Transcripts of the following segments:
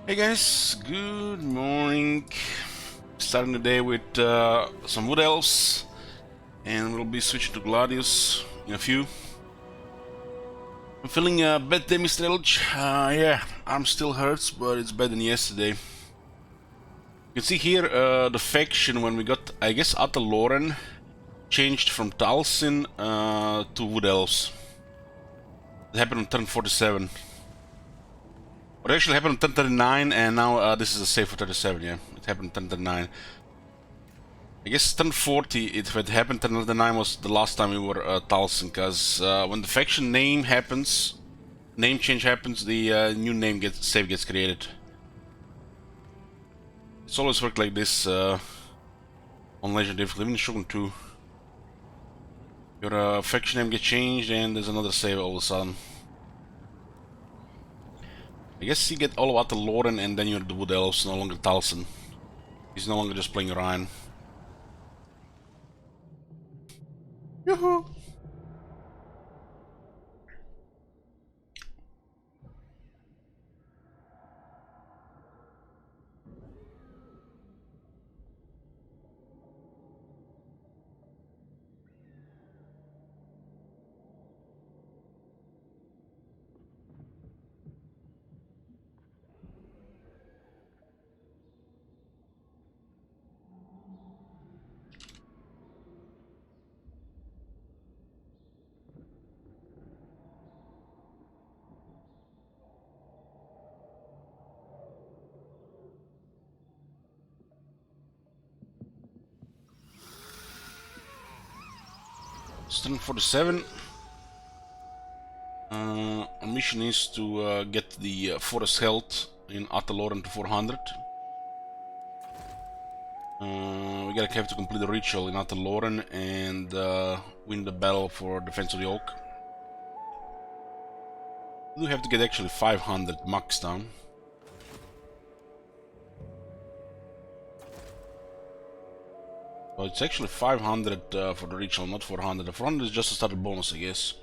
Hey guys, good morning. Starting the day with some wood elves, and we'll be switching to Gladius in a few. I'm feeling a bad day, Mr. Elch. Yeah, arm still hurts, but it's better than yesterday. You can see here the faction when we got, I guess, Talsyn changed from Talsyn to wood elves. It happened on turn 47. What actually happened on turn 39, and now this is a save for 37, yeah. It happened on turn 39. I guess turn 40, if it happened, turn 39 was the last time we were Talsyn, because when the faction name happens, name change happens, the new name save gets created. It's always worked like this on Legendary, even in Shogun 2. Your faction name gets changed, and there's another save all of a sudden. I guess you get all of Talsyn and then you're the Wood Elves, no longer Talsyn. He's no longer just playing Orion. Yoo-hoo! Turn 47. Our mission is to get the forest health in Talsyn to 400. We gotta have to complete the ritual in Talsyn and win the battle for Defense of the Oak. We do have to get actually 500 max down. So it's actually 500 for the ritual, not 400. The 400 is just a starter bonus, I guess.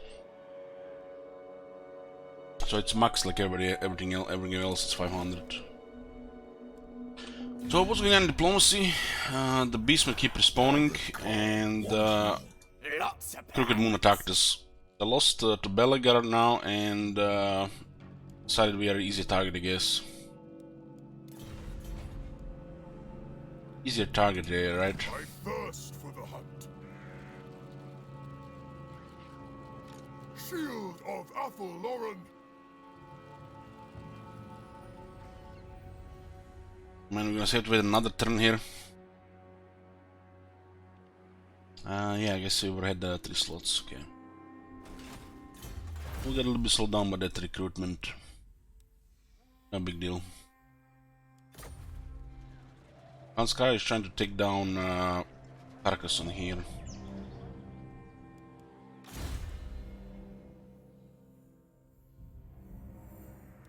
So it's max like everything else is 500. So what's going on in diplomacy? The beastmen keep respawning, and Crooked Moon attacked us. I lost to Belegar now, and decided we are an easier target, I guess. Easier target there, right? I thirst for the hunt. Shield of Talsyn. Man, we're gonna have to wait another turn here. Yeah, I guess we overhead 3 slots, okay. We'll get a little bit slowed down by that recruitment. No big deal. Sky is trying to take down Carcassonne here.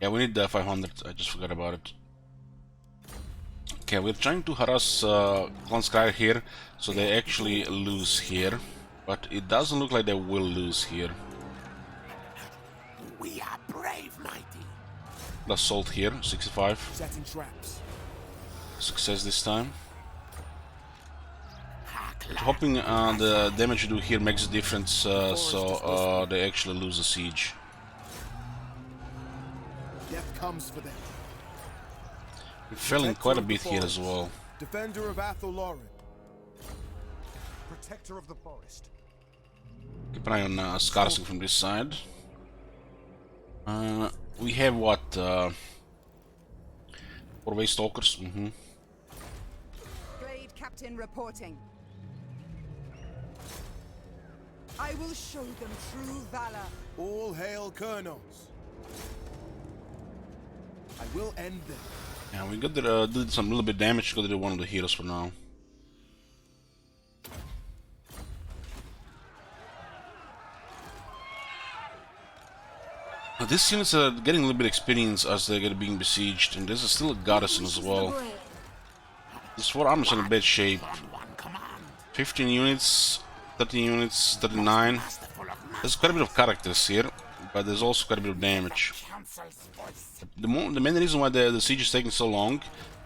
Yeah, we need the 500, I just forgot about it. Okay, we're trying to harass Sky here, so they actually lose here. But it doesn't look like they will lose here. We are brave, mighty. Assault here, 65. Setting traps. Success this time. Hoping the damage you do here makes a difference, so they actually lose the siege. Death comes for them. We're failing quite a bit here as well. Defender of Talsyn. Protector of the forest. Keep an eye on Skarsing from this side. We have what? 4-way stalkers. Blade Captain reporting. I will show them true valor. All hail Colonels. I will end them. Yeah, we got to do some little bit damage to one of the heroes for now. Now, these units are getting a little bit experience as they're being besieged, and there's still a garrison as well. This 4 armors are in bad shape. 15 units, 13 units, 39. There's quite a bit of characters here, but there's also quite a bit of damage. the main reason why the siege is taking so long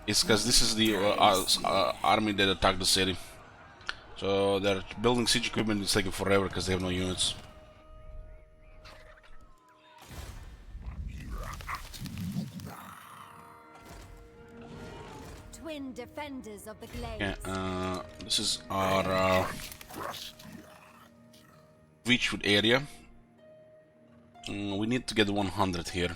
is because this is the army that attacked the city. So they're building siege equipment. It's taking forever because they have no units. Twin defenders of the glades. Yeah, this is our Reachwood area. We need to get 100 here.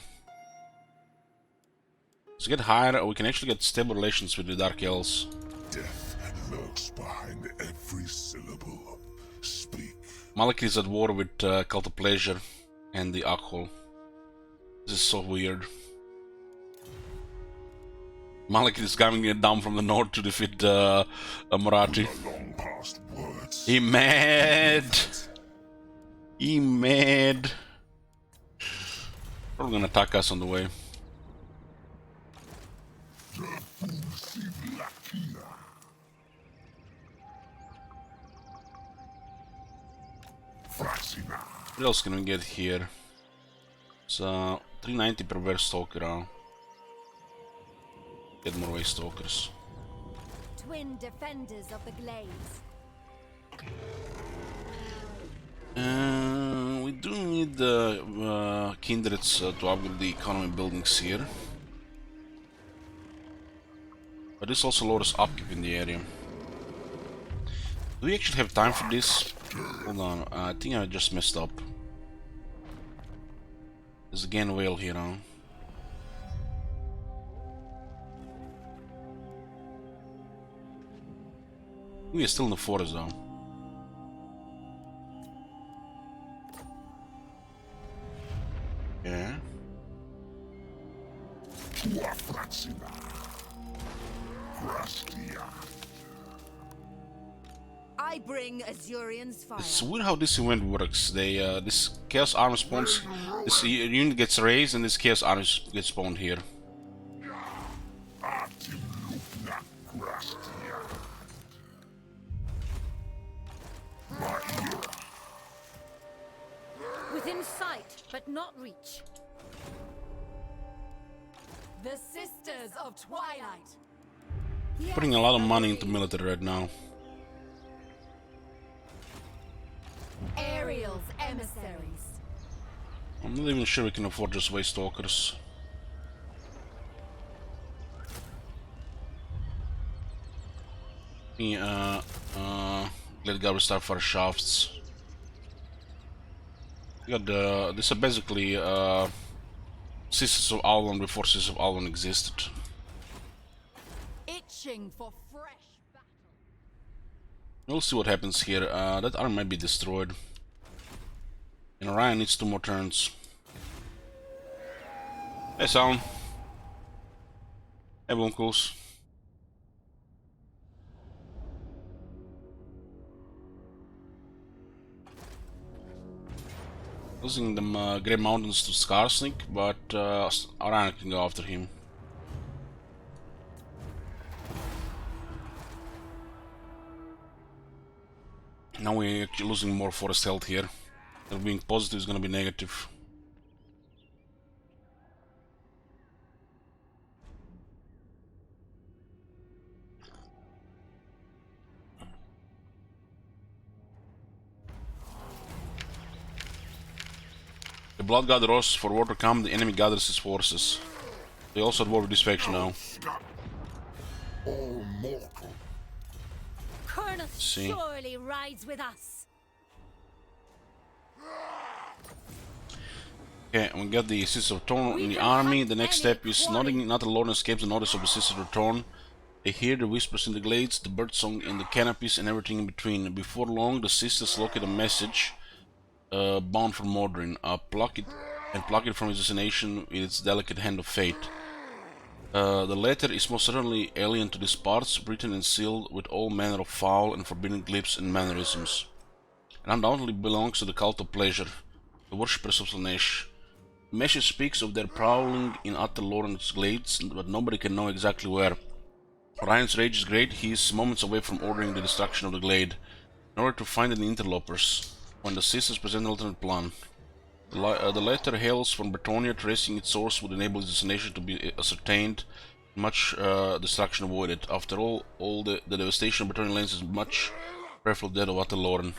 To get higher, we can actually get stable relations with the Dark Elves. Death lurks behind every syllable. Speak. Malekith is at war with Cult of Pleasure and the Akhol. This is so weird. Malekith is coming down from the north to defeat Marathi. Long past words. He mad. He mad. Probably gonna attack us on the way. What else can we get here? It's 390 per Bear Stalker. Get more Waste Stalkers. Twin defenders of the glades. We do need the kindreds to upgrade the economy buildings here. But this also lowers upkeep in the area. Do we actually have time for this? Hold on, I think I just messed up. There's again a whale here, huh? We are still in the forest though. Yeah. I bring Azurian's fire. It's weird how this event works. They this chaos armor spawns. This unit gets raised, and this chaos armor gets spawned here. Within sight, but not reach. The Sisters of Twilight. Putting a lot of money into military right now. Ariel's emissaries. I'm not even sure we can afford just Waste Stalkers. Let go Starfire Shafts. We got these are basically Sisters of Alwan before Sisters of Alwan existed. Itching for fresh battle. We'll see what happens here. That arm might be destroyed. And Orion needs 2 more turns. Hey, Sound. Hey, Bunkles. Losing them Grey Mountains to Skarsnik, but Orion can go after him. Now we're actually losing more forest health here. Being positive is gonna be negative. The Blood God roars for war to come, the enemy gathers his forces. They also at war with this faction now. All mortal. Kurnoth See. surely rides with us. Okay, we got the Sisters of Torn in the army. The next step is not a lord escapes the notice of the Sisters of Torn. They hear the whispers in the glades, the birdsong in the canopies, and everything in between. Before long, the sisters locate a message bound from Mordrin. Pluck it from its destination with its delicate hand of fate. The letter is most certainly alien to these parts, written and sealed with all manner of foul and forbidden glyphs and mannerisms. It undoubtedly belongs to the Cult of Pleasure, the worshippers of Slanesh. The message speaks of their prowling in utter Loren's glades, but nobody can know exactly where. Orion's rage is great. He is moments away from ordering the destruction of the glade, in order to find the interlopers, when the sisters present an alternate plan. The letter hails from Bretonia. Tracing its source would enable its destination to be ascertained. Much destruction avoided. After all the devastation of Bretonian lands is much preferable to that of Ataloran.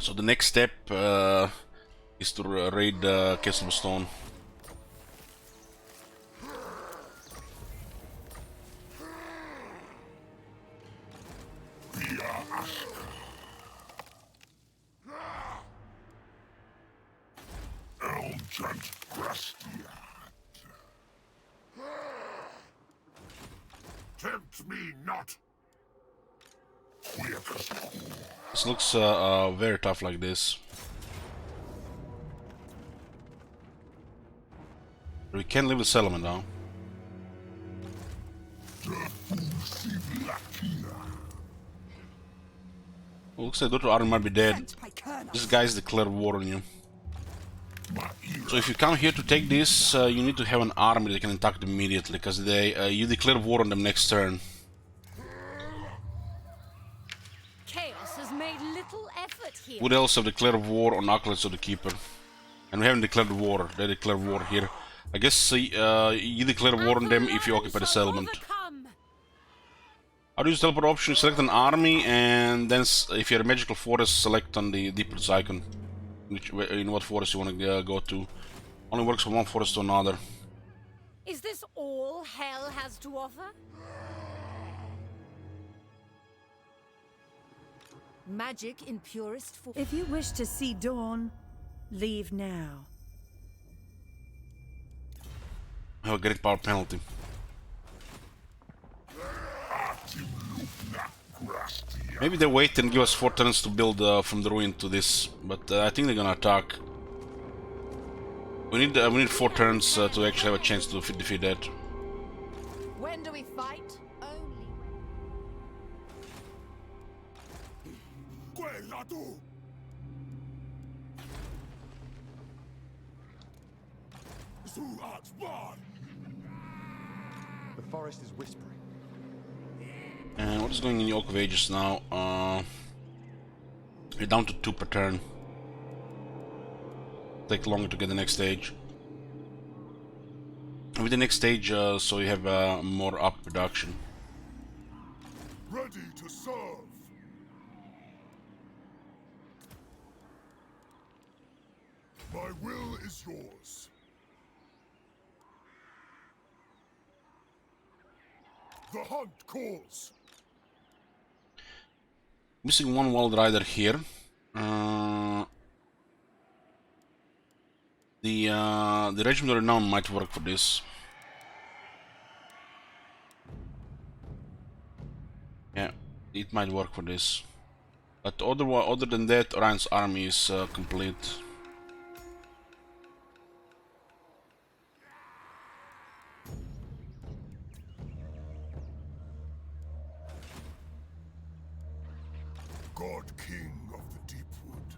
So the next step is to raid Castle Stone. Tempt me not. This looks very tough like this. We can leave the settlement now. Looks like Dr. Arden might be dead. Sent by Colonel. This guy's declared war on you. So if you come here to take this, you need to have an army that can attack them immediately, because you declare war on them next turn. Chaos has made little effort here. Would else have declared war on Acolytes of the Keeper? And we haven't declared war. They declare war here. I guess you declare war on them if you occupy the settlement. How do you use teleport option? Select an army, and then if you're a magical forest, select on the deepest icon. In what forest you want to go to. Only works from one forest to another. Is this all hell has to offer? Magic in purest form. If you wish to see dawn, leave now. I have a great power penalty. Maybe they wait and give us 4 turns to build from the ruin to this, but I think they're gonna attack. We need 4 turns to actually have a chance to defeat that. When do we fight? Only The forest is whispering. And what is going in the Oak of Ages now? We're down to 2 per turn. Take longer to get the next stage. With the next stage, so you have more up production. Ready to serve. My will is yours. The hunt calls. Missing 1 Wild Rider here. The Regiment of Renown might work for this. Yeah, it might work for this. But other than that, Orion's army is complete. God King of the Deepwood.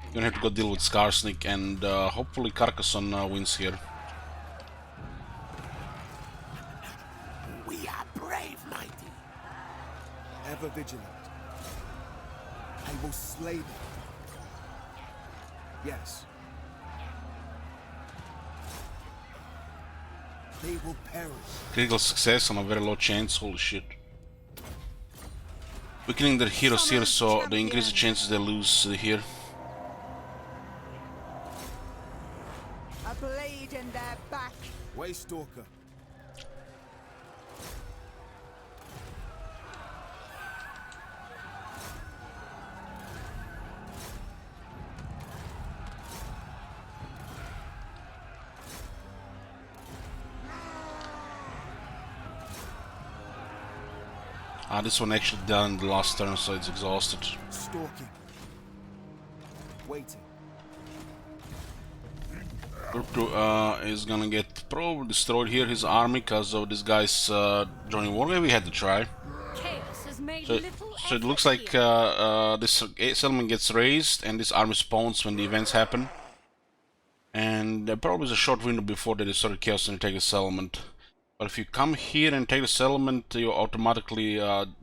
You're gonna have to go deal with Skarsnik, and hopefully Carcassonne wins here. We are brave, mighty. Ever vigilant. I will slay them. Yes. They will perish. Critical success on a very low chance, holy shit. Weakening their heroes here, so they increase the chances they lose here. A blade in their back. Waystalker. This one actually done in the last turn, so it's exhausted. Stalking. Waiting. Urpru is gonna get probably destroyed here, his army, because of this guy's joining war. Maybe we had to try. chaos has made So, little so it looks effort like here. this settlement gets raised and this army spawns when the events happen. And there probably is a short window before they destroy chaos and take a settlement. But if you come here and take the settlement, you automatically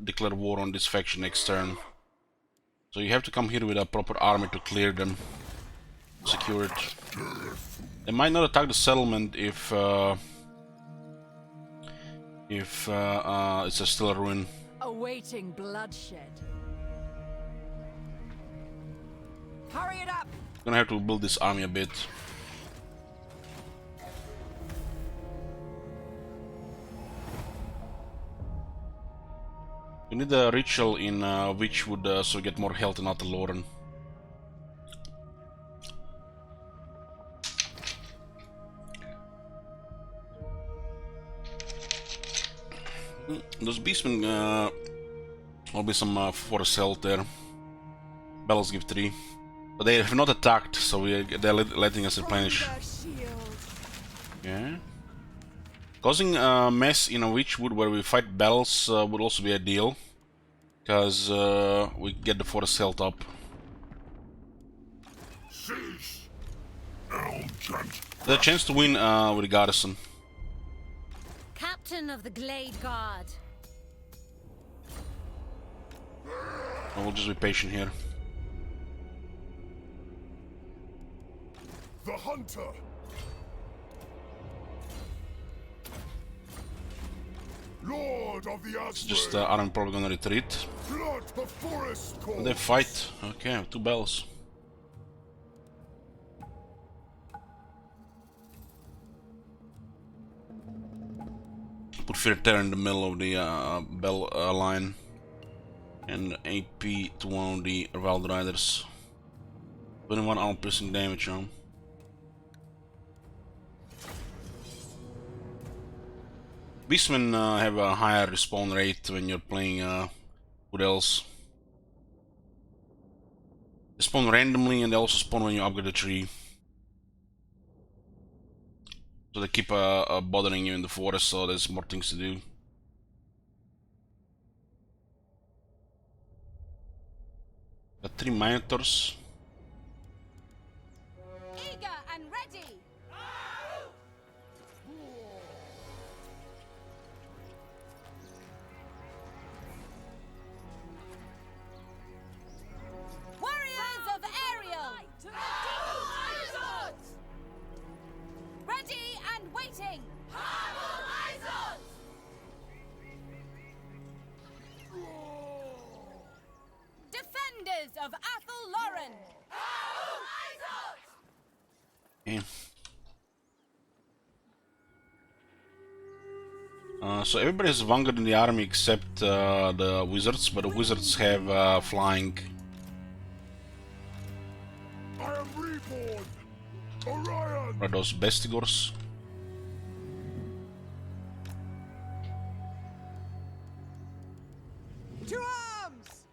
declare war on this faction next turn. So you have to come here with a proper army to clear them, secure it. They might not attack the settlement if it's still a ruin. Awaiting bloodshed. Hurry it up! Gonna have to build this army a bit. We need a ritual in Witchwood so we get more health in Talsyn. Those beastmen will be some forest health there. Bells give 3. But they have not attacked, so they're letting us replenish. Yeah. Causing a mess in a Witchwood where we fight bells would also be ideal. Because we get the forest health up. Cease! Elm gent. There's a chance to win with the garrison. Captain of the Glade Guard. And we'll just be patient here. The hunter. Lord of the It's just I'm probably gonna retreat. Flood the forest calls. They fight. Okay, 2 bells. Put Firter in the middle of the bell line. And AP to one of the Wild Riders. 21 armor piercing damage on. Beastmen have a higher respawn rate when you're playing Wood Elves. They spawn randomly and they also spawn when you upgrade the tree. So they keep bothering you in the forest, so there's more things to do. Got 3 Minotaurs. Eager and ready! Warriors of Ariel! Ready and waiting! Defenders of Talsyn! Okay. So everybody is vanguard in the army except the wizards, but the wizards have flying. I am reborn. Orion. Are those bestigors? To arms!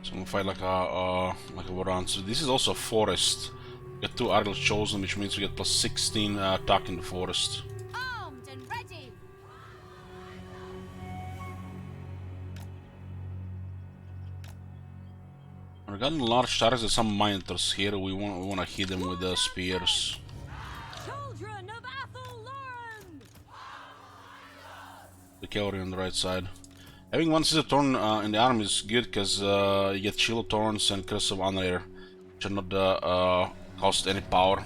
So I'm gonna fight like a Varan. So this is also a forest. We get 2 Argles chosen, which means we get plus 16 attack in the forest. Armed and ready! Regarding large targets, there's some Minotaurs here. We want to hit them with the spears. Children of Talsyn! The cavalry on the right side. Having 1 Scissor Thorn in the army is good because you get Shield of Thorns and Curse of Honor, which are not cost any power.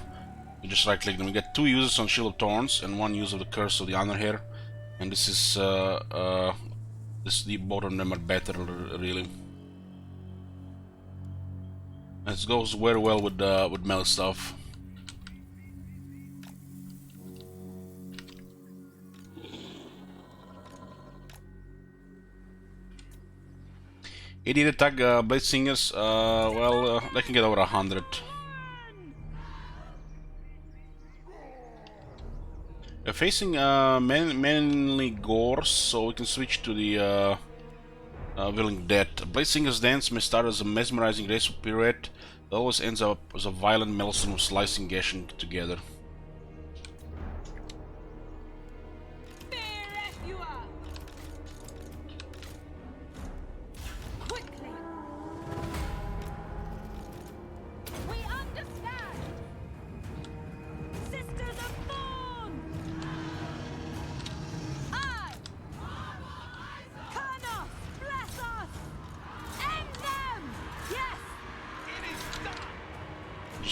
You just right click them. You get 2 uses on Shield of Thorns and 1 use of the Curse of the Honor here. And this is both of them are better really. It goes very well with melee stuff. Idiot attack Blade Singers, well, they can get over 100. We're facing mainly Gores, so we can switch to the Willing Dead. Blade Singer's dance may start as a mesmerizing graceful pirouette, that always ends up as a violent maelstrom of slicing gashing together.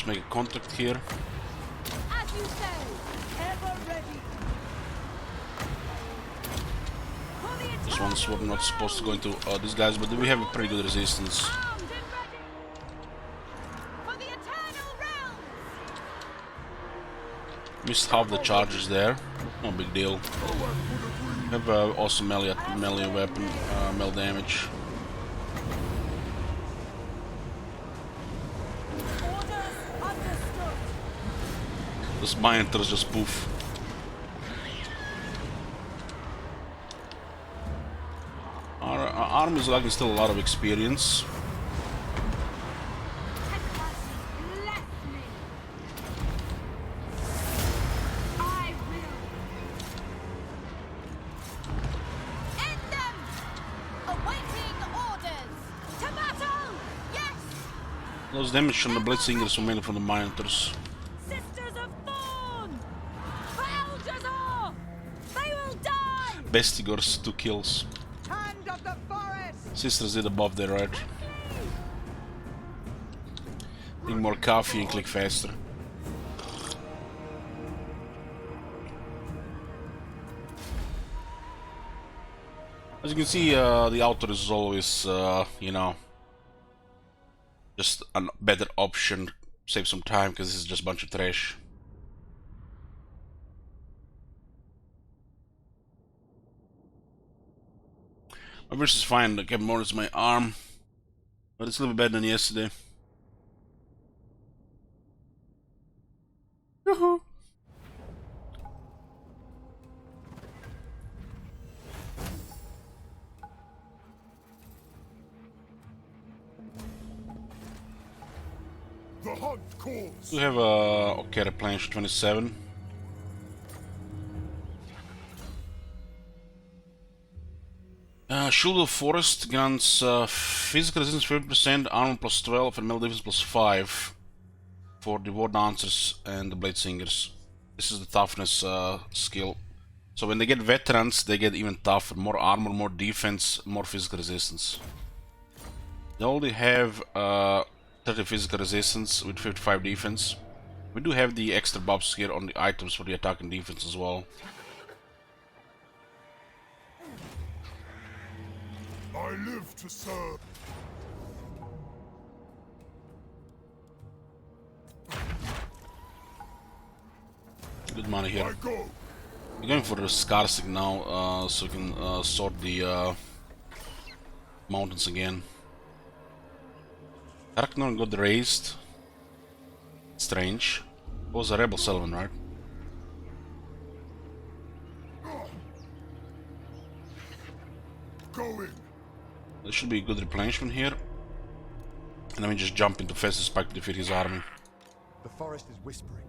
make a contact here. As you say, ever ready. For the This one's what not supposed to go into these guys, but we have a pretty good resistance. armed and ready. For the eternal realms. Missed half the charges there. No big deal. Have also melee weapon, melee damage. Orders understood. This Minotaurs just poof. Our army is lacking still a lot of experience. Bless me. I will. End them. Awaiting orders. To battle. Yes. Those damage from the Blitzingers were mainly from the Minotaurs. Sisters of Thorn. For Eldrazar. They will die. Bestigors, 2 kills. Hand of the forest. Sisters did above there, right? Drink more coffee and click faster. As you can see, the outer is always, you know, just a better option. Save some time because this is just a bunch of trash. My wrist is fine. I kept more as my arm, but it's a little bit better than yesterday. Yoo-hoo. The hunt calls. We have okay, replenished 27. Shield of Forest grants physical resistance 50%, armor plus 12, and melee defense plus 5 for the War Dancers and the Blade Singers. This is the toughness skill. So when they get veterans, they get even tougher. More armor, more defense, more physical resistance. They already have 30 physical resistance with 55 defense. We do have the extra buffs here on the items for the attack and defense as well. I live to serve. Good money here. I go. We're going for the scarcity now, so we can sort the mountains again. Arachnon got raised. Strange. It was a rebel settlement, right? Going. There should be a good replenishment here. And then we just jump into fastest spike to defeat his army. The forest is whispering.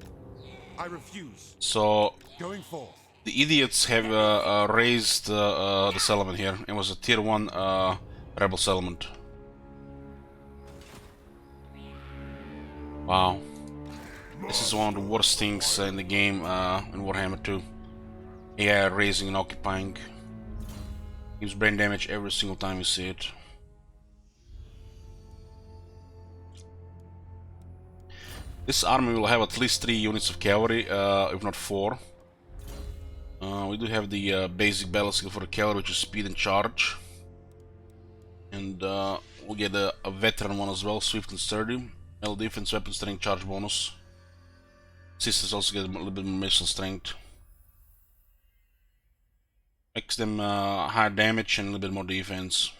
I refuse. So Going forth. the idiots have raised the settlement here. It was a tier 1 rebel settlement. Wow. This is one of the worst things in the game in Warhammer 2. AI raising and occupying. Gives brain damage every single time you see it. This army will have at least 3 units of cavalry, if not 4. We do have the basic battle skill for the cavalry, which is speed and charge. And we'll get a veteran one as well, swift and sturdy. Melee defense, weapon strength, charge bonus. Sisters also get a little bit more mission strength. Makes them higher damage and a little bit more defense.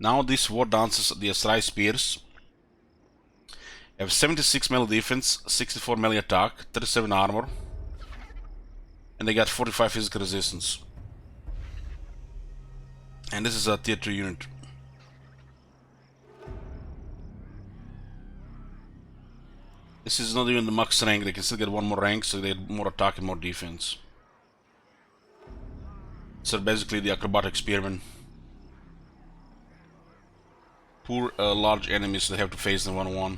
Now these war dancers, the Asrai Spears, have 76 melee defense, 64 melee attack, 37 armor, and they got 45 physical resistance. And this is a tier 2 unit. This is not even the max rank, they can still get 1 more rank, so they get more attack and more defense. So basically the acrobatic spearmen. Poor large enemies that have to face them 1-on-1.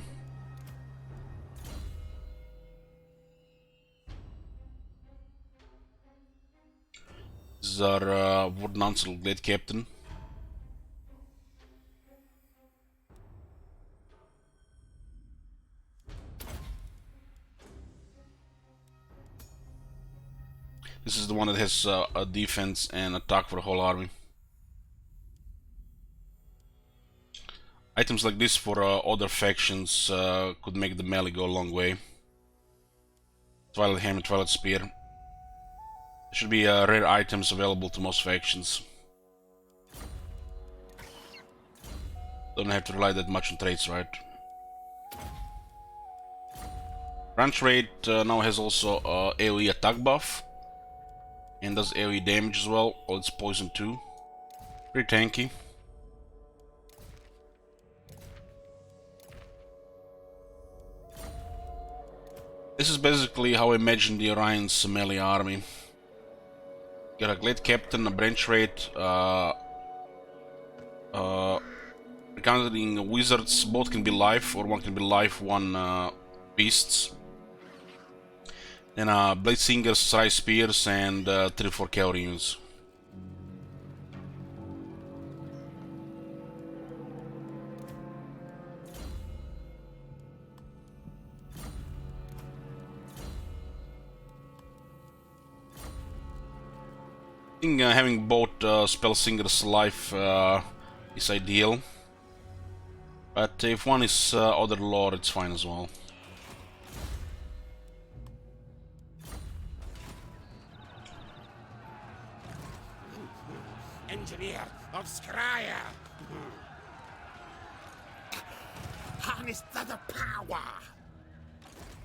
This is our Wood Nonsense Glade Captain. This is the one that has a defense and attack for the whole army. Items like this for other factions could make the melee go a long way. Twilight Hammer, Twilight Spear. There should be rare items available to most factions. Don't have to rely that much on traits, right? Branch Raid now has also AoE attack buff. And does AoE damage as well. Oh, it's poison too. Pretty tanky. This is basically how I imagine the Orion's melee army. Got a Glade Captain, a Branch Raid, countering wizards, both can be life, or one can be life, one beasts. Then Blade Singers, Sry Spears, and 3-4 Cavalry units. I think having both Spell Singers life is ideal. But if one is Other Lord, it's fine as well. Engineer of Scryer! Harness to the power!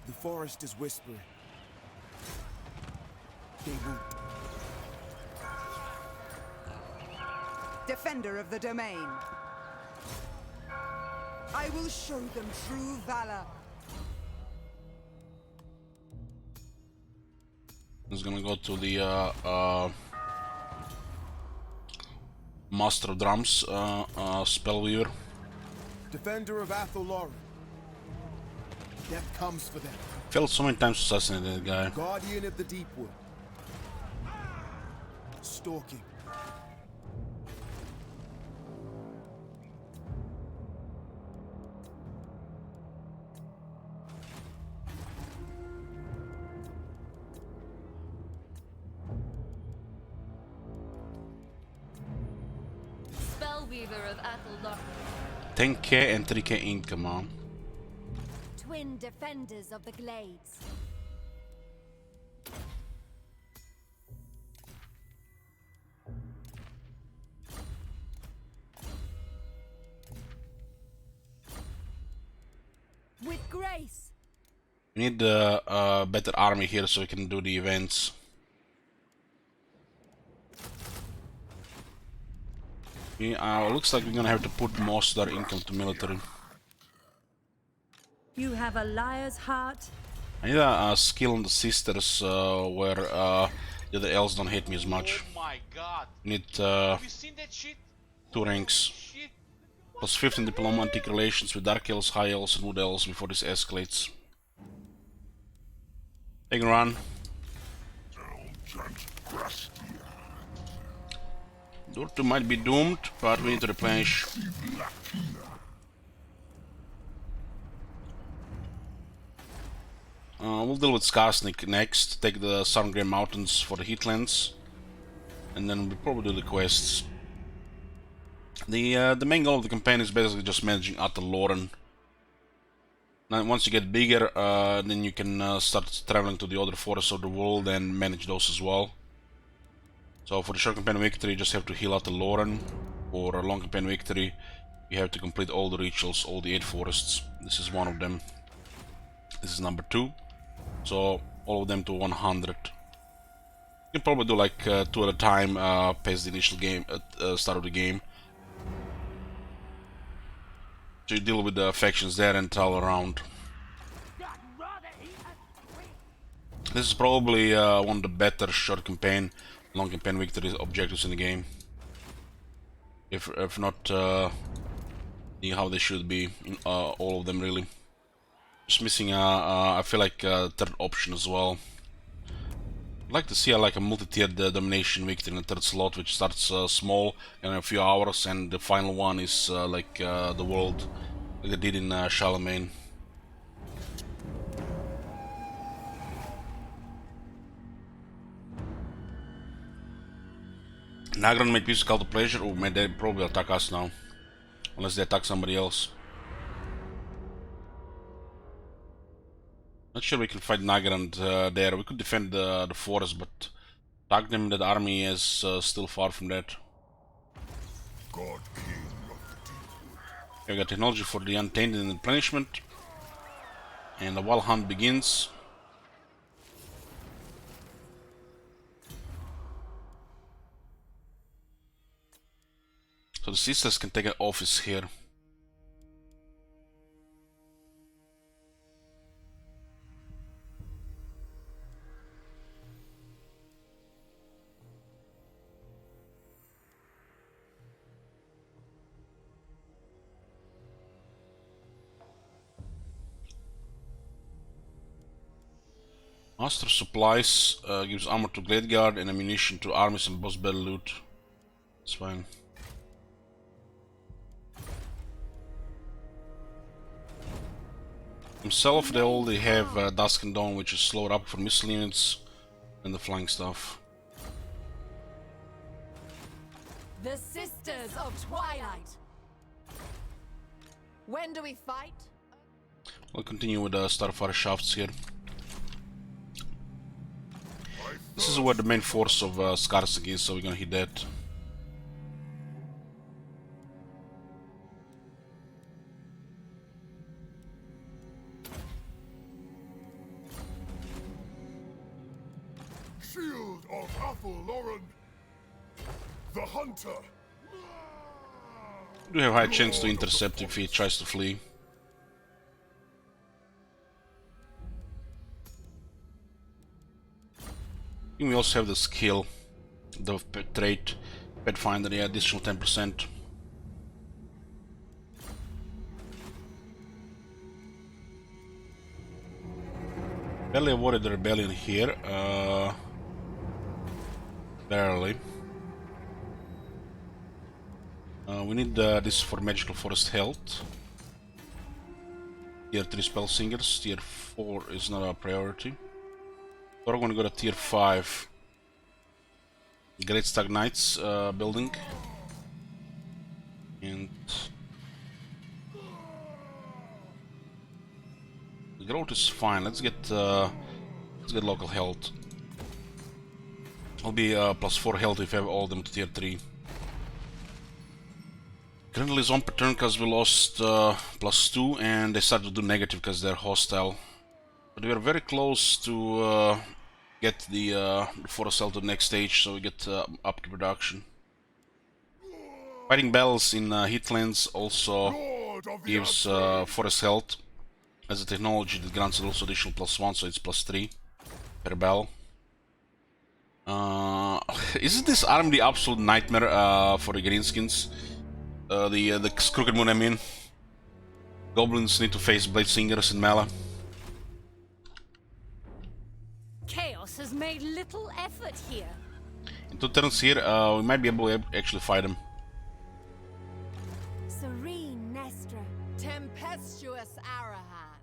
The forest is whispering. They will. Defender of the domain. I will show them true valor. It's gonna go to the Master of Drums, Spellweaver. Defender of Atholoran. Death comes for them. Failed so many times to assassinate that guy. Guardian of the Deepwood. Stalking. Spellweaver of Athelstan. 10k and 3k income, huh? Twin defenders of the glades. With grace. We need a better army here so we can do the events. Yeah, looks like we're gonna have to put most of our income to military. You have a liar's heart. I need a skill on the sisters where the other elves don't hit me as much. Oh my god! We need Have you seen that shit? 2 ranks. Shit! Plus 15 diplomatic relations with Dark Elves, High Elves, and Wood Elves before this escalates. Take a run. Durtu might be doomed, but we need to replenish. We'll deal with Skarsnik next, take the Sungrey Mountains for the Heatlands, and then we'll probably do the quests. The main goal of the campaign is basically just managing Atholoran. Now, once you get bigger, then you can start traveling to the other forests of the world and manage those as well. So for the short campaign victory, you just have to heal Atholoran. For a long campaign victory, you have to complete all the rituals, all the 8 forests. This is one of them. This is number 2. So all of them to 100. You can probably do like 2 at a time past the initial game, start of the game. So you deal with the factions there and travel around. This is probably one of the better short campaign, long campaign victory objectives in the game. If not how they should be, all of them really. Just missing I feel like a third option as well. I'd like to see like a multi-tiered domination victory in the third slot, which starts small in a few hours, and the final one is like the world, like they did in Charlemagne. Nagran made peace with Cult of Pleasure. Oh, man, they probably attack us now. Unless they attack somebody else. Not sure we can fight Nagrand there. We could defend the forest, but attack them, that army is still far from that. God King of the Deepwood. Okay, we got technology for the Untainted and Replenishment. And the Wild Hunt begins. So the sisters can take an office here. Master Supplies gives armor to Glade Guard and ammunition to armies and boss battle loot. It's fine. Himself, they already have Dusk and Dawn, which is slowed up for missile units and the flying stuff. The Sisters of Twilight. When do we fight? We'll continue with the Starfire Shafts here. This is where the main force of Skarsgård is, so we're gonna hit that. Shield of Athel Lauren. The Hunter. We do have high chance to intercept if he tries to flee. We also have the skill, the trait, Pathfinder, yeah, additional 10%. Barely avoided the rebellion here, barely. We need this for Magical Forest Health. Tier 3 Spell Singers, Tier 4 is not a priority. We're going to go to Tier 5. Great Stag Knights building. And the growth is fine. Let's get local health. I'll be +4 health if I have all of them to Tier 3. Currently is on per turn because we lost +2 and they started to do negative because they're hostile. But we are very close to get the forest cell to the next stage, so we get upkeep production. Fighting battles in Heathlands also gives forest health as a technology that grants it also additional +1, so it's +3 per battle. Isn't this army the absolute nightmare for the greenskins? The Crooked Moon, I mean. Goblins need to face Blade Singers in melee. Chaos has made little effort here. In 2 turns here, we might be able to actually fight them. Serene Nestra. Tempestuous Arahan.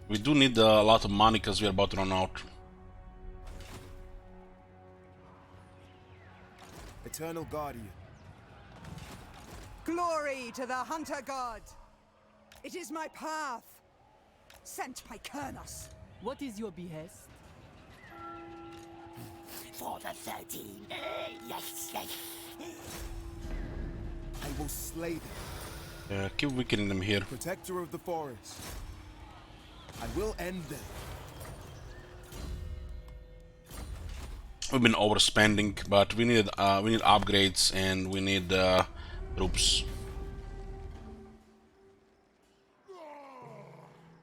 We do need a lot of money because we are about to run out. Eternal Guardian. Glory to the Hunter God. It is my path, sent by Kernos. What is your behest? For the 13. Yes. I will slay them. Keep weakening them here. Protector of the forest. I will end them. We've been overspending, but we need upgrades and we need troops.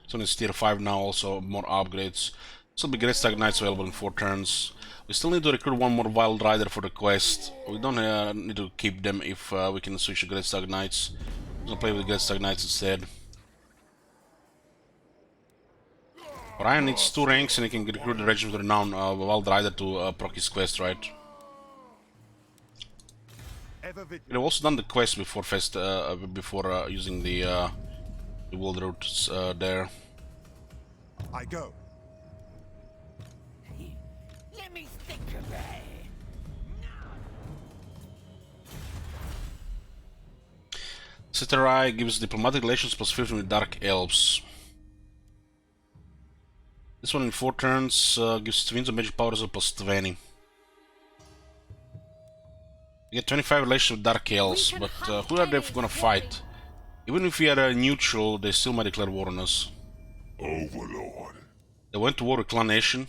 So it's tier 5 now, also more upgrades. Still be Great Stag Knights available in 4 turns. We still need to recruit one more Wild Rider for the quest. We don't need to keep them if we can switch to Great Stag Knights. We're gonna play with Great Stag Knights instead. Ryan needs 2 ranks and he can recruit the Regiment of Renown Wild Rider to proc his quest, right? We've also done the quest before using the world routes there. I go. Let me think of it. Citerai gives diplomatic relations plus 15 with Dark Elves. This one in 4 turns gives Twins of Magic Powers of plus 20. You get 25 relations with Dark Elves, but who are they gonna fight? Even if we are neutral, they still might declare war on us. Overlord. They went to war with Clan Nation.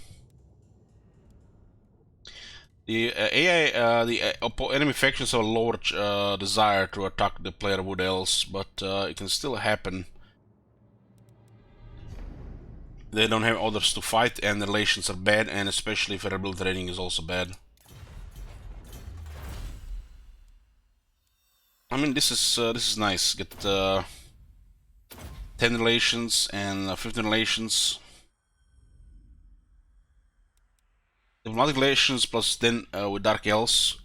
The enemy factions have a lower desire to attack the player would else, but it can still happen. They don't have others to fight, and the relations are bad, and especially if ability rating is also bad. I mean, this is nice. Get 10 relations and 15 relations. Diplomatic relations plus then with Dark Elves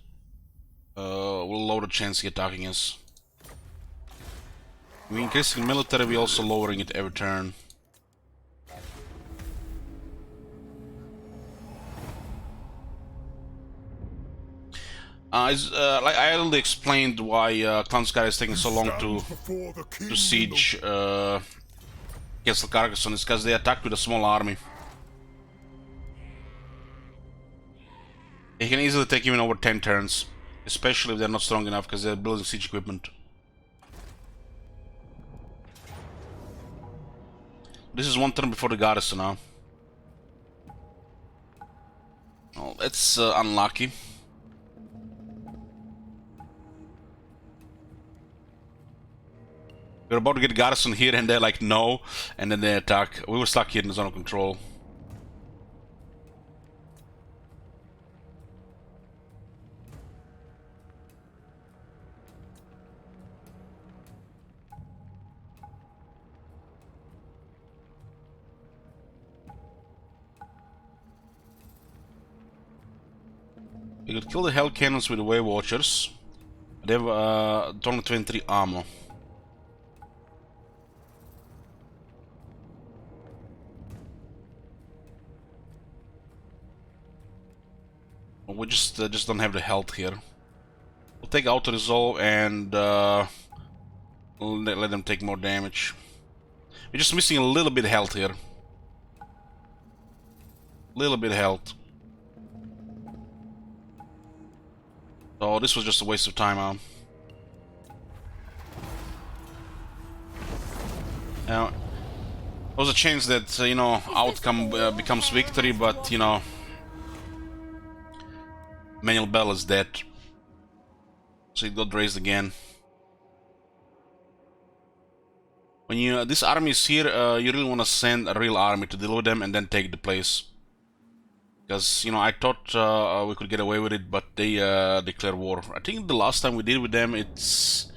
will lower the chance of attacking us. We increasing military, we also lowering it every turn. Like I already explained why Clan Sky is taking so long to siege Castle Carcassonne. It's because they attacked with a small army. They can easily take even over 10 turns, especially if they're not strong enough because they're building siege equipment. This is 1 turn before the garrison now. Well, that's unlucky. We're about to get garrison here and they're like no, and then they attack. We were stuck here in the zone of control. We could kill the Hell Cannons with the Wave Watchers. They have 223 ammo. We just don't have the health here. We'll take Auto Resolve and let them take more damage. We're just missing a little bit of health here. Little bit of health. So this was just a waste of time. Now, there was a chance that you know, outcome becomes victory, but you know, Manuel Bell is dead, so it got raised again. When you this army is here, you really want to send a real army to deal with them and then take the place. Because, you know, I thought we could get away with it, but they declare war. I think the last time we did with them, it's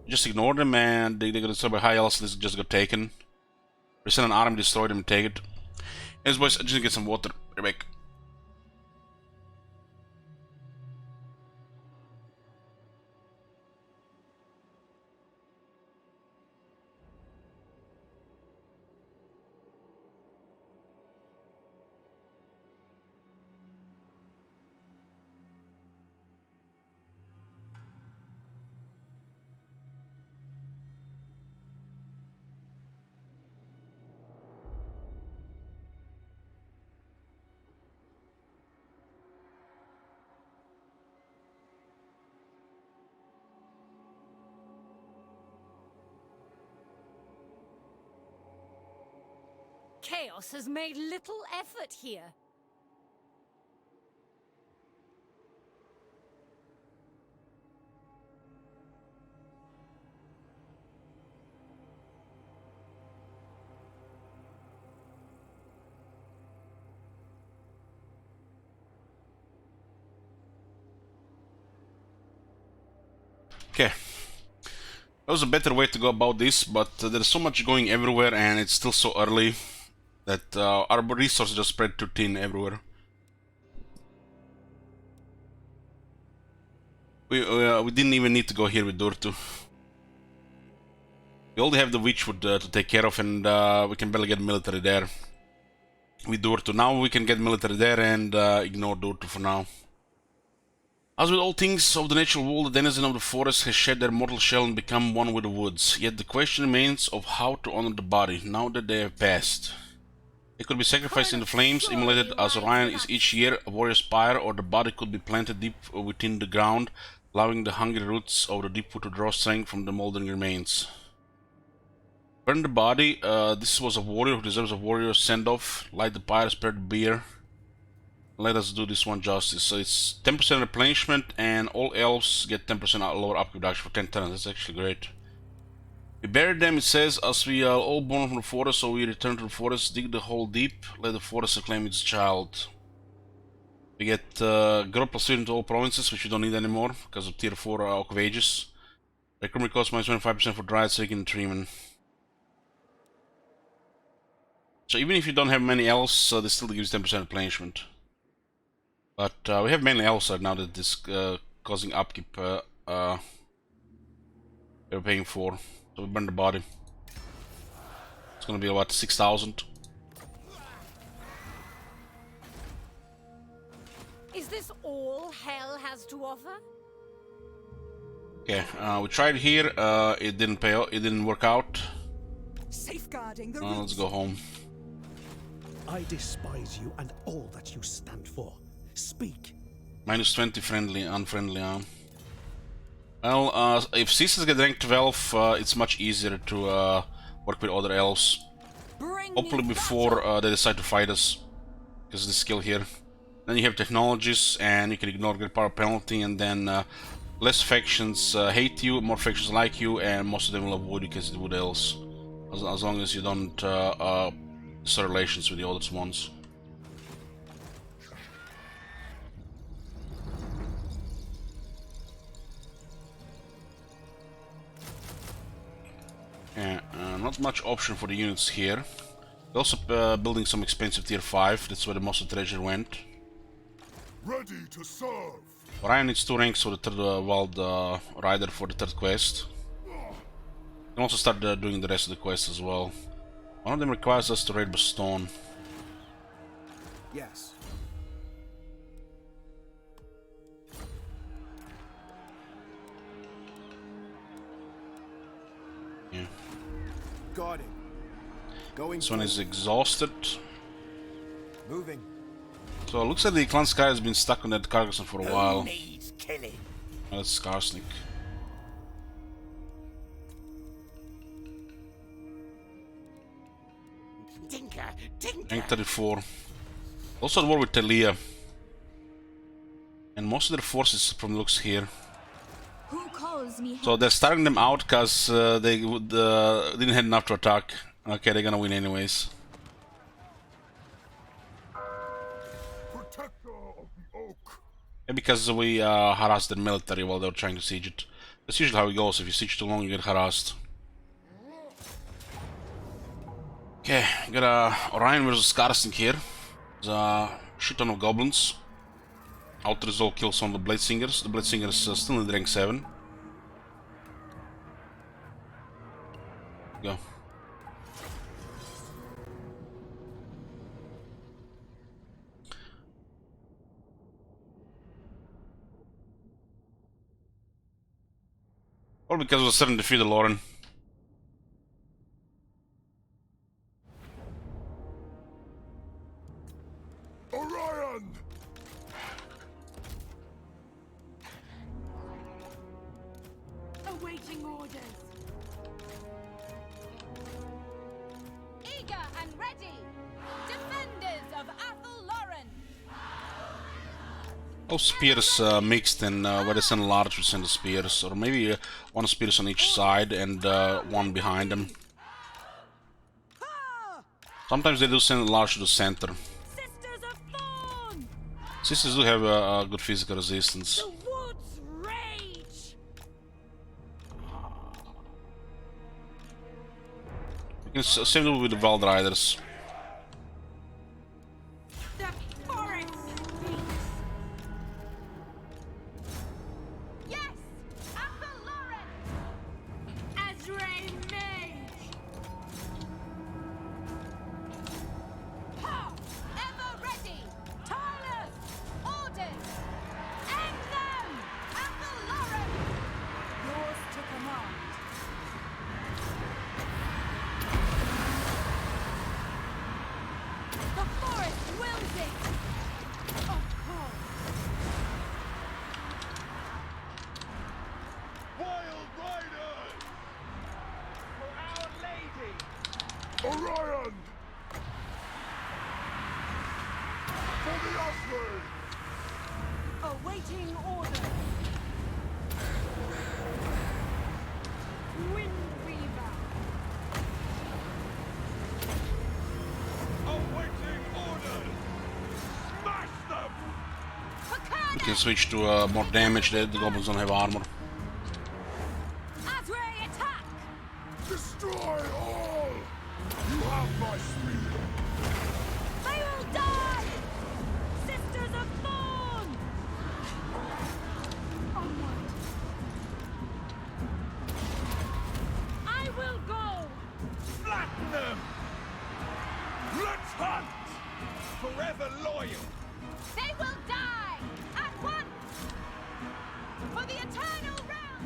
just ignore them and they got destroyed by high elves. This just got taken. We send an army, destroy them, and take it. Anyways, boys, I just need to get some water. Right back. Chaos has made little effort here. Okay. That was a better way to go about this, but there's so much going everywhere and it's still so early that our resources just spread too thin everywhere. We didn't even need to go here with Durtu. We only have the Witchwood to take care of, and we can barely get military there. with Durtu. Now we can get military there and ignore Durtu for now. As with all things of the natural world, the denizen of the forest has shed their mortal shell and become one with the woods. Yet the question remains of how to honor the body, now that they have passed. They could be sacrificed in the flames, immolated as Orion is each year, a warrior's pyre, or the body could be planted deep within the ground, allowing the hungry roots of the deep wood to draw strength from the moldering remains. Burn the body. This was a warrior who deserves a warrior's send-off. Light the pyre, spare the beer. Let us do this one justice. So it's 10% replenishment, and all elves get 10% lower upkeep reduction for 10 turns. That's actually great. We buried them, it says, as we are all born from the forest, so we return to the forest, dig the hole deep, let the forest reclaim its child. We get growth plus 3 into all provinces, which we don't need anymore because of tier 4 Oak of Ages. Recruitment cost minus 25% for Dryad, Sake, and Treeman. So even if you don't have many elves, this still gives 10% replenishment. But we have mainly elves right now that is causing upkeep we're paying for. So we burn the body. It's gonna be about 6,000. Is this all hell has to offer? Okay, we tried here. It didn't pay. It didn't work out. Safeguarding the Let's roots. go home. I despise you and all that you stand for. Speak. Minus 20 friendly, unfriendly. Well, if sisters get rank 12, it's much easier to work with other elves. Hopefully before they decide to fight us, because of the skill here. Then you have technologies, and you can ignore great power penalty, and then less factions hate you, more factions like you, and most of them will avoid you because it's wood elves. As long as you don't start relations with the other ones. Yeah, not much option for the units here. We're also building some expensive tier 5, that's where the most of the treasure went. Ready to serve. Orion needs 2 ranks for the third Wild Rider for the third quest. You can also start doing the rest of the quests as well. One of them requires us to raid Bastogne. Yes. Yeah. Guarding. Going. This one is exhausted. Moving. So it looks like the Clan Sky has been stuck on that Carcassonne for a while. Who needs killing? Oh, that's Skarsnik. Tinker, tinker. Rank 34. Also at war with Talia. And most of their forces from the looks here. Who calls me? So they're starting them out because they didn't have enough to attack. Okay, they're gonna win anyways. Protector of the oak. And because we harassed the military while they were trying to siege it. That's usually how it goes. If you siege too long, you get harassed. Okay, got Orion versus Skarsnik here. There's a shit ton of goblins. Out-resolve kills on the Bladesingers. The Bladesingers still in rank 7. Go. Or because of a sudden defeat of Lauren. Orion. Awaiting orders. Eager and ready. Defenders of Athel Lauren. All spears mixed, and where they send large, we send the spears, or maybe one spears on each side and one behind them. Sometimes they do send large to the center. Sisters of Thorn. Sisters do have a good physical resistance. The woods rage. You can same do with the Wild Riders. The forest speaks. Yes, Athel Lauren. Azrae Mage. Ha! Orion! For the Osprey! Awaiting order. Windweaver. Awaiting orders! Smash them! We can switch to more damage. The goblins don't have armor. Azray attack! Destroy all! You have my speed! They will die! Sisters of Thorn! Onward! I will go! Flatten them! Let's hunt! Forever loyal! They will die! At once! For the eternal realm!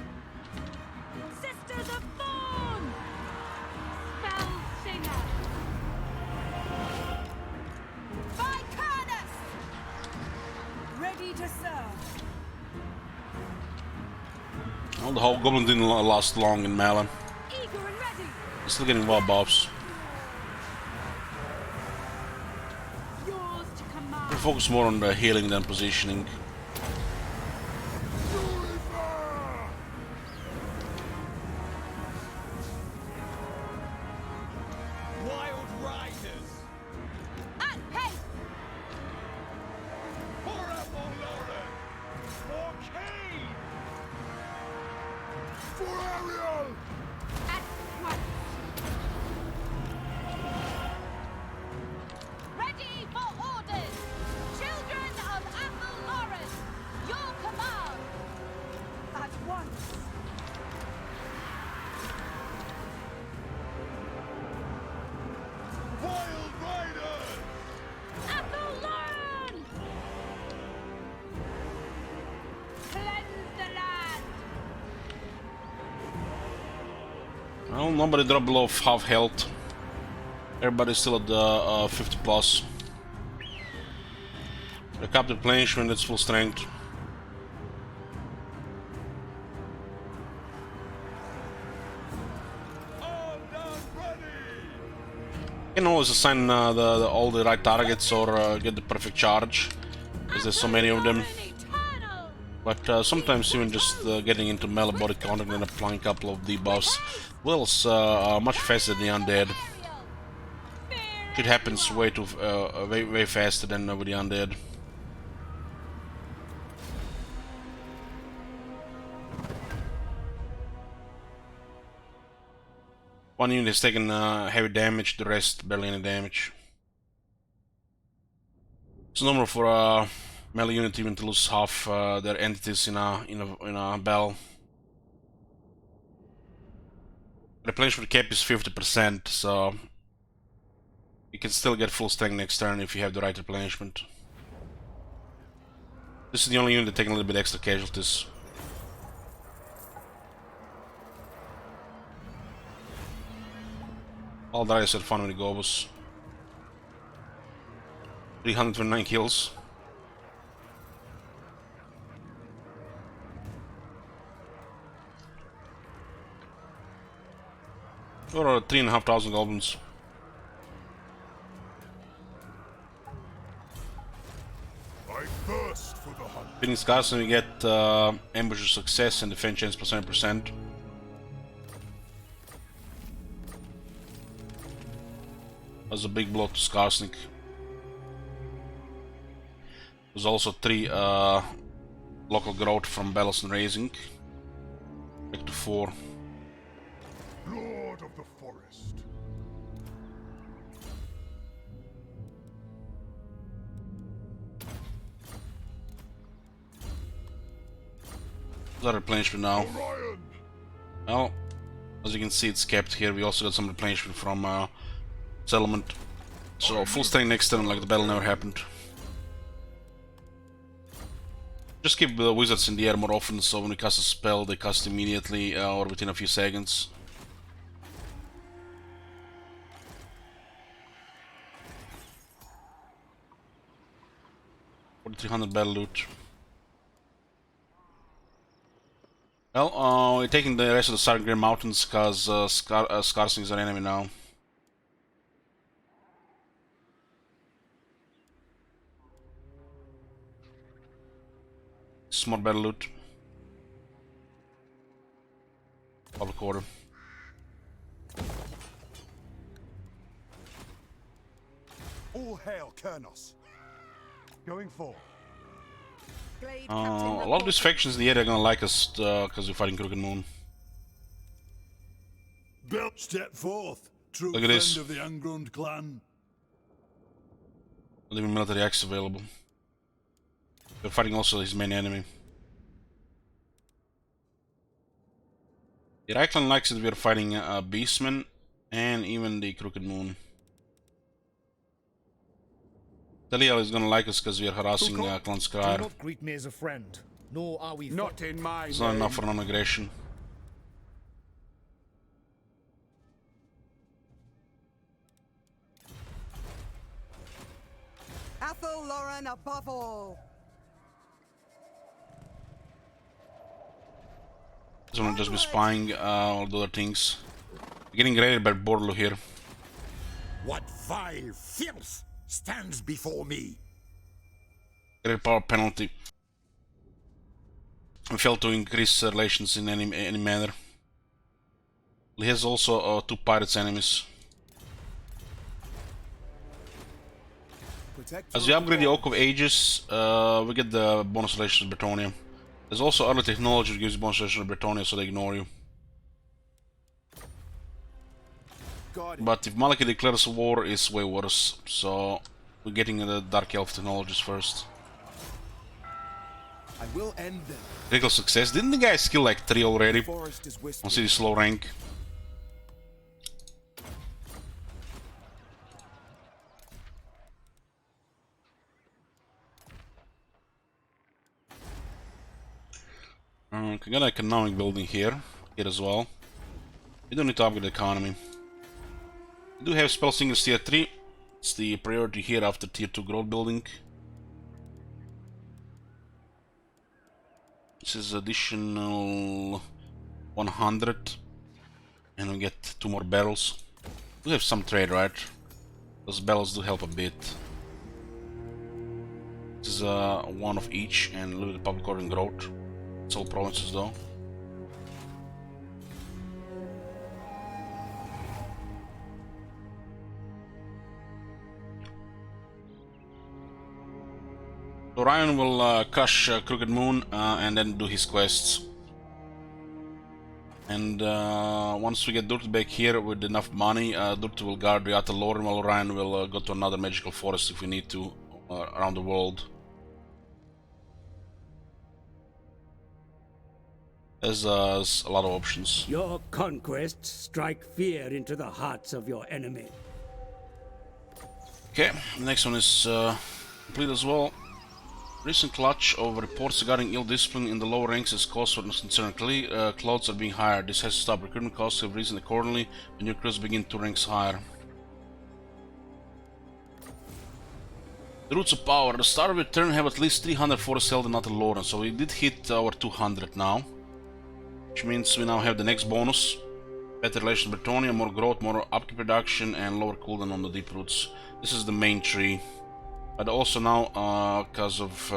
Sisters of Thorn! Spell Singer! By Cernus! Ready to serve. Well, the whole goblin didn't last long in Malin. Eager and ready! He's still getting well buffs. Yours to command! We focus more on the healing than positioning. Wild riders! At pace! Forever Lauren! For Kane! For Ariel! At once! Ready for orders! Children of Athelloren! Your command! At once. Wild riders! Athelloren! Cleanse the land! Well, nobody dropped below half health. Everybody's still at the 50 plus. The captive replenishment at full strength. All done ready! You can always assign all the right targets or get the perfect charge, because there's so many of them. Eternal! But sometimes even just getting into melee body contact and applying a couple of debuffs wills much faster than the undead. It happens way faster than with the undead. One unit has taken heavy damage, the rest barely any damage. It's normal for a melee unit even to lose half their entities in a battle. Replenishment cap is 50%, so you can still get full strength next turn if you have the right replenishment. This is the only unit taking a little bit extra casualties. All dice had fun with the Gobos. 329 kills. Or 3,500 goblins. I thirst for the hunt. Winning scars and we get ambusher success and defense chance plus 7%. That's a big blow to Skarsnik. There's also 3 local growth from battles and raising. Back to 4. Lord of the forest. There's a replenishment now. Orion! Well, as you can see, it's kept here. We also got some replenishment from settlement. So full strength next turn, like the battle never happened. Just keep the wizards in the air more often, so when we cast a spell, they cast immediately or within a few seconds. $4,300 battle loot. Well, we're taking the rest of the Sargrim Mountains because Skarsnik is our enemy now. More battle loot. Public order. All hail Kernos. Going forward. Glade A Captain lot of report- these factions in the area are gonna like us because we're fighting Crooked Moon. Belt step forth, true Look at friend this. of the Ungrown clan. Not even military axe available. We're fighting also his main enemy. The Reichland likes that we're fighting Beastmen and even the Crooked Moon. Telial is gonna like us because we are harassing Clan Do Skryre. not greet me as a friend, nor are we Not in my It's not name. enough for non-aggression. Athel Lauren above all. This one will just be spying all the other things. We're getting raided by Borlu here. What vile filth stands before me? Great power penalty. We failed to increase relations in any manner. He has also 2 pirates enemies. Protect As we upgrade the Oak of Ages, we get the bonus relations with Bretonia. There's also early technology that gives you bonus relations with Bretonia, so they ignore you. Got it. But if Maliki declares war, it's way worse. So we're getting the Dark Elf technologies first. I will end them. Critical success. Didn't the guys kill like 3 already? Forest is On whispering. City slow rank. Okay, got an economic building here as well. We don't need to upgrade the economy. We do have spell singles tier 3. It's the priority here after tier 2 growth building. This is additional 100. And we get 2 more barrels. We have some trade, right? Those barrels do help a bit. This is 1 of each and a little bit of public order and growth. It's all provinces though. Orion will crush Crooked Moon and then do his quests. And once we get Durt back here with enough money, Durt will guard the Athel Lauren while Orion will go to another magical forest if we need to around the world. There's a lot of options. Your conquests strike fear into the hearts of your enemy. Okay, the next one is complete as well. Recent clutch of reports regarding ill discipline in the lower ranks is cause for concern. Clouds are being hired. This has to stop. Recruitment costs have risen accordingly when new crews begin 2 ranks higher. The roots of power. At the start of the turn have at least 300 forest held in Athel Lauren, so we did hit our 200 now. Which means we now have the next bonus. Better relations with Bretonia, more growth, more upkeep production, and lower cooldown on the deep roots. This is the main tree. But also now, because of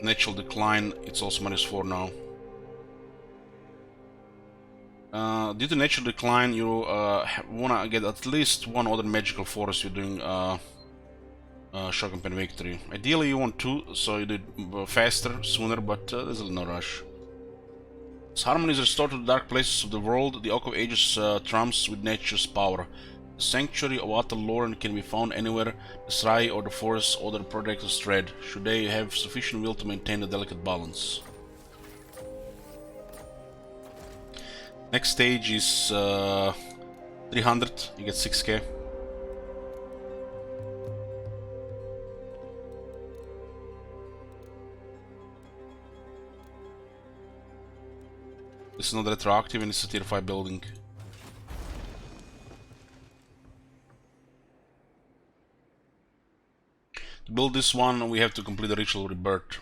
natural decline, it's also -4 now. Due to natural decline, you wanna get at least 1 other magical forest you're doing short campaign victory. Ideally you want 2, so you do it faster, sooner, but there's no rush. As harmony is restored to the dark places of the world, the Oak of Ages trumps with nature's power. The sanctuary of Athel Lauren can be found anywhere the Srai or the forest or the projects tread, should they have sufficient will to maintain a delicate balance. Next stage is 300, you get 6k. This is not retroactive and it's a tier 5 building. To build this one, we have to complete the ritual rebirth.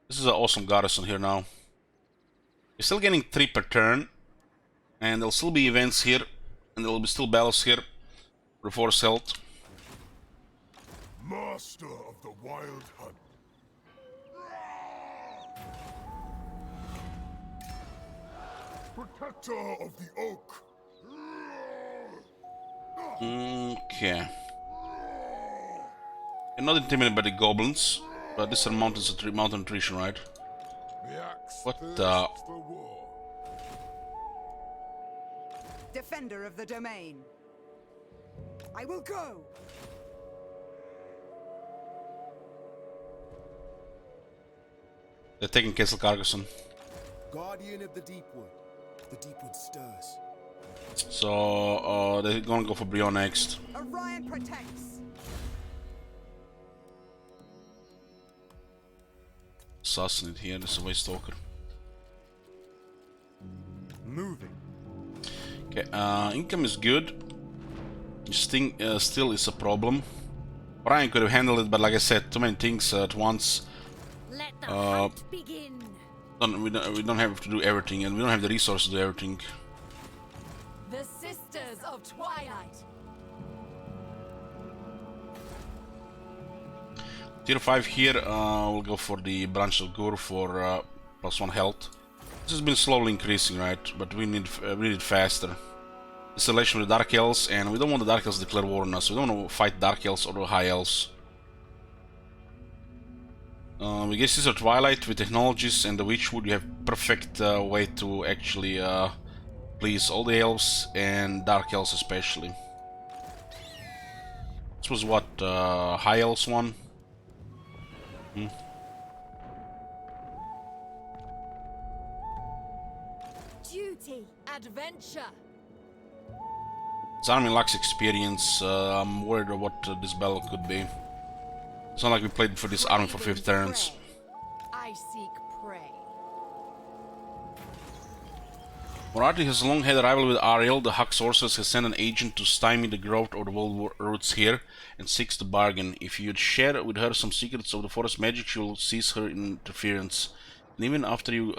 This is an awesome garrison here now. We're still getting 3 per turn, and there'll still be events here, and there'll be still battles here for forest health. Master of the Wild Hunt. protector of the oak. Okay. You're not intimidated by the goblins, but these are mountain attrition, right? The axe What thirsts the? for war. Defender of the domain. I will go. They're taking Castle Carcassonne. Guardian of the Deepwood. The Deepwood stirs. So, they're gonna go for Brion next. Orion protects. Assassinate here, this is a Waste Stalker. Moving. Okay, income is good. Sting still is a problem. Brian could have handled it, but like I said, too many things at once. Let the hunt begin. We don't have to do everything, and we don't have the resources to do everything. The Sisters of Twilight. Tier 5 here, we'll go for the Branch of Gur for +1 health. This has been slowly increasing, right? But we need it faster. Installation with the Dark Elves, and we don't want the Dark Elves to declare war on us. We don't want to fight Dark Elves or the High Elves. We get Sister Twilight with technologies and the Witchwood. You have perfect way to actually please all the elves and Dark Elves especially. This was what, High Elves one? Duty. Adventure. This army lacks experience. I'm worried about what this battle could be. It's not like we played for this army for 50 turns. I seek prey. Morati has long had a rival with Ariel. The Hux sorceress has sent an agent to stymie the growth of the world roots here and seeks to bargain. If you'd share with her some secrets of the forest magic, she will cease her interference. And even after you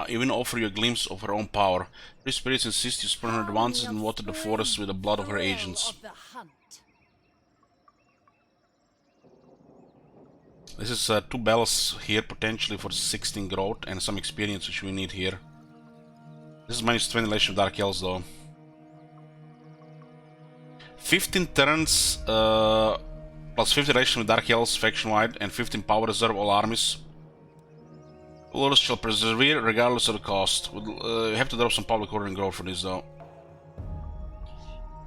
even offer you a glimpse of her own power. Three spirits insist you spurn her advances and water the forest with the blood of her agents. This is 2 bells here potentially for 16 growth and some experience which we need here. This is minus 20 relation of Dark Elves though. 15 turns plus 50 relation with Dark Elves faction wide and 15 power reserve all armies. Lords shall persevere regardless of the cost. We'll have to drop some public order and growth for this though.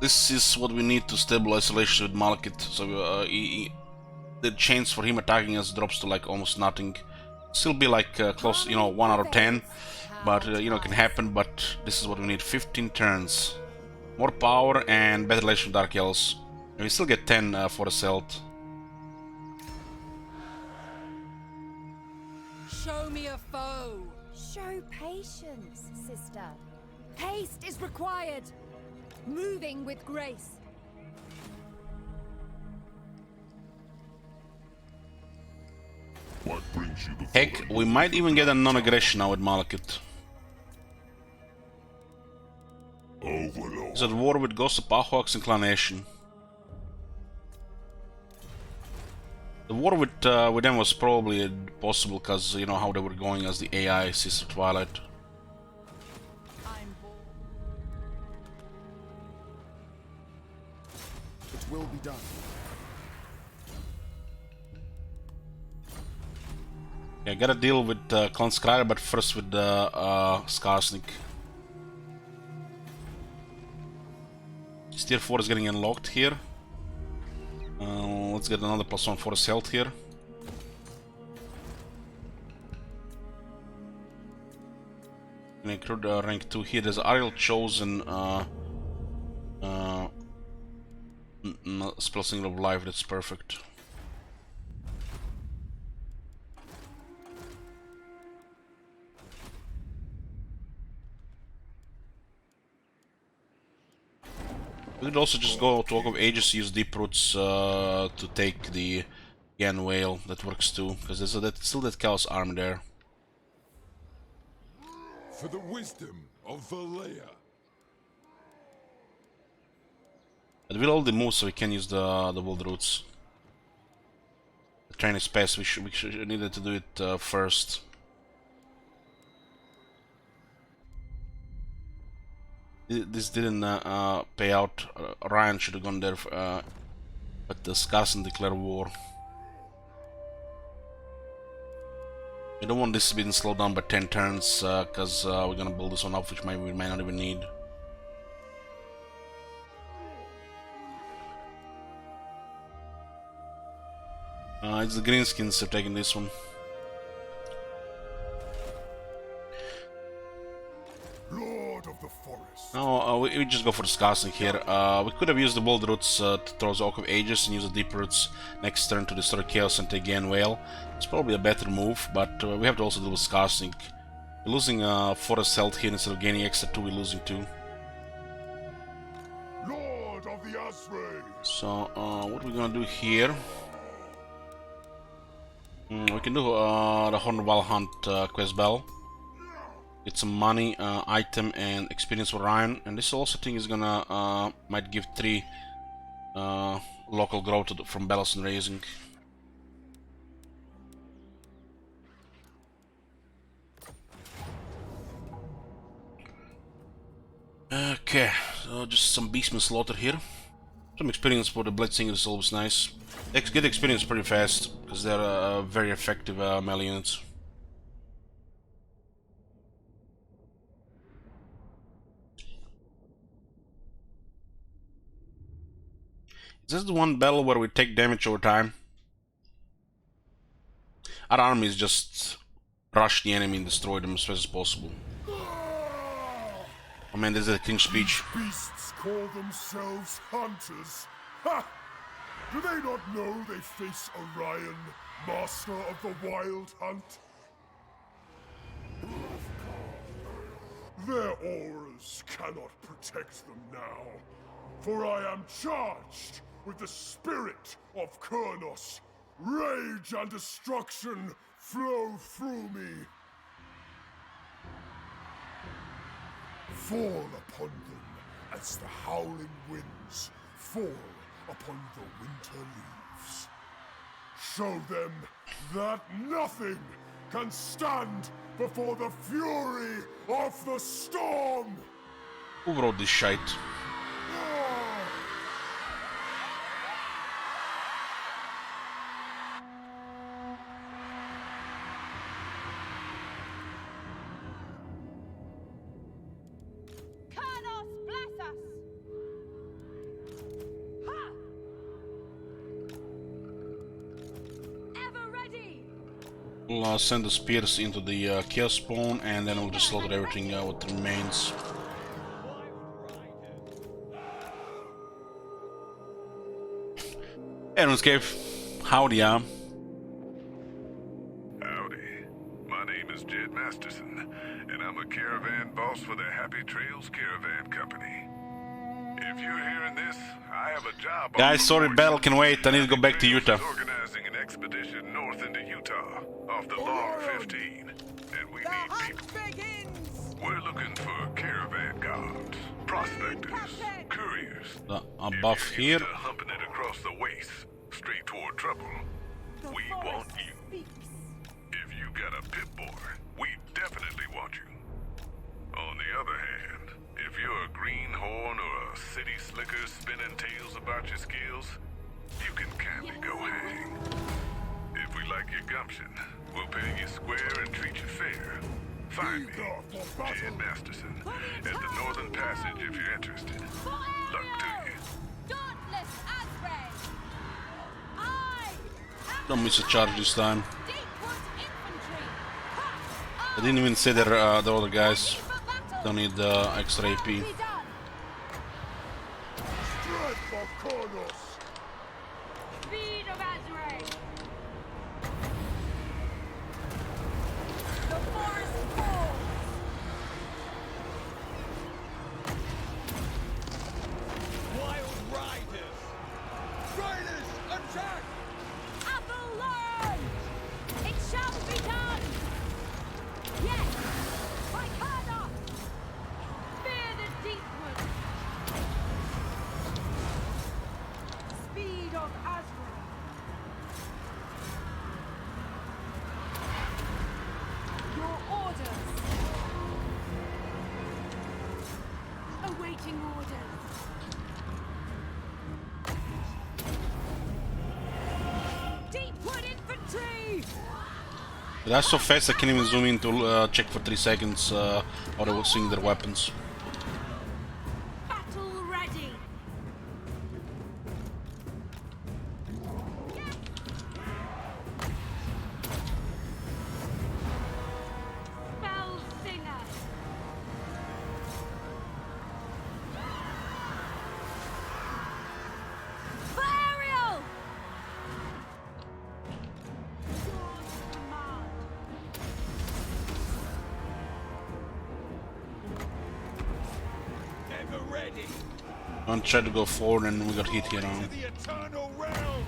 This is what we need to stabilize relations with Malekith. So the chance for him attacking us drops to like almost nothing. Still be like close, you know, 1 out of 10. But you know, it can happen. But this is what we need: 15 turns, more power, and better relation with Dark Elves. And we still get 10 for the Celt. Show me a foe. Show patience, sister. Haste is required. Moving with grace. What brings you to Heck, we might even get a non-aggression now with Malekith. Overlord? He's at war with Ghost of Pahuak's inclination. The war with them was probably possible because you know how they were going as the AI Sister Twilight. It will be done. Yeah, gotta deal with Clan Skryre, but first with the Skarsnik. Tier 4 is getting unlocked here. Let's get another +1 for his health here. And include rank 2 here. There's Ariel Chosen spell Signal of Life. That's perfect. We could also just go to Oak of Ages, use Deep Roots to take the Gan Whale. That works too, because there's still that Chaos arm there. For the wisdom of Valea. But we'll all the moves so we can use the Wood Roots. The train is passed, we should needed to do it first. This didn't pay out. Ryan should have gone there, but the Scarson declared war. I don't want this to be slowed down by 10 turns, because we're gonna build this one up, which maybe we may not even need. It's the Greenskins who are taking this one. Lord of the Forest. No, we just go for the Scarsnick here. We could have used the Bold Roots to throw the Oak of Ages and use the Deep Roots next turn to destroy Chaos and take Gain Whale. It's probably a better move, but we have to also deal with Scarsnick. We're losing Forest Health here instead of gaining extra 2, we're losing 2. Lord of the Azrae. So, what are we gonna do here? We can do the Hornwall Hunt quest bell. Get some money, item, and experience for Ryan. And this also thing is gonna might give 3 local growth from Bellows and Raising. Okay, so just some Beastman Slaughter here. Some experience for the Blitzing is always nice. Get experience pretty fast, because they're very effective melee units. Is this the one battle where we take damage over time? Our army is just rush the enemy and destroy them as fast as possible. Oh man, this is a cringe speech. Beasts call themselves hunters. Ha! Do they not know they face Orion, master of the wild hunt? Their auras cannot protect them now, for I am charged with the spirit of Kurnos. Rage and destruction flow through me. Fall upon them as the howling winds fall upon the winter leaves. Show them that nothing can stand before the fury of the storm! Who wrote this shite? Kurnos, bless us! Ha! Ever ready! We'll send the spears into the Chaos Spawn, and then we'll just slaughter everything what remains. RuneScape, howdy, Howdy. My name is Jed Masterson, and I'm a caravan boss for the Happy Trails Caravan Company. If you're hearing this, I have a job. Guys, sorry, battle can wait. I need to go back to Utah. Organizing an expedition north into Utah, off the Long 15, and we need people. Begins! We're looking for caravan guards, prospectors, couriers. A buff If here. you're used to humping it across the waste, straight toward trouble, we want you. If you got a pit boy, we definitely want you. On the other hand, if you're a greenhorn or a city slicker spinning tales about your skills, you can kindly go hang. If we like your gumption, we'll pay you square and treat you fair. Find me, Jed Masterson, at the Northern Passage if you're interested. Luck to you. Dauntless Azrae! I Don't miss a charge this time. Deepwood Infantry! I didn't even say they're the other guys. Don't need extra AP. Be done! Strength of Kurnos! Speed of Azrae! The forest falls! Wild riders! Riders, attack! Avalon! It shall be done! Yes! By Kurnos! Fear the Deepwood! Awaiting orders. Deepwood infantry. That's so fast I can't even zoom in to check for 3 seconds or they will swing their weapons. Battle ready. Bell singer. For aerial. Yours command. Ever ready. Don't try to go forward and we got hit here now. The eternal realms.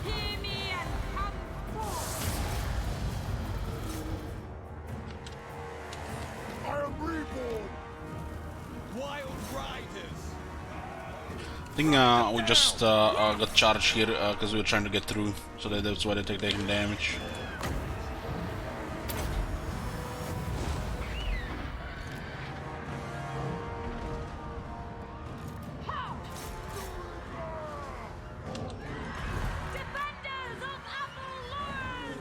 Hear me and come forth. I am reborn! Wild riders. I think we just got charged here because we were trying to get through, so that's why they're taking damage. Defenders of Avalon!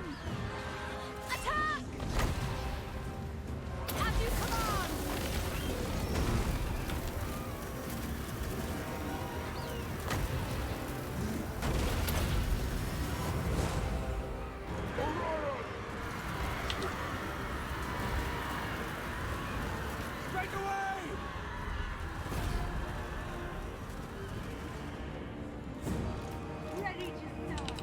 Attack! As you command! Straight away. Ready to serve.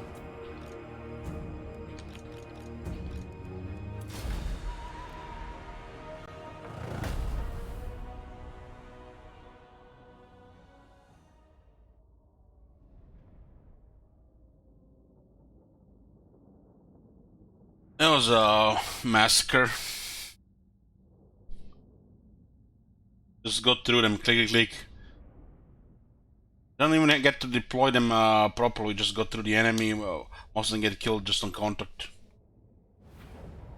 It was a massacre. Just go through them, click, click. Don't even get to deploy them properly, just go through the enemy. Well, most of them get killed just on contact.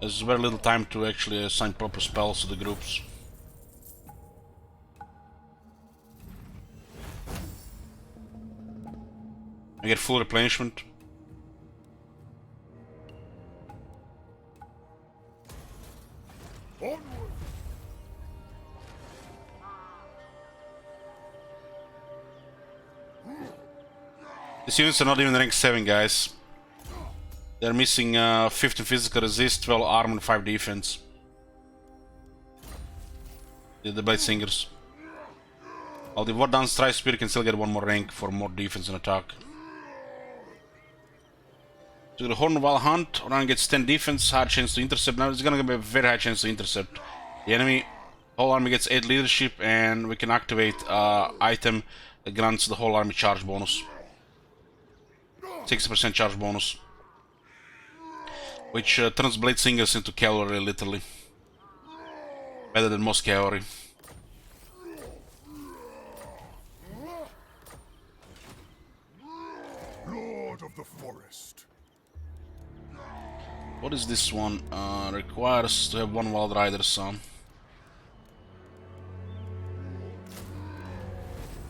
There's very little time to actually assign proper spells to the groups. I get full replenishment. Onward! These units are not even rank 7, guys. They're missing 15 physical resist, 12 armor, and 5 defense. The Blade Singers. While the Wardan Strike Spear can still get 1 more rank for more defense and attack. So the Hornwall Hunt, Orion gets 10 defense, high chance to intercept. Now it's gonna be a very high chance to intercept. The enemy whole army gets 8 leadership, and we can activate item that grants the whole army charge bonus. 60% charge bonus. Which turns Blade Singers into cavalry, literally. Better than most cavalry. Lord of the Forest. What is this one? Requires to have 1 Wild Rider son.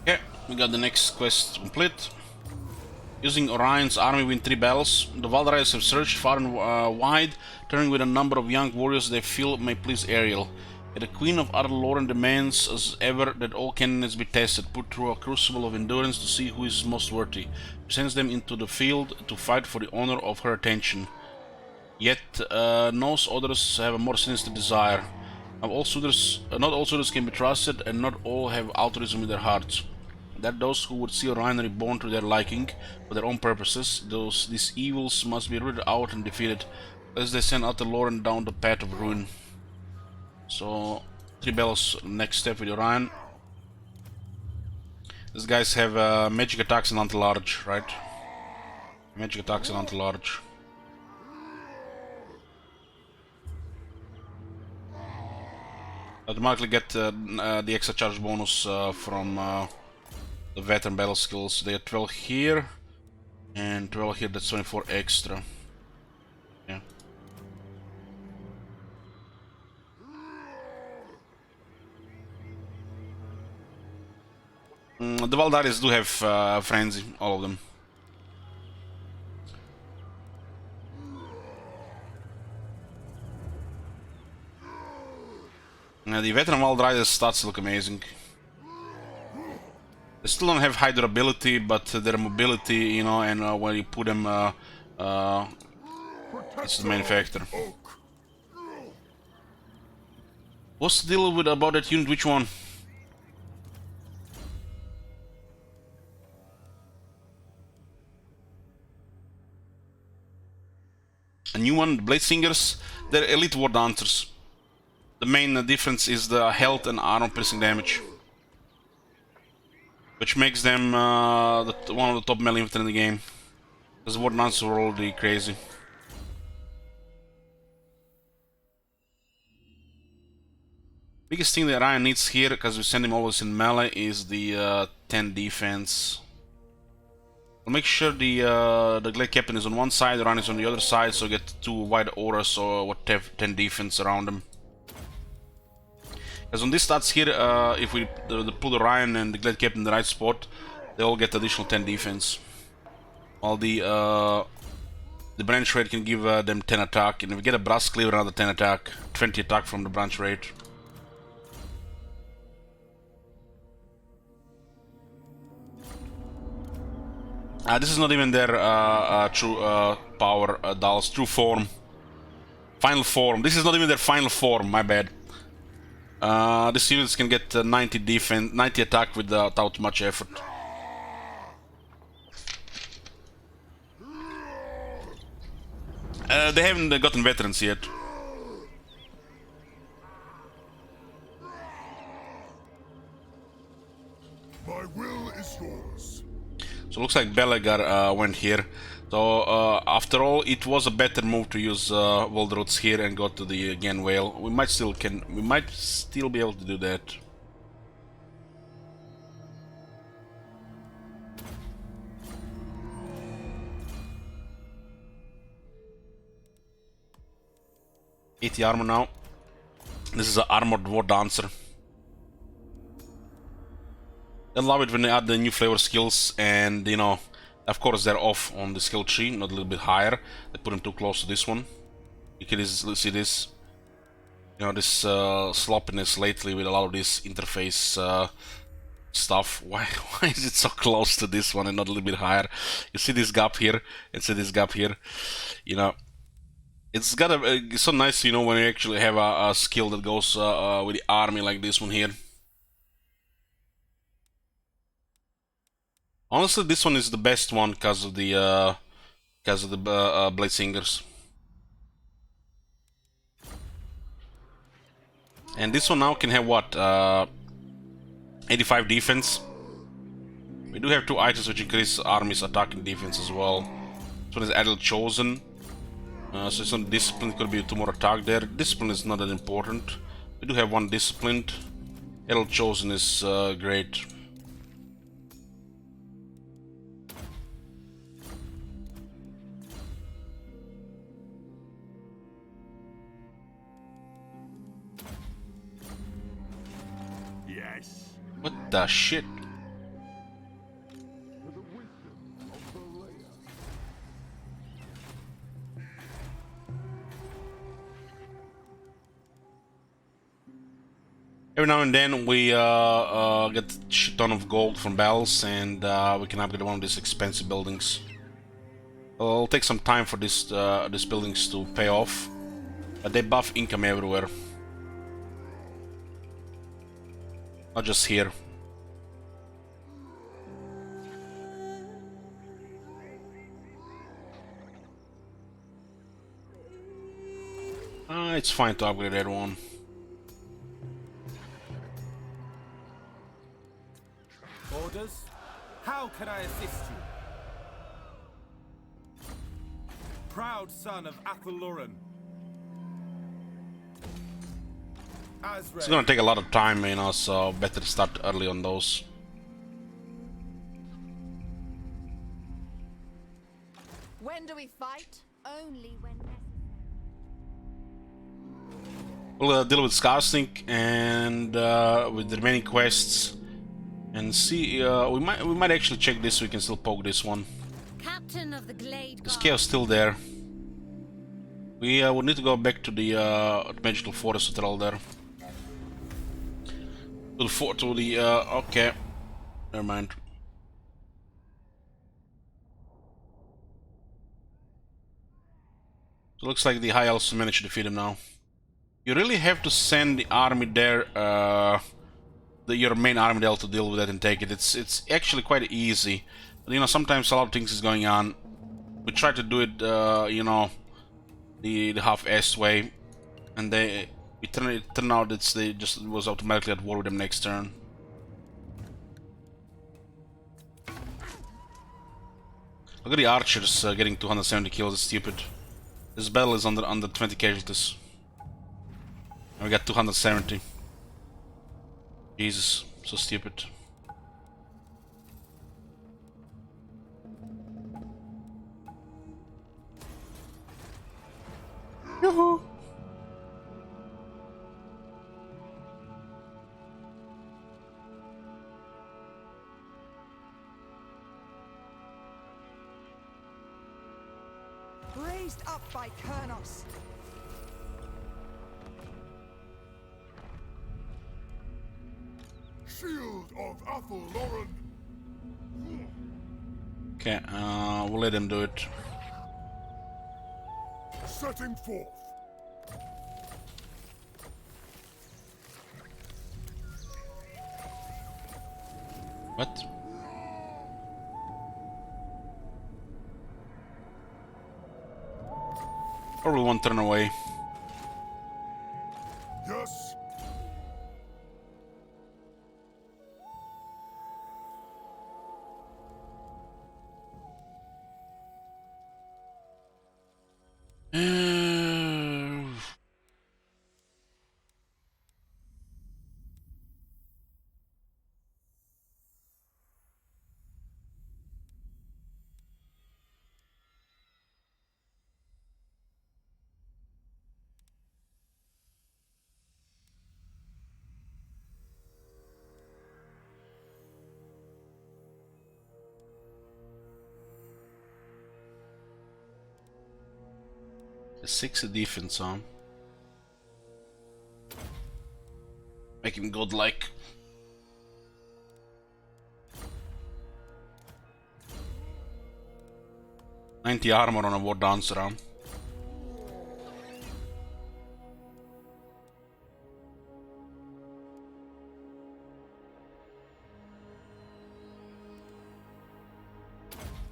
Okay, we got the next quest complete. Using Orion's army win 3 battles. The Wild Riders have searched far and wide, turning with a number of young warriors they feel may please Ariel. Yet the Queen of Ardaloran demands as ever that all candidates be tested, put through a crucible of endurance to see who is most worthy. She sends them into the field to fight for the honor of her attention. Yet no others have a more sinister desire. Not all suitors can be trusted, and not all have altruism in their hearts. That those who would see Orion reborn to their liking for their own purposes, these evils must be rooted out and defeated, lest they send Ardaloran down the path of ruin. So, 3 battles next step with Orion. These guys have magic attacks and anti-large, right? Magic attacks and anti-large. Automatically get the extra charge bonus from the veteran battle skills. They have 12 here and 12 here, that's 24 extra. Yeah. the Valdaris do have frenzy, all of them. The veteran Valdriders stats look amazing. They still don't have high durability, but their mobility, you know, and when you put them, it's the main factor. What's the deal with about that unit? Which one? A new one, the Blade Singers. They're elite war dancers. The main difference is the health and armor piercing damage, which makes them one of the top melee infantry in the game. Because war dancers are already crazy. Biggest thing that Ryan needs here, because we send him always in melee, is the 10 defense. I'll make sure the Glade Captain is on one side, Ryan is on the other side, so get two wide auras or what 10 defense around them. Because on these stats here, if we pull the Ryan and the Glade Captain in the right spot, they all get additional 10 defense. While the branch rate can give them 10 attack, and if we get a brass cleaver, another 10 attack, 20 attack from the branch rate. This is not even their true power, dolls, true form. Final form. This is not even their final form, my bad. These units can get 90 defense, 90 attack without much effort. They haven't gotten veterans yet. My will is yours. So it looks like Belegar went here. So after all, it was a better move to use Voldrots here and go to the again whale. We might still be able to do that. $80 armor now. This is an armored war dancer. I love it when they add the new flavor skills, and you know, of course they're off on the skill tree, not a little bit higher. They put them too close to this one. You can easily see this, you know, this sloppiness lately with a lot of this interface stuff. Why is it so close to this one and not a little bit higher? You see this gap here and see this gap here. You know, it's got it's so nice, you know, when you actually have a skill that goes with the army like this one here. Honestly, this one is the best one because of the Blade Singers. And this one now can have what? 85 defense. We do have two items which increase army's attack and defense as well. This one is Adult Chosen. So it's on discipline, could be 2 more attack there. Discipline is not that important. We do have one disciplined. Adult Chosen is great. What the shit? Every now and then we get a shit ton of gold from battles, and we can upgrade one of these expensive buildings. It'll take some time for these buildings to pay off, but they buff income everywhere. Not just here. It's fine to upgrade that one. Orders? How can I assist you? Proud son of Athelloran. It's gonna take a lot of time, you know, so better start early on those. When do we fight? Only when necessary. We'll deal with Scarsync, and with the remaining quests, And see, we might actually check this. So we can still poke this one. Captain of the Glade This Guard. chaos still there. We would need to go back to the magical forest hotel there. To the fort, to the okay, never mind. So looks like the high elves managed to defeat him now. You really have to send the army there, your main army there to deal with that and take it. It's actually quite easy. But, you know, sometimes a lot of things is going on. We try to do it, you know, the half-assed way, and it turned out they just was automatically at war with them next turn. Look at the archers getting 270 kills. It's stupid. This battle is under 20 casualties. And we got 270. Jesus, so stupid. Yoo-hoo! Raised up by Kurnos. Shield of Athel Lauren. Okay, we'll let him do it. Setting forth. What? Probably one turn away. Yes. A 6 defense, huh? Make him godlike. $90 armor on a war dancer, huh?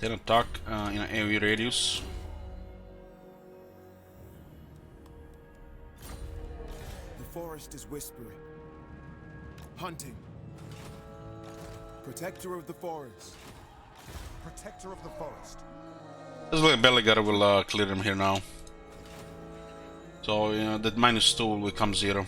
Then attack in an AoE radius. The forest is whispering. Hunting. Protector of the forest. Protector of the forest. Looks like Belligar will clear him here now. So, that -2 will become 0.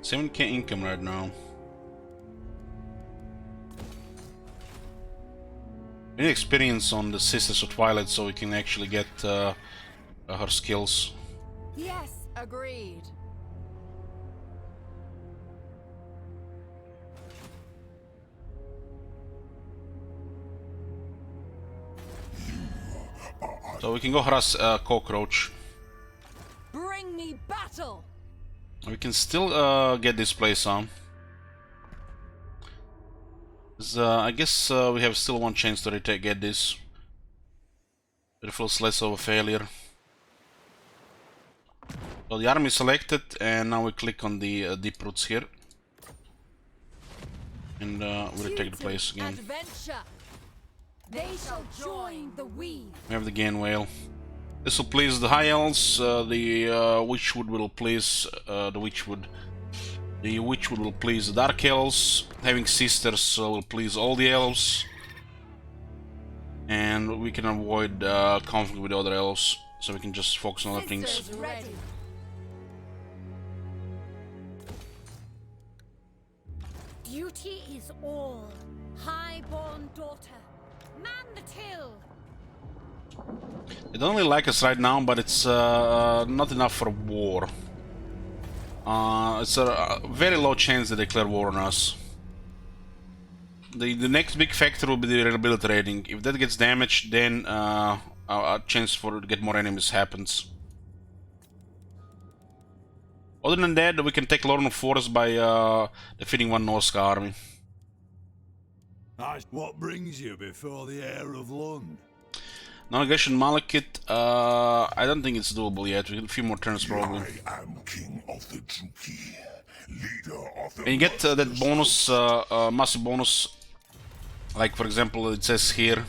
$7K income right now. We need experience on the Sisters of Twilight so we can actually get her skills. Yes, agreed. So we can go harass Cockroach. Bring me battle. We can still get this place on. I guess we have still one chance to get this. It feels less of a failure. So the army is selected, and now we click on the deep roots here, and we'll take the place again. Adventure. They shall join the weave. We have the Gain Whale. This will please the High Elves. The Witchwood will please the Witchwood. The Witchwood will please the Dark Elves. Having Sisters will please all the Elves. And we can avoid conflict with other elves, so we can just focus on other things. Ready. Duty is all. High-born daughter. Man the till. They don't really like us right now, but it's not enough for war. It's a very low chance they declare war on us. The next big factor will be the reliability rating. If that gets damaged, then a chance for to get more enemies happens. Other than that, we can take Lorne of Forest by defeating one Norska army. What brings you before the heir of Lund? Navigation Malekith, I don't think it's doable yet. We have a few more turns probably. I am king of the Druki, leader of the... And you get that bonus, massive bonus, like for example it says here,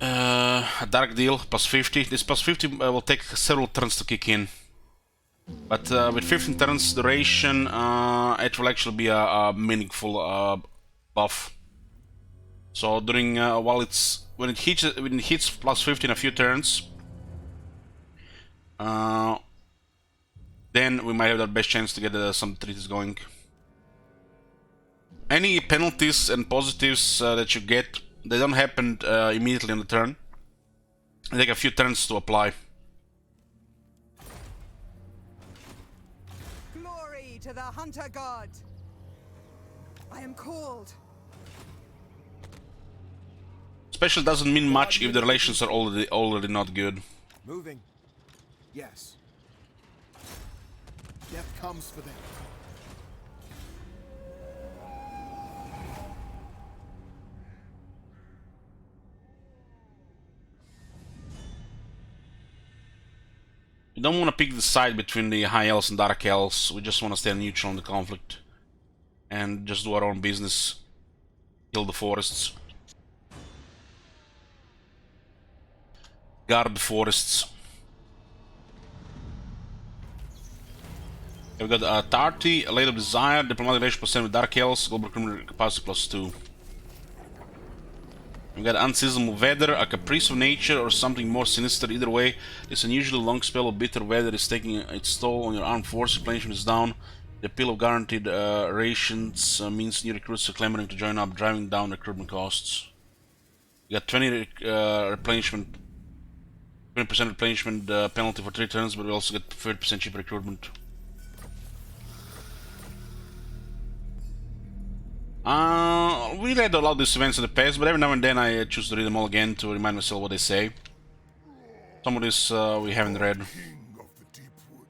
a dark deal, plus 50. This plus 50 will take several turns to kick in. But with 15 turns duration, it will actually be a meaningful buff. So during while it's when it hits plus 50 in a few turns, then we might have the best chance to get some treaties going. Any penalties and positives that you get, they don't happen immediately on the turn. They take a few turns to apply. Glory to the hunter god. I am called. Special doesn't mean much if the relations are already not good. Moving. Yes. Death comes for them. We don't want to pick the side between the High Elves and Dark Elves. We just want to stay neutral in the conflict and just do our own business. Kill the forests. Guard the forests. We've got Tarty, Late of Desire, Diplomatic Relation +7 with Dark Elves, Global Criminal Capacity +2. We've got Unseasonable Weather, a caprice of nature or something more sinister. Either way, this unusually long spell of bitter weather is taking its toll on your armed force. Replenishment is down. The appeal of guaranteed rations means new recruits are clamoring to join up, driving down recruitment costs. We got 20 replenishment. 20% replenishment penalty for 3 turns, but we also get 30% cheaper recruitment. We read a lot of these events in the past, but every now and then I choose to read them all again to remind myself what they say. Some of this we haven't read. King of the deep wood.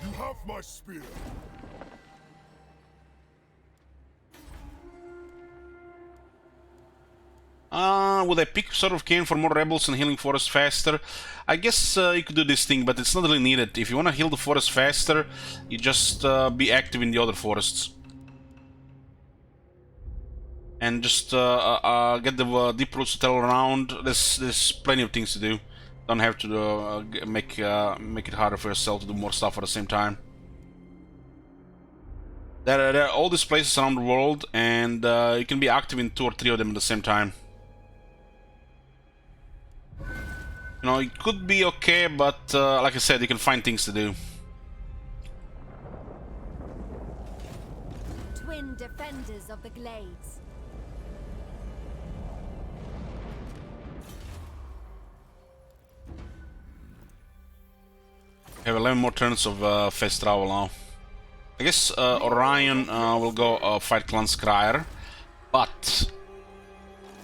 You have my spear. Would I pick Sword of Cain for more rebels and healing forest faster? I guess you could do this thing, but it's not really needed. If you want to heal the forest faster, you just be active in the other forests. And just get the deep roots to tell around. There's plenty of things to do. Don't have to make it harder for yourself to do more stuff at the same time. There are all these places around the world, and you can be active in 2 or 3 of them at the same time. You know, it could be okay, but like I said, you can find things to do. Twin defenders of the glades. We have 11 more turns of fast travel now. I guess Orion will go fight Clan Scryer, but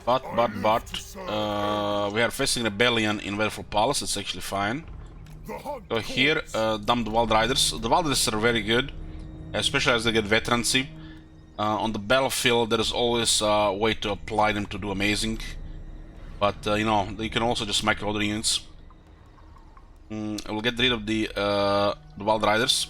we are facing rebellion in Werewolf Palace. It's actually fine. So here, dump the Wild Riders. The Wild Riders are very good, especially as they get veterancy. On the battlefield, there is always a way to apply them to do amazing. But you know, you can also just make other units. I will get rid of the Wild Riders.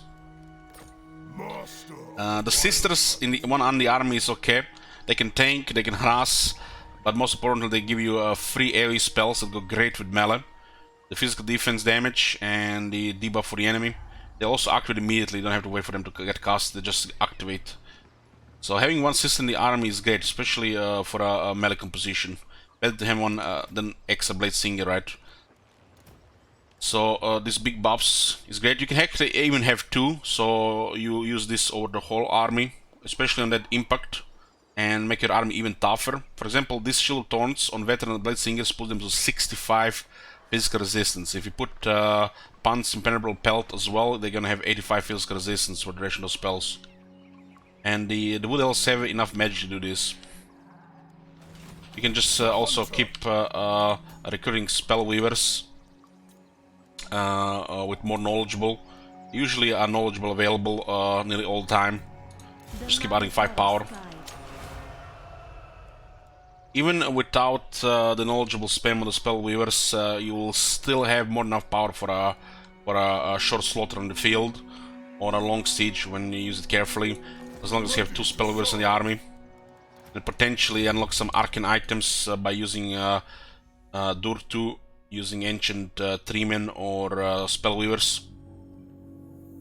The sisters in the one on the army is okay. They can tank, they can harass, but most importantly, they give you free AoE spells that go great with melee. The physical defense damage and the debuff for the enemy. They also activate immediately. You don't have to wait for them to get cast. They just activate. So having one sister in the army is great, especially for a melee composition. Better to have one than extra blade singer, right? So this big buffs is great. You can actually even have two, so you use this over the whole army, especially on that impact, and make your army even tougher. For example, these shield thorns on veteran blade singers put them to 65 physical resistance. If you put Pun's impenetrable pelt as well, they're gonna have 85 physical resistance for the duration of spells. And the wood elves have enough magic to do this. You can just also keep recurring spell weavers with more knowledgeable. Usually are knowledgeable available nearly all the time. Just keep adding 5 power. Even without the knowledgeable spam on the spell weavers, you will still have more than enough power for a short slaughter on the field or a long siege when you use it carefully, as long as you have 2 spell weavers in the army. And potentially unlock some arcane items by using Durtu, using ancient treemen or spell weavers,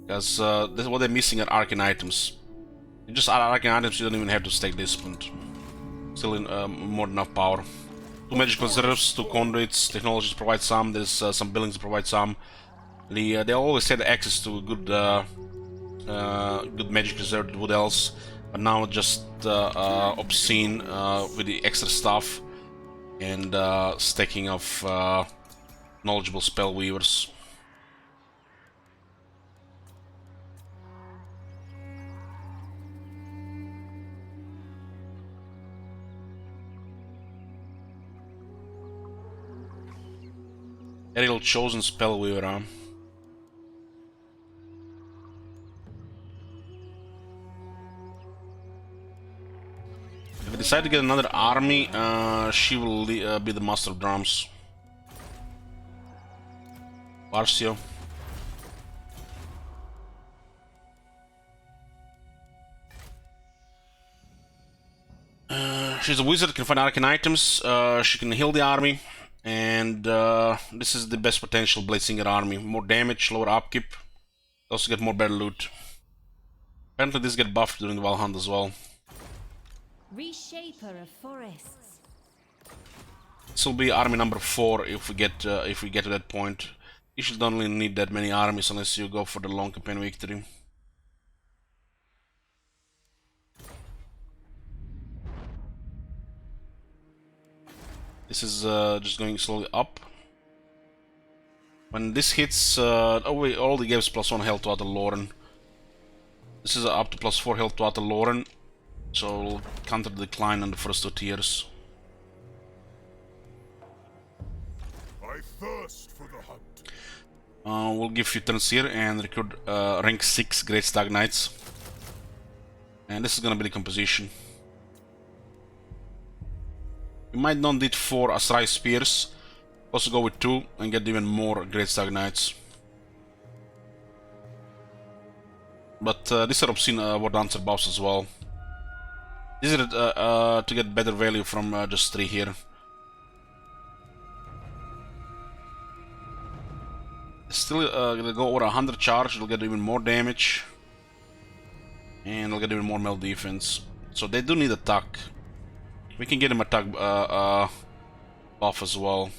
because what they're missing are arcane items. You just add arcane items, you don't even have to stack discipline. Still in more than enough power. 2 magical reserves, 2 conduits, technologies provide some, there's some buildings that provide some. They always had access to good good magic reserve wood elves, but now just obscene with the extra stuff and stacking of knowledgeable spell weavers. Ariel chosen spell weaver, huh? If I decide to get another army, she will be the master of drums. Barcio. She's a wizard, can find arcane items, she can heal the army, and this is the best potential blade singer army. More damage, lower upkeep, also get more better loot. Apparently this get buffed during the Wild Hunt as well. Reshaper of forests. This will be army number 4 if we get to that point. You should only need that many armies unless you go for the long campaign victory. This is just going slowly up. When this hits, already gives +1 health to Other Lauren. This is up to +4 health to Other Lauren, so we'll counter the decline on the first 2 tiers. I thirst for the hunt. We'll give a few turns here and recruit rank 6 Great Stag Knights. And this is gonna be the composition. You might not need 4 Asrai Spears. Also go with 2 and get even more Great Stag Knights. But these are obscene War Dancer buffs as well. These are to get better value from just 3 here. Still gonna go over 100 charge, it'll get even more damage. And it'll get even more melee defense. So they do need attack. We can get him attack buff as well.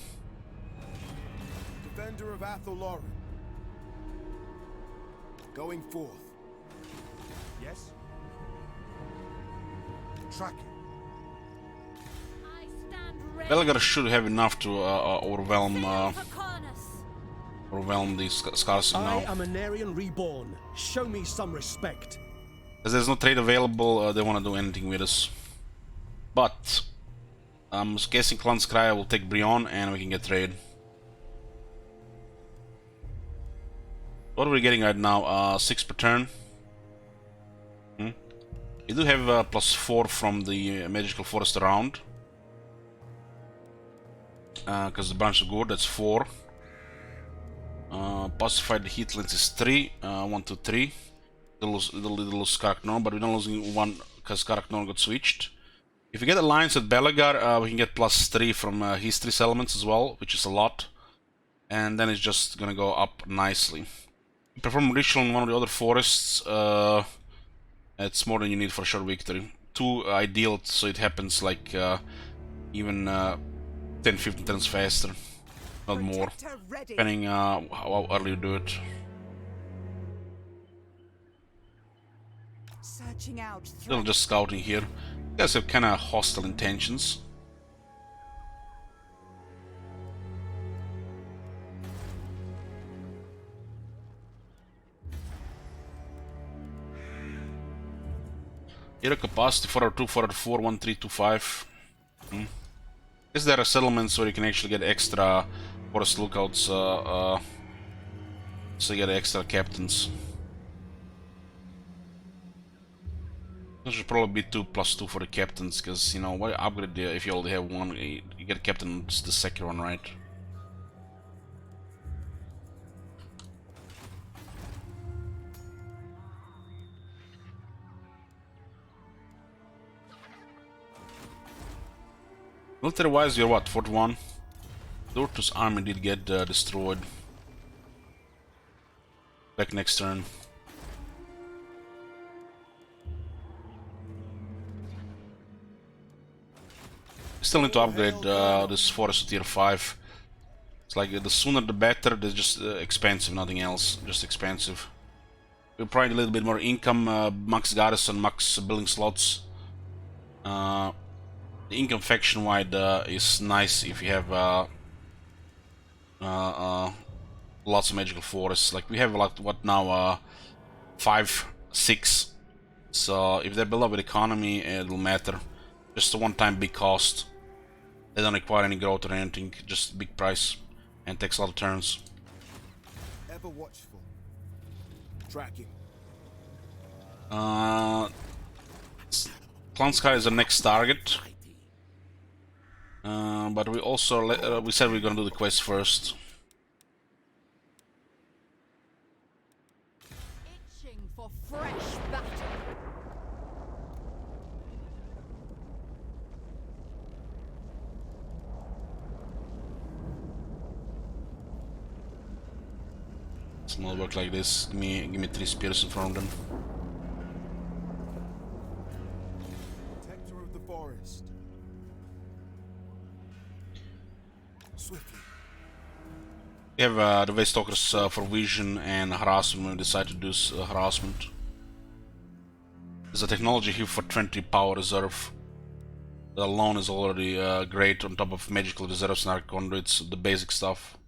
Defender of Athel going forth. Yes? Tracking. I stand ready. Belgar should have enough to overwhelm the Scarsing now. I am an Aryan reborn. Show me some respect. As there's no trade available, they want to do anything with us. But I'm guessing Clan Scrya will take Brion and we can get trade. What are we getting right now? 6 per turn. You do have +4 from the magical forest around. Because the branch of good, that's 4. Pacified heat lens is 3. 1, 2, 3. They'll lose Karaknorn, but we're not losing 1 because Karaknorn got switched. If we get alliance with Belagar, we can get +3 from his 3 elements as well, which is a lot. And then it's just gonna go up nicely. Perform ritual in one of the other forests. It's more than you need for a short victory. 2 ideal, so it happens like even 10-15 turns faster, not more, Protector ready. depending how early you do it. Searching out Still threat. just scouting here. You guys have kind of hostile intentions. Hero capacity 402, 404, 1325. Is there a settlements where you can actually get extra forest lookouts, so you get extra captains? That should probably be 2+2 for the captains, because, you know, why upgrade if you only have one? You get a captain, just the second one, right? Military-wise, you're what, 41? Dortus army did get destroyed. Back next turn. Still need to upgrade this forest to tier 5. It's like the sooner the better, they're just expensive, nothing else, just expensive. We'll probably need a little bit more income, max garrison, max building slots. The income faction-wide is nice if you have lots of magical forests. Like we have like what now 5, 6. So if they build up with economy, it'll matter. Just a one-time big cost. They don't require any growth or anything. Just big price, and takes a lot of turns. Ever watchful. Tracking. Clan Sky is the next target. But we also we said we're gonna do the quest first. Itching for fresh battle. It's not work like this. Give me 3 spears in front of them. Protector of the forest. Swiftly. We have the Waystalkers for vision and harassment when we decide to do harassment. There's a technology here for 20 power reserve. That alone is already great on top of magical reserves and arc conduits, the basic stuff.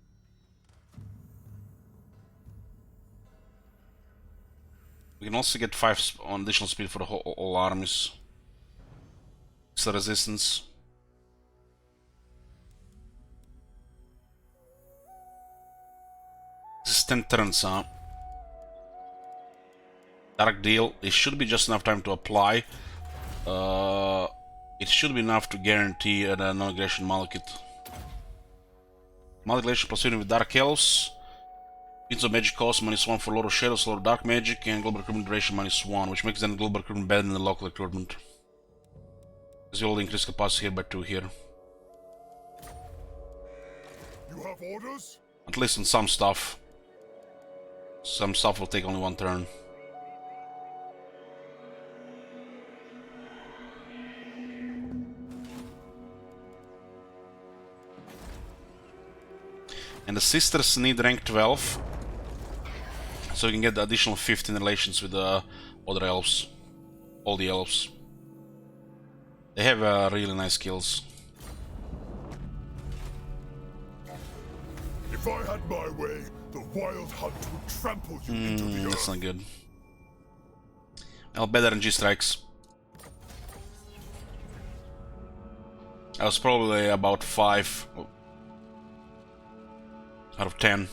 We can also get 5 on additional speed for the all armies. It's the resistance. This is 10 turns, huh? Dark deal. It should be just enough time to apply. It should be enough to guarantee an non-aggression Malekith. Malekith proceeding with Dark Elves. Means of magic cost -1 for Lord of Shadows, Lord of Dark Magic, and global recruitment duration -1, which makes then global recruitment better than the local recruitment. Because you will increase capacity here by 2 here. You have orders? At least on some stuff. Some stuff will take only 1 turn. And the sisters need rank 12. So you can get the additional 15 relations with the other elves. All the elves. They have really nice skills. If I had my way, the wild hunt would trample you into the earth. That's not good. Well, better than G-Strikes. I was probably about 5 out of 10.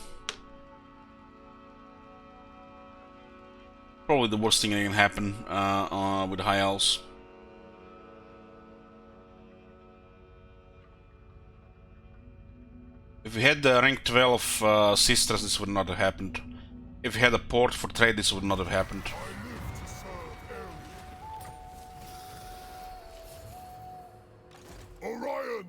Probably the worst thing that can happen with high elves. If we had the rank 12 sisters, this would not have happened. If we had a port for trade, this would not have happened. Orion!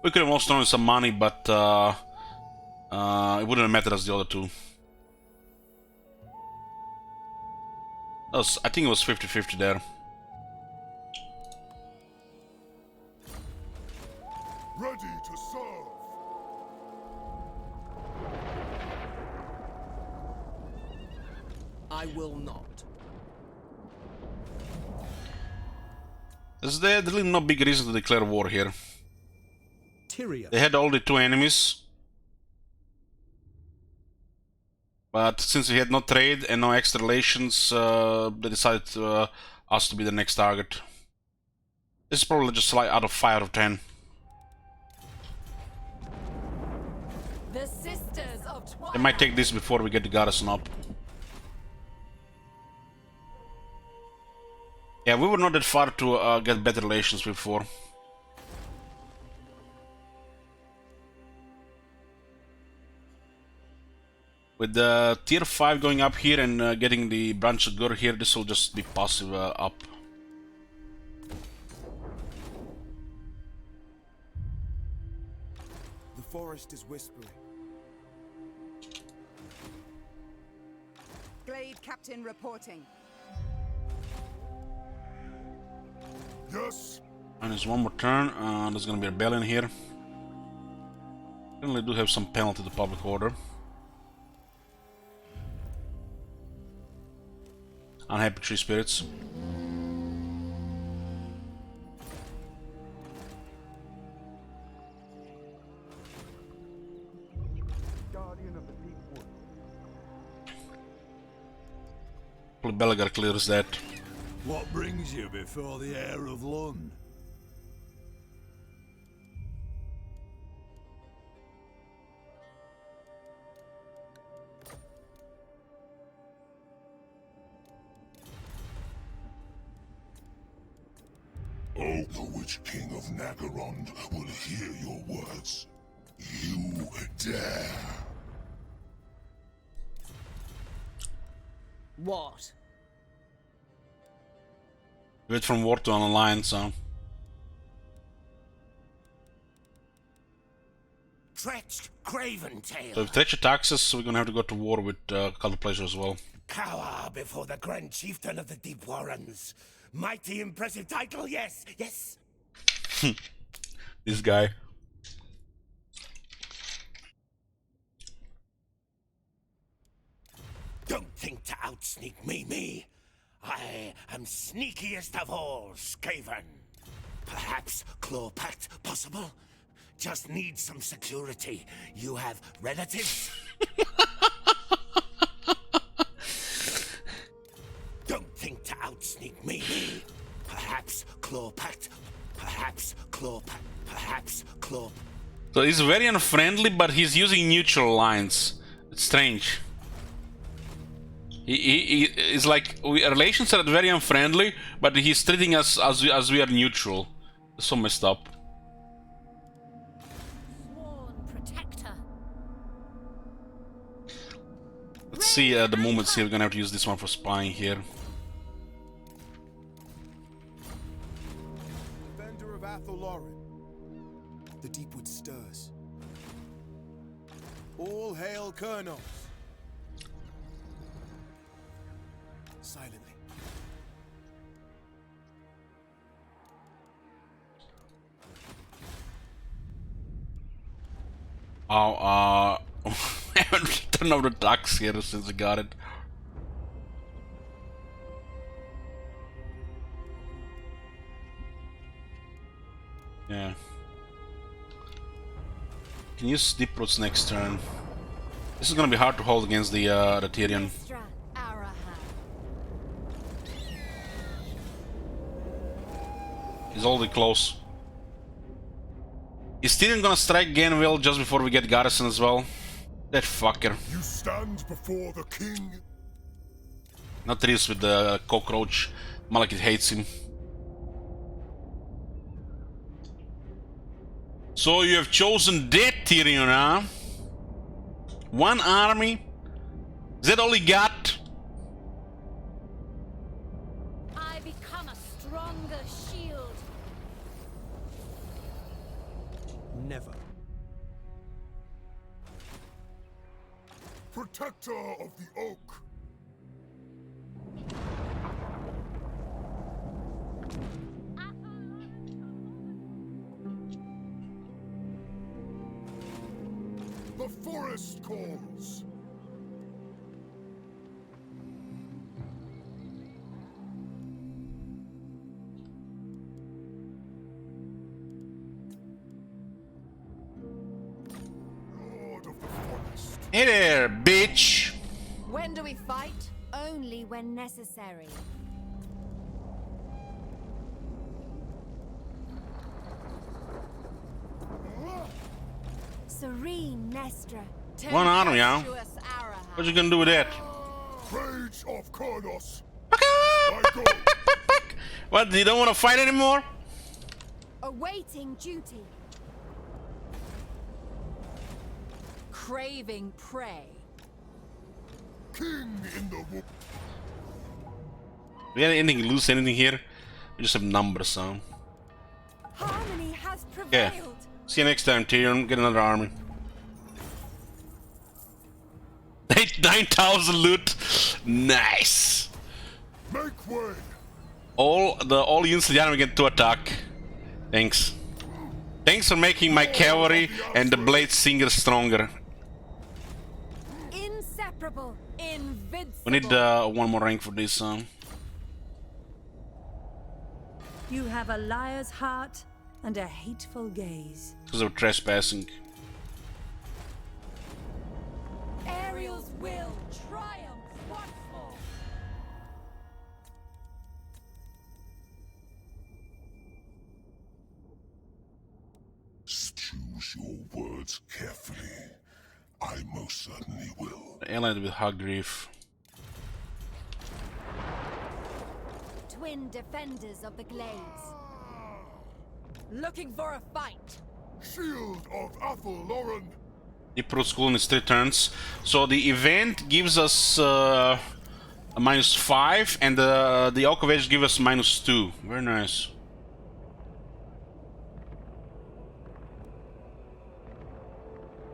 We could have also thrown some money, but it wouldn't have mattered as the other two. I think it was 50-50 there. Ready to serve. I will not. There's really no big reason to declare war here. Tyria. They had only 2 enemies. But since we had no trade and no extra relations, they decided us to be the next target. This is probably just like out of 5 out of 10. The Sisters of Twilight. They might take this before we get the garrison up. Yeah, we were not that far to get better relations before. With the tier 5 going up here and getting the branch of Gur here, this will just be passive up. The forest is whispering. Glade Captain reporting. Yes. And there's one more turn. There's gonna be a rebellion here. Certainly do have some penalty to public order. Unhappy tree spirits. Guardian of the deep wood. Belgar clears that. What brings you before the heir of Lund? Oh, the Witch King of Nagarond will hear your words. You dare. What? Went from war to an alliance, so. Treacherous, craven tail. So if Treacher attacks us, we're gonna have to go to war with Cult of Pleasure as well. Cower before the Grand Chieftain of the Deep Warrens. Mighty impressive title, yes, yes. This guy. Don't think to outsneak me. I am sneakiest of all, Skaven. Perhaps claw pact possible? Just need some security. You have relatives? Don't think to outsneak me. Perhaps claw pact. Perhaps claw pact. Perhaps claw. So he's very unfriendly, but he's using neutral lines. It's strange. He is like relations are very unfriendly, but he's treating us as we are neutral. It's so messed up. Sworn protector. Let's see the movements here. We're gonna have to use this one for spying here. Defender of Athalorin. The Deepwood stirs. All hail Kurnos. Silently. Oh, I haven't turned over the ducks here since I got it. Yeah. Can use Deep Roots next turn. This is gonna be hard to hold against the Tyrion. He's already close. Is Tyrion gonna strike Ganville just before we get Garrison as well? That fucker. You stand before the king. Not Reese with the cockroach. Malekith hates him. So you have chosen dead Tyrion, huh? One army? Is that all he got? I become a stronger shield. Never. Protector of the oak. forest calls. Lord of the forest. Hey there, bitch! When do we fight? Only when necessary. Serene Nestra. One arm, yeah. What you gonna do with that? Rage of Kronos. What, you don't want to fight anymore? Awaiting duty. Craving prey. King in the wood. We got anything lose anything here? We just have numbers, so. Harmony has prevailed. Yeah. See you next time, Tyrion. Get another army. 9,000 loot. Nice. Make way. All units of the enemy get to attack. Thanks. Thanks for making my cavalry and the blade singer stronger. Inseparable. Invincible. We need one more rank for this. You have a liar's heart and a hateful gaze. Because of trespassing. Ariel's will triumph once more. Choose your words carefully. I most certainly will. Allied with Hagriff. Twin defenders of the glades. Looking for a fight. Shield of Athel Lauren. Pro school in its 3 turns. So the event gives us a -5 and the Oak of Age gives us -2. Very nice.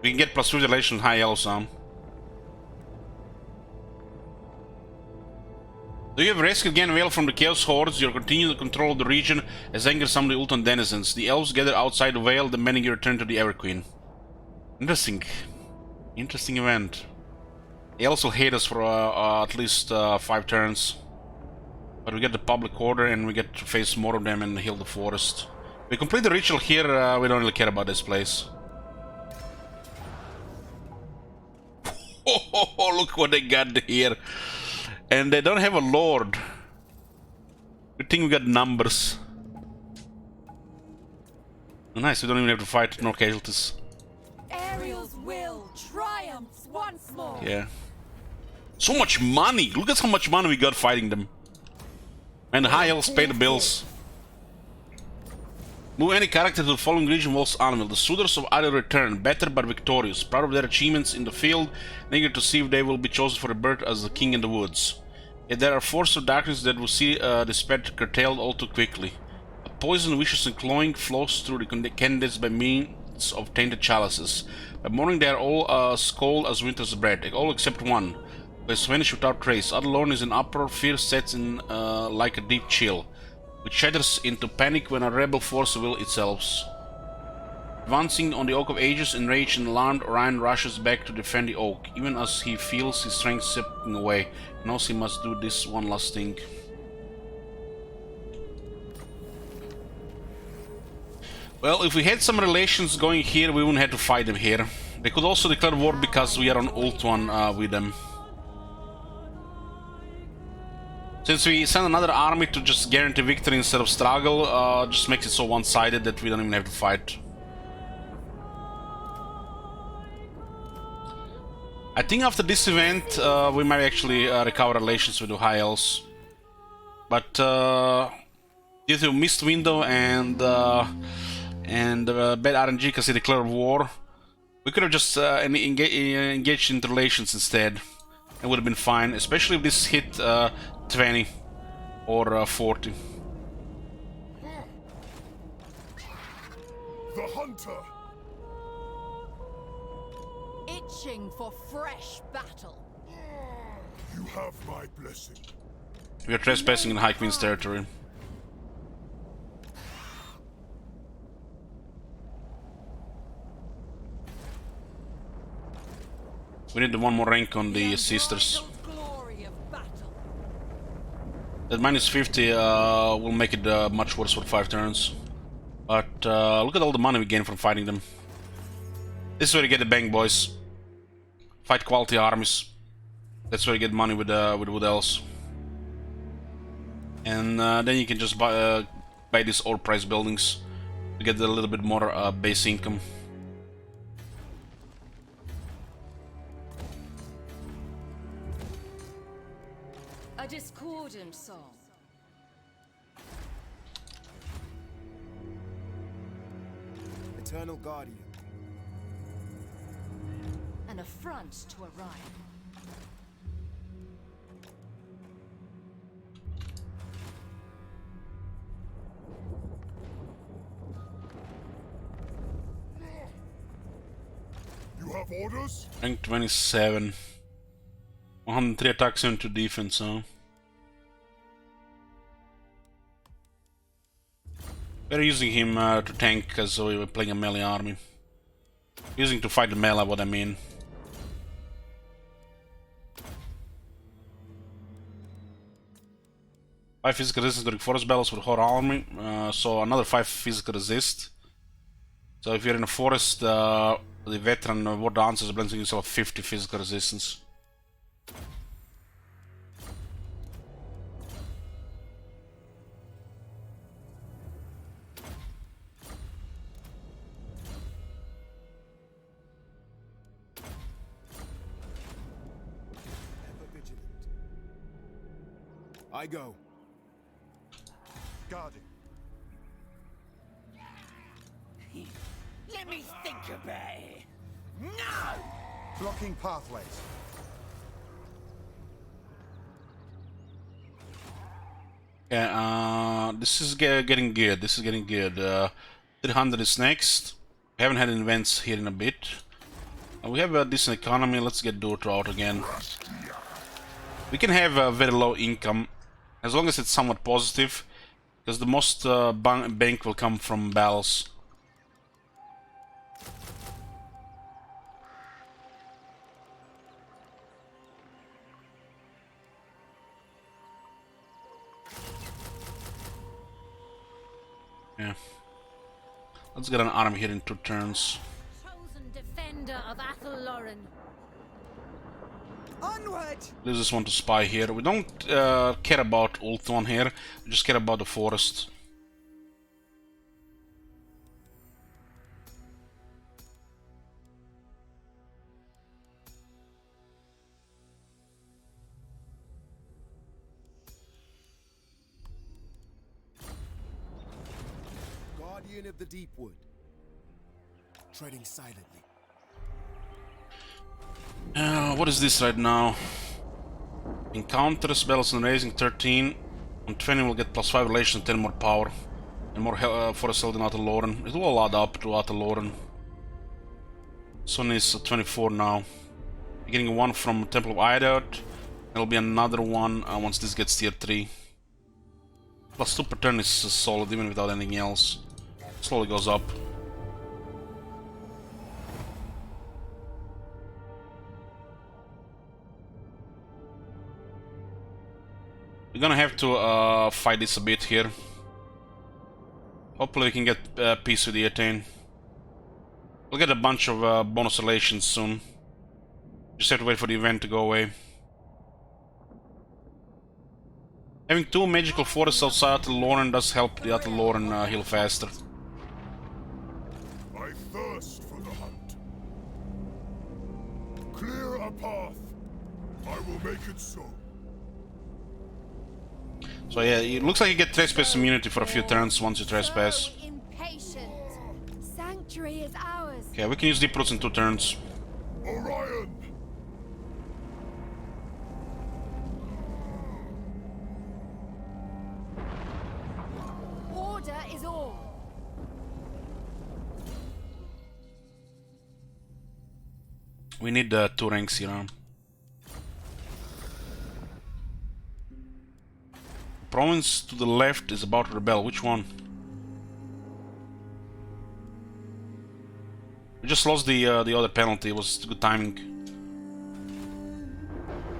We can get +3 relation high elves, Do you have rescued again Vale from the Chaos Hordes? You continue to control the region as anger some of the Ultan denizens. The elves gather outside the Vale, demanding your return to the Everqueen. Interesting. Interesting event. They also hate us for at least 5 turns. But we get the public order and we get to face more of them and heal the forest. We complete the ritual here, we don't really care about this place. Oh, look what they got here. And they don't have a lord. Good thing we got numbers. Oh, nice, we don't even have to fight, no casualties. Ariel's will triumphs once more. Yeah. So much money! Look at how much money we got fighting them. And the high elves pay the bills. Move any character to the following region Wolf's Anvil. The Suitors of Ariel return, better but victorious, proud of their achievements in the field, and eager to see if they will be chosen for rebirth as the king in the woods. Yet there are forces of darkness that will see this path curtailed all too quickly. A poison vicious and cloying flows through the candidates by means of tainted chalices. By morning they are all cold as winter's bread, all except one, who has vanished without trace. Adalorn is in uproar, fear sets in like a deep chill, which shatters into panic when a rebel force will itself. Advancing on the Oak of Ages, enraged and alarmed, Orion rushes back to defend the Oak, even as he feels his strength slipping away, and knows he must do this one last thing. Well, if we had some relations going here, we wouldn't have to fight them here. They could also declare war because we are on Ult 1 with them. Since we send another army to just guarantee victory instead of struggle, just makes it so one-sided that we don't even have to fight. I think after this event, we might actually recover relations with the High Elves. But due to missed window and bad RNG because he declared war, we could have just engaged in relations instead. It would have been fine, especially if this hit 20 or 40. The hunter. Itching for fresh battle. You have my blessing. We are trespassing in High Queen's territory. We need one more rank on the sisters. That minus 50 will make it much worse for 5 turns. But look at all the money we gain from fighting them. This is where you get the bang, boys. Fight quality armies. That's where you get money with what else. And then you can just buy these overpriced buildings to get a little bit more base income. A discordant song. Eternal Guardian. An affront to Orion. You have orders? Rank 27. 103 attacks into defense, huh? We're using him to tank because we were playing a melee army. Using to fight the melee, what I mean. Five physical resistance during forest battles with whole army, so another 5 physical resist. So if you're in a forest, the veteran war dancers blends yourself 50 physical resistance. I go. Guarding. Let me think about it. No! Blocking pathways. Yeah, this is getting good. This is getting good. 300 is next. We haven't had events here in a bit. We have a decent economy. Let's get Daughter out again. We can have a very low income as long as it's somewhat positive, because the most bank will come from battles. Yeah. Let's get an army here in 2 turns. Chosen defender of Athelloren. Onward! Leaves just want to spy here. We don't care about Ultron here. We just care about the forest. Guardian of the Deepwood. Treading silently. What is this right now? Encounters, battles and raising 13. On 20 we'll get +5 relation, 10 more power. And more forest held in Athelloren. It will all add up to Athelloren. This one is 24 now. You're getting one from Temple of Hideout. There'll be another one once this gets tier 3. +2 per turn is solid even without anything else. Slowly goes up. We're gonna have to fight this a bit here. Hopefully we can get peace with the Etain. We'll get a bunch of bonus relations soon. Just have to wait for the event to go away. Having 2 magical forests outside Athelloren does help the Athelloren heal faster. I thirst for the hunt. Clear a path. I will make it so. So yeah, it looks like you get trespass immunity for a few turns once you trespass. Impatient. Sanctuary is ours. Okay, we can use deep roots in 2 turns. Orion! Order is all. We need 2 ranks here. Huh? Province to the left is about to rebel. Which one? We just lost the other penalty. It was good timing.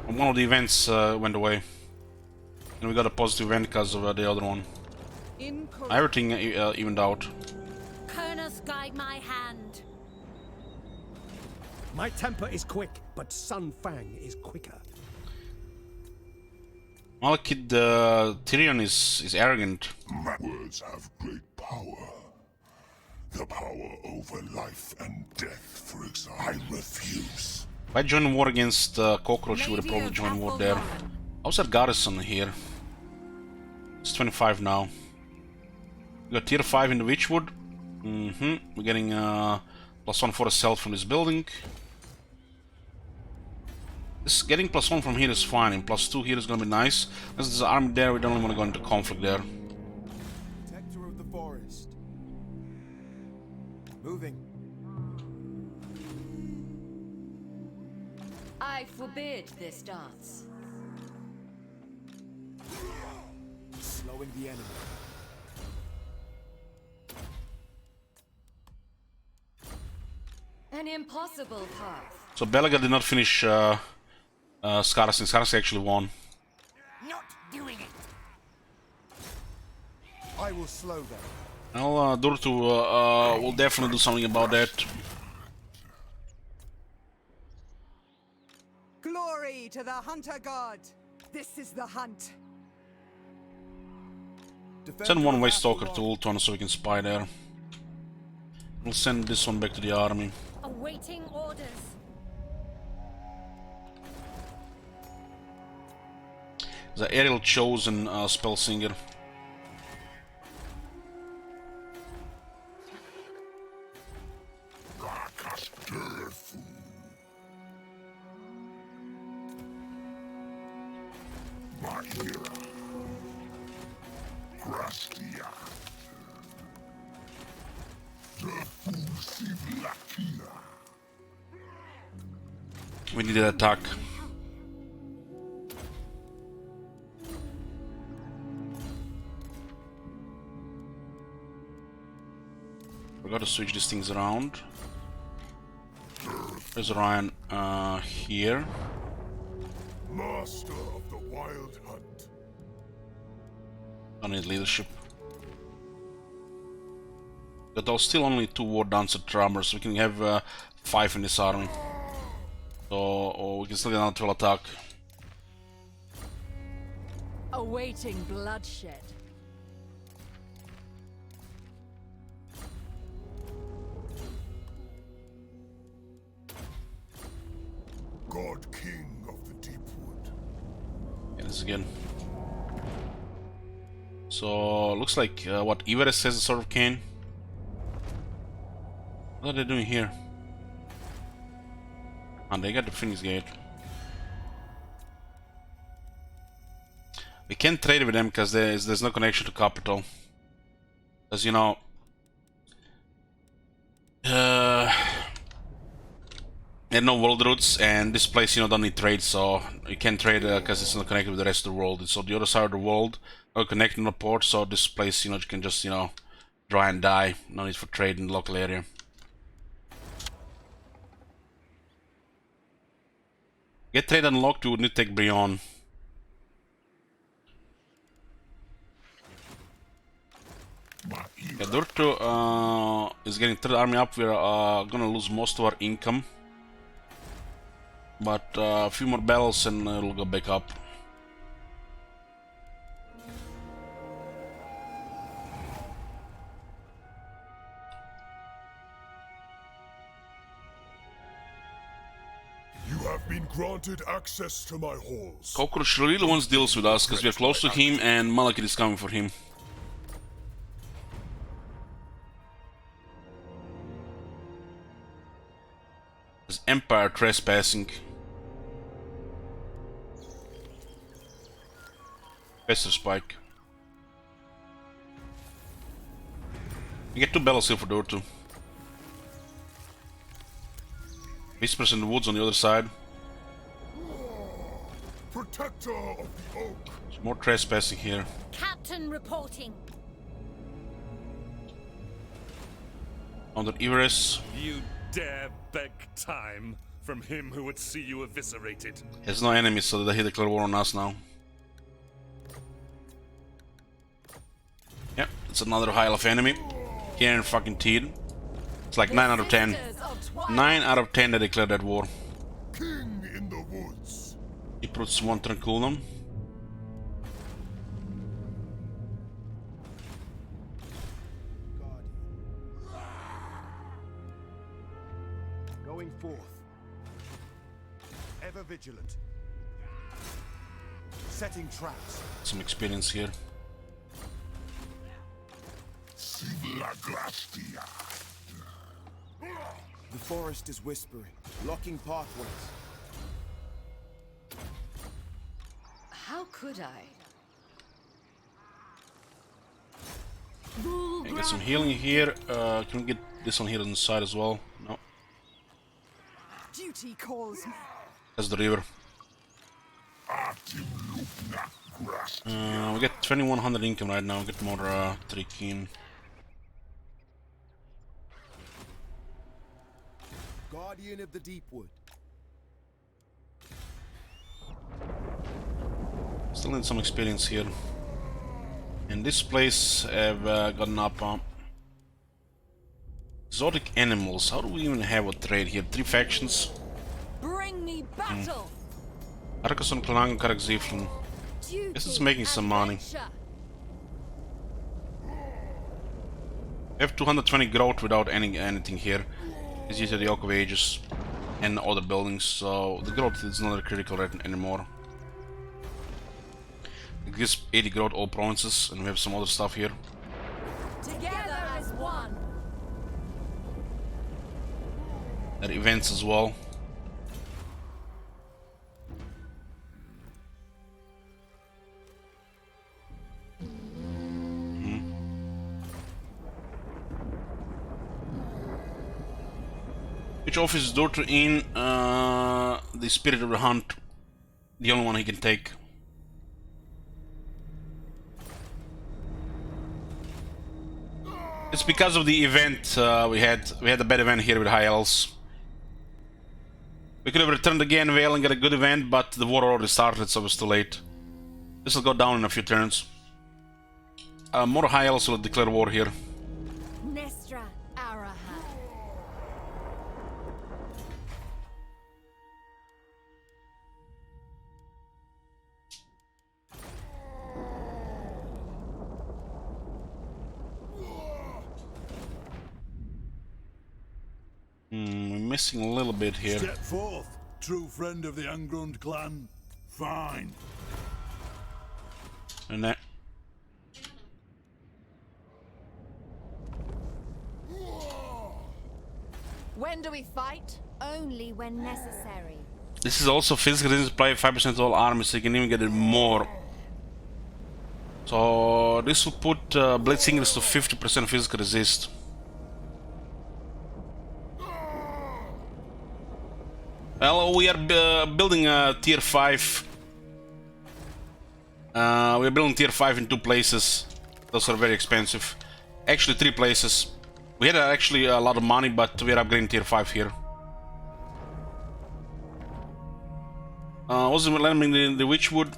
One of the events went away. And we got a positive event because of the other one. Everything evened out. Kernus, guide my hand. My temper is quick, but Sun Fang is quicker. Malekith Tyrion is arrogant. My words have great power. The power over life and death, for example. I refuse. If I join war against Cockroach, you would have probably joined war there. How's that garrison here? It's 25 now. We got tier 5 in the Witchwood. We're getting +1 for assault from this building. This getting +1 from here is fine, and +2 here is gonna be nice. As there's an army there, we don't really want to go into conflict there. Protector of the forest. Moving. I forbid this dance. Slowing the enemy. An impossible path. So Belaga did not finish Skarasyn. Skarasyn actually won. Not doing it. I will slow them. Well, Durtu will definitely do something about that. Glory to the hunter god. This is the hunt. Send one Waste Stalker to Ultron so we can spy there. We'll send this one back to the army. Awaiting orders. The Ariel Chosen spell singer. We need an attack. We gotta switch these things around. There's Ryan here. Master of the wild hunt. I need leadership. But there's still only 2 war dancer drummers. We can have 5 in this army. So we can still get another 12 attack. Awaiting bloodshed. God King of the Deepwood. Yeah, this again. So looks like what Everest has a sort of cane. What are they doing here? And they got the Phoenix Gate. We can't trade with them because there's no connection to capital. As you know, there are no world routes, and this place, you know, don't need trade, so you can't trade because it's not connected with the rest of the world. It's on the other side of the world, not connected to the port, so this place, you know, you can just, you know, dry and die. No need for trade in the local area. Get trade unlocked, we would need to take Brion. Yeah, Durtu is getting 3rd army up. We're gonna lose most of our income. But a few more battles and it'll go back up. You have been granted access to my halls. Cockroach really wants deals with us because we're close to him and Malekith is coming for him. There's Empire trespassing. Pester Spike. You get 2 battles here for Durtu. Whispers in the woods on the other side. Protector of the oak. There's more trespassing here. Captain reporting. Under Everest. You dare beg time from him who would see you eviscerated. There's no enemies, so they declare war on us now. Yep, it's another High Elf enemy. Here in fucking Teed. It's like 9 out of 10. 9 out of 10 they declared that war. King in the woods. He puts 1 turn cooldown. Going forth. Ever vigilant. Setting traps. Some experience here. The forest is whispering, blocking pathways. How could I? I get some healing here. Can we get this one here on the side as well? No. Duty calls me. That's the river. We get 2100 income right now. Get more 3 keen. Guardian of the Deepwood. Still need some experience here. And this place have gotten up. Exotic animals. How do we even have a trade here? 3 factions. Bring me battle. Carcassonne, Klang, Karak Zeflin. Guess it's making some money. We have 220 growth without anything here. It's due to the Oak of Ages and other buildings, so the growth is not critical right anymore. It gives 80 growth all provinces, and we have some other stuff here. Together as one. There are events as well. Which office daughter in the Spirit of the Hunt? The only one he can take. It's because of the event we had a bad event here with High Elves. We could have returned again Vale and get a good event, but the war already started, so it was too late. This will go down in a few turns. More High Elves will declare war here. Nestra Araha. We're missing a little bit here. Step forth, true friend of the Angrund clan. Fine. And that. When do we fight? Only when necessary. This is also physical resistance, apply 5% to all armies, so you can even get it more. So this will put Blade Singers to 50% physical resist. Well, we are building a tier 5. We're building tier 5 in 2 places. Those are very expensive. Actually 3 places. We had actually a lot of money, but we are upgrading tier 5 here. Also landing in the Witchwood.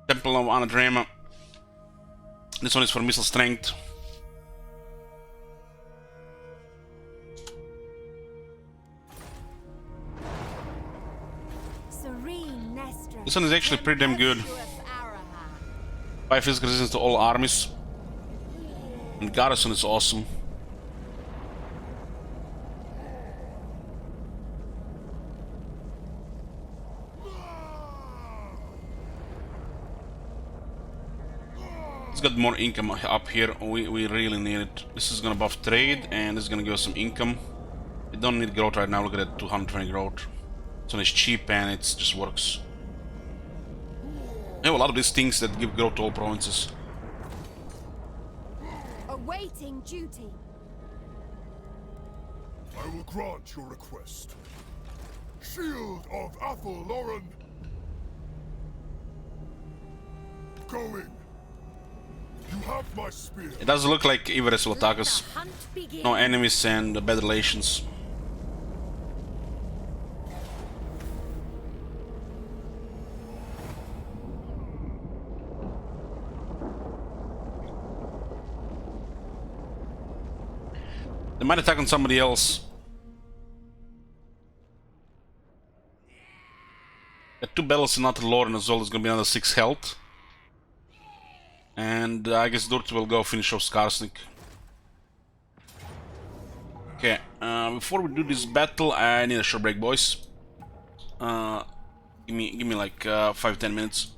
Temple of Anadrama. This one is for missile strength. This one is actually pretty damn good. 5 physical resistance to all armies. And Garrison is awesome. Let's get more income up here. We really need it. This is gonna buff trade and this is gonna give us some income. We don't need growth right now. Look at that, 220 growth. This one is cheap and it just works. We have a lot of these things that give growth to all provinces. Awaiting duty. I will grant your request. Shield of Athel Lauren. Going. You have my spear. It doesn't look like Ivaris will attack us. No enemies and bad relations. They might attack on somebody else. Got 2 battles in Outer Lauren as well. It's gonna be another 6 health. And I guess Durt will go finish off Skarsnik. Okay, before we do this battle, I need a short break, boys. Give me like 5-10 minutes.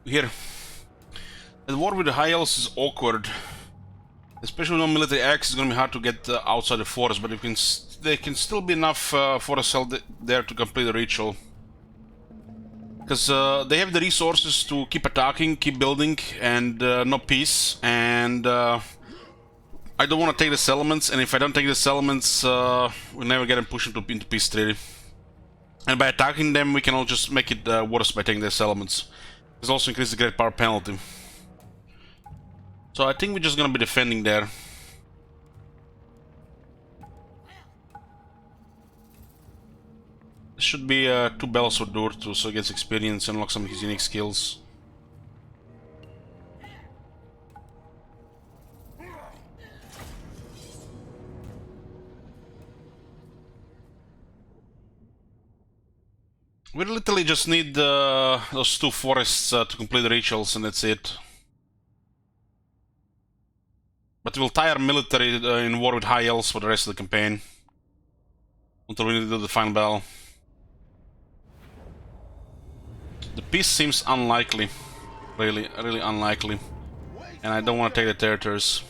Here. The war with the high elves is awkward. Especially with no military axe, it's gonna be hard to get outside the forest, but there can still be enough forest hell there to complete the ritual. Because they have the resources to keep attacking, keep building, and no peace. And I don't want to take the settlements, and if I don't take the settlements, we'll never get them pushed into peace treaty. And by attacking them, we can all just make it worse by taking their settlements. This also increases the great power penalty. So I think we're just gonna be defending there. This should be 2 bells for Durtu, so he gets experience and unlock some of his unique skills. We literally just need those 2 forests to complete the rituals, and that's it. But we'll tie our military in war with high elves for the rest of the campaign. Until we need to do the final battle. The peace seems unlikely. Really unlikely. And I don't want to take the territories.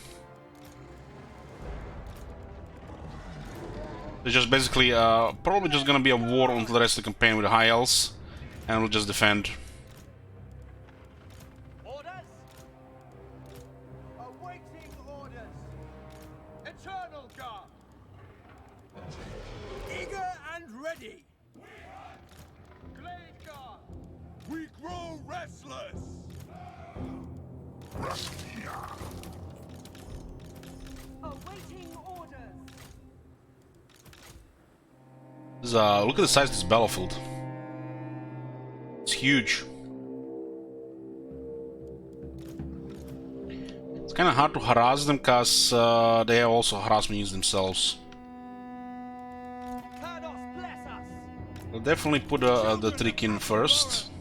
It's just basically probably just gonna be a war until the rest of the campaign with the high elves. And we'll just defend. We grow restless! Awaiting orders. Look at the size of this battlefield. It's huge. It's kind of hard to harass them because they have also harassment use themselves. We'll definitely put the trick in first.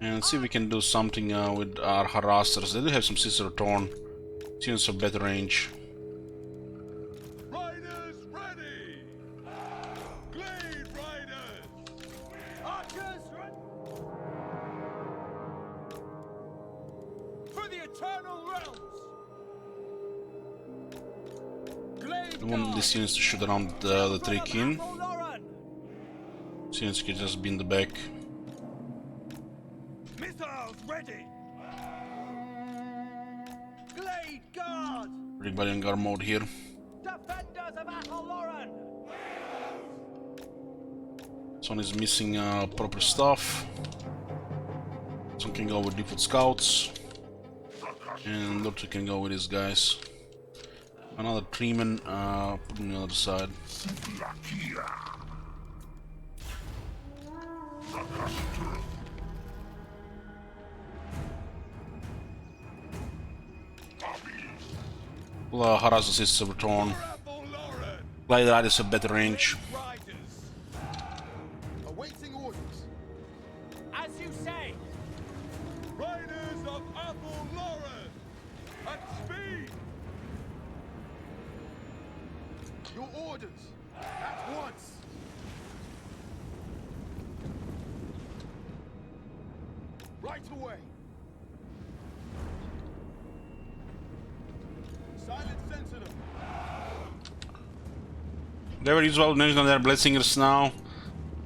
And see if we can do something with our harassers. They do have some Cicero Torn. Students of better range. Riders ready! Glade riders! Archers ready! For the eternal realms! I want these units to shoot around the tree king. Units can just be in the back. Missiles ready! Glade guard! Everybody in guard mode here. Defenders of Ataloran! This one is missing proper stuff. This one can go with default scouts. And Lord can go with these guys. Another treeman, put on the other side. We'll harass the Sisters of Return. Glide Riders have better range. Awaiting orders. As you say. Riders of Ataloran! At speed! Your orders! At once! Right away! Silent sensitive! They were used well named on their Bladesingers now.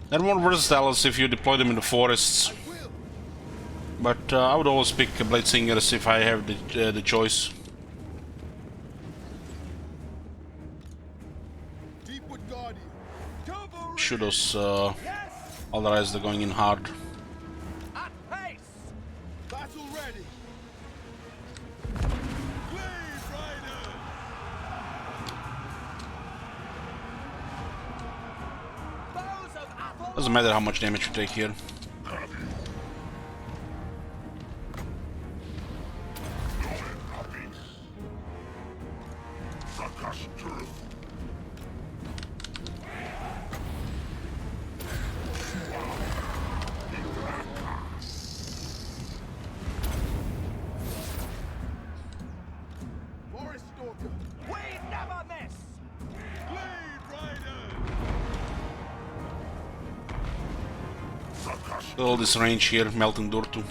They're more versatile if you deploy them in the forests. But I would always pick Bladesingers if I have the choice. Shoot those otherwise they're going in hard. At pace! Battle ready! Glade Riders! Bows of Ataloran! Doesn't matter how much damage you take here. Forest Stalker! We never miss! Glade Riders! All this range here, melting Durtu.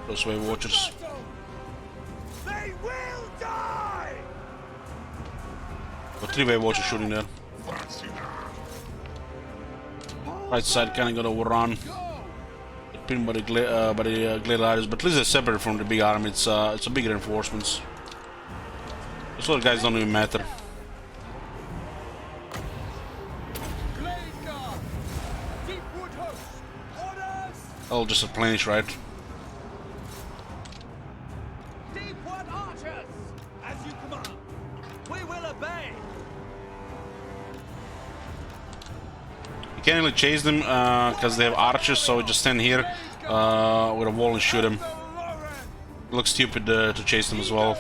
Those wave watchers. They will die! Got 3 wave watchers shooting there. Right side kinda got overrun. Pinned by the gladiators, but at least they're separate from the big army. It's a big reinforcements. Those other guys don't even matter. Oh, just a planish, right? Deepwood archers, as you command. We will obey. You can't really chase them because they have archers, so just stand here with a wall and shoot them. It looks stupid to chase them as well.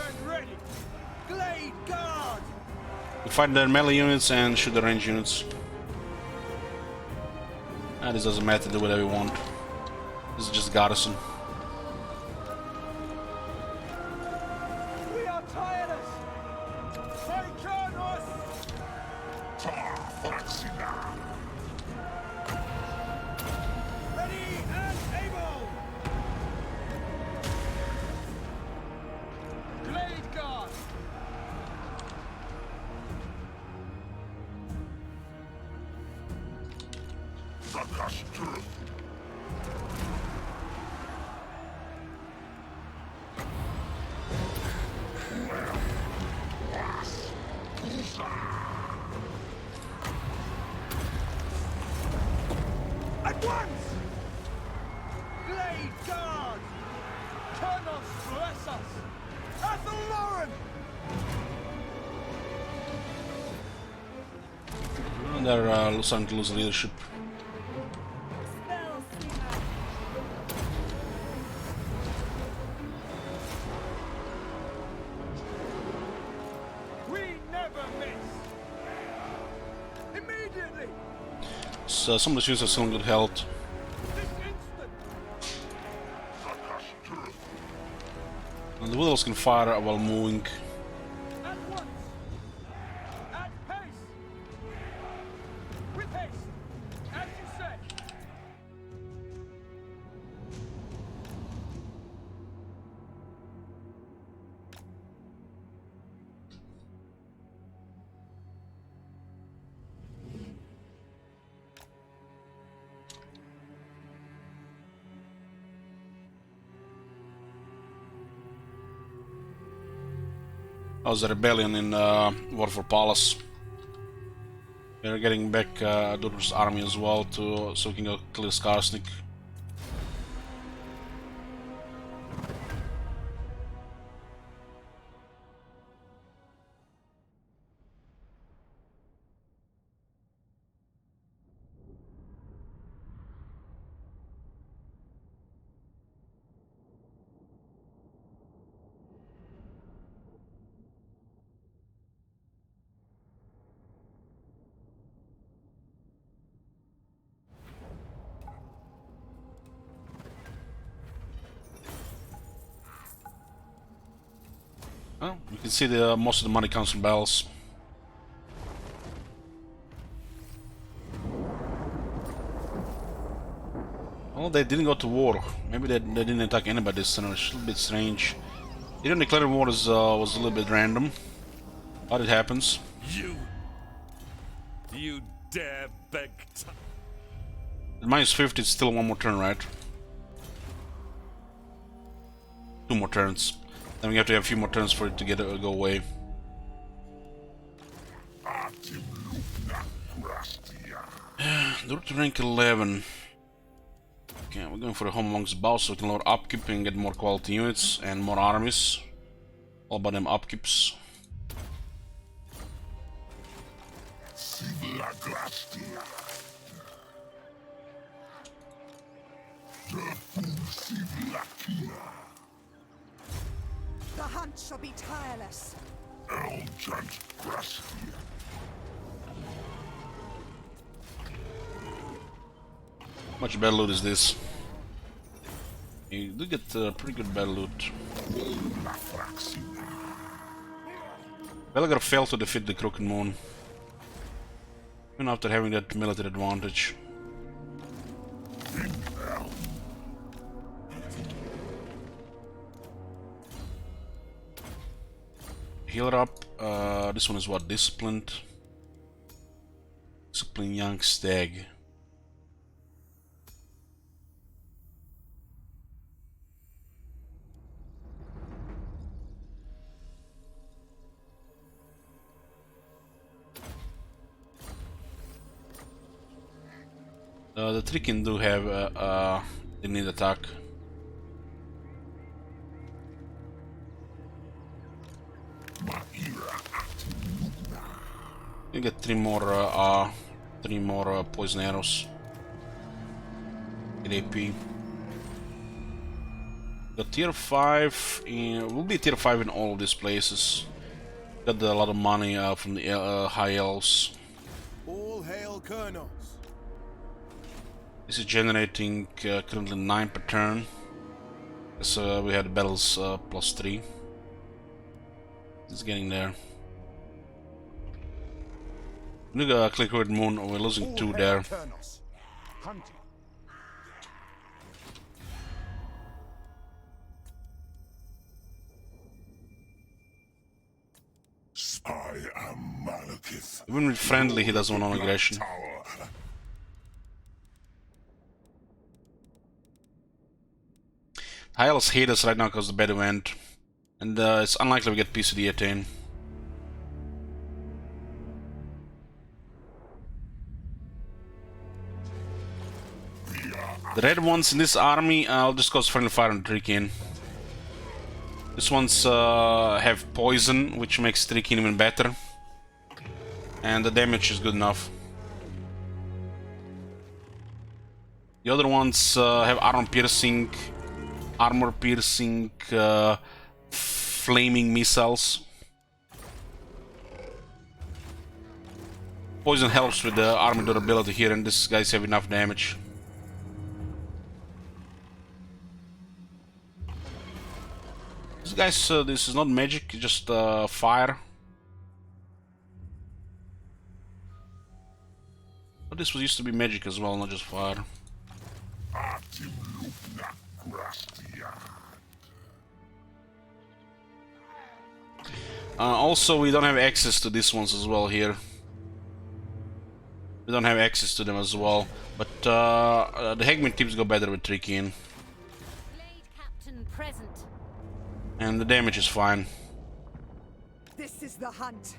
You fight their melee units and shoot the range units. This doesn't matter, do whatever you want. This is just garrison. We are tireless. Take us. Ready and able. Glade guard. At once! Glade guard! Kernos bless us! Athaloran! They're starting to lose leadership. We never miss! Immediately! So some of the units are still in good health. And the Widows can fire while moving. At once! At pace! With haste! As you say! How's the rebellion in War for Palace? They're getting back Durtu's army as well so we can go kill Skarsnik. Oh, you can see the most of the money comes from bells. Well, they didn't go to war. Maybe they didn't attack anybody this turn. It's a little bit strange. Even declaring war was a little bit random, but it happens. You dare beg At -50, it's still one more turn, right? 2 more turns. Then we have to have a few more turns for it to go away. Durtu rank 11. Okay, we're going for the home amongst boss so we can lower upkeep and get more quality units and more armies. All about them upkeeps. The hunt shall be tireless. How much battle loot is this? You do get pretty good battle loot. Belgar failed to defeat the Crooked Moon, even after having that military advantage. Healer up. This one is what? Disciplined. Disciplined young stag. The Trickin do have they need attack. You get three more poison arrows. Get AP. Got tier 5 in, will be tier 5 in all of these places. Got a lot of money from the high elves. All hail Colonels. This is generating currently 9 per turn. So we had battles +3. It's getting there. Look at Click Red Moon, we're losing 2 there. I am Malekith. Even with friendly, he doesn't want aggression. High elves hate us right now because of the bad event, and it's unlikely we get PCD attain. The red ones in this army, I'll just cause friendly fire on Trickin. This ones have poison, which makes Trickin even better, and the damage is good enough. The other ones have armor piercing, flaming missiles. Poison helps with the armor durability here, and these guys have enough damage. These guys, this is not magic, just fire. But this was used to be magic as well, not just fire. Also, we don't have access to these ones as well here. We don't have access to them as well, but the Hegman teams go better with Trickin. And the damage is fine. This is the hunt.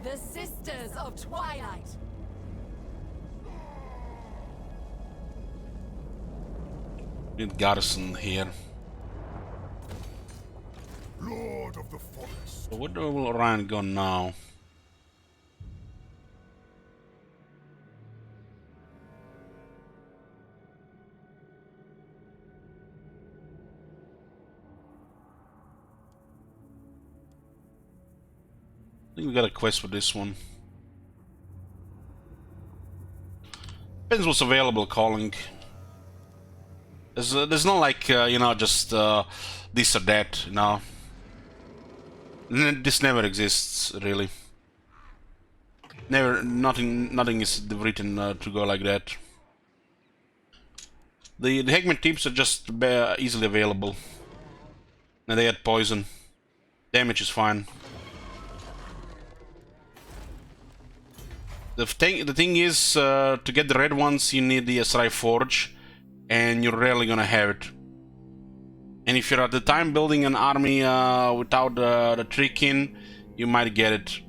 The Sisters of Twilight. Need garrison here. Lord of the Forest. So where will Orion go now? I think we got a quest for this one. Depends what's available, calling. There's no like, you know, just this or that, you know. This never exists, really. Never, nothing is written to go like that. The Hegman tips are just easily available. And they add poison. Damage is fine. The thing is, to get the red ones, you need the Asrai Forge, and you're rarely gonna have it. And if you're at the time building an army without the Trickin, you might get it.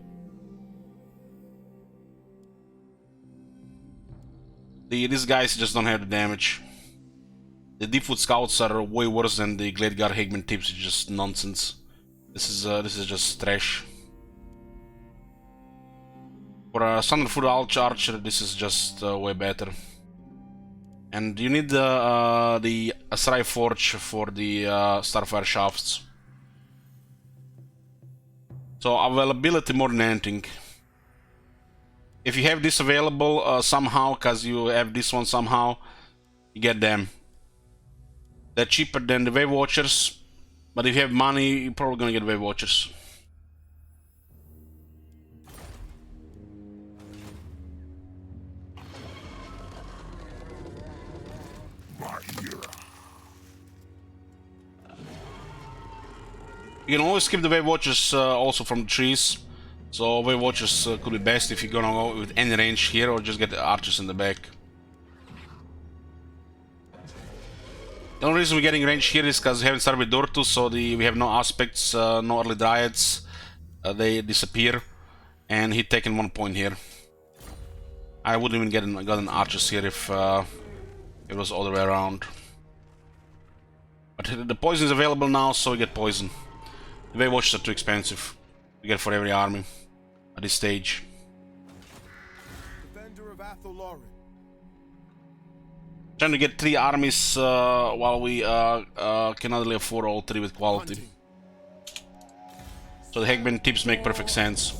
These guys just don't have the damage. The Deepwood Scouts are way worse than the Gladeguard Hegman tips. It's just nonsense. This is just trash. For a Thunderfoot Archer, this is just way better. And you need the Asrai Forge for the Starfire Shafts. So availability more than anything. If you have this available somehow, cause you have this one somehow, you get them. They're cheaper than the Wave Watchers, But if you have money, you're probably gonna get Wave Watchers. You can always skip the Wave Watchers also from the trees. So Wave Watchers could be best if you're gonna go with any range here, or just get the archers in the back. The only reason we're getting range here is because we haven't started with Dortu, so we have no aspects, no early dryads. They disappear, and he'd taken 1 point here. I wouldn't even gotten archers here if it was all the way around. But the poison is available now, so we get poison. The Wave Watchers are too expensive to get for every army at this stage. Defender of Athalauren. Trying to get 3 armies while we cannot really afford all 3 with quality. So the Hegman tips make perfect sense.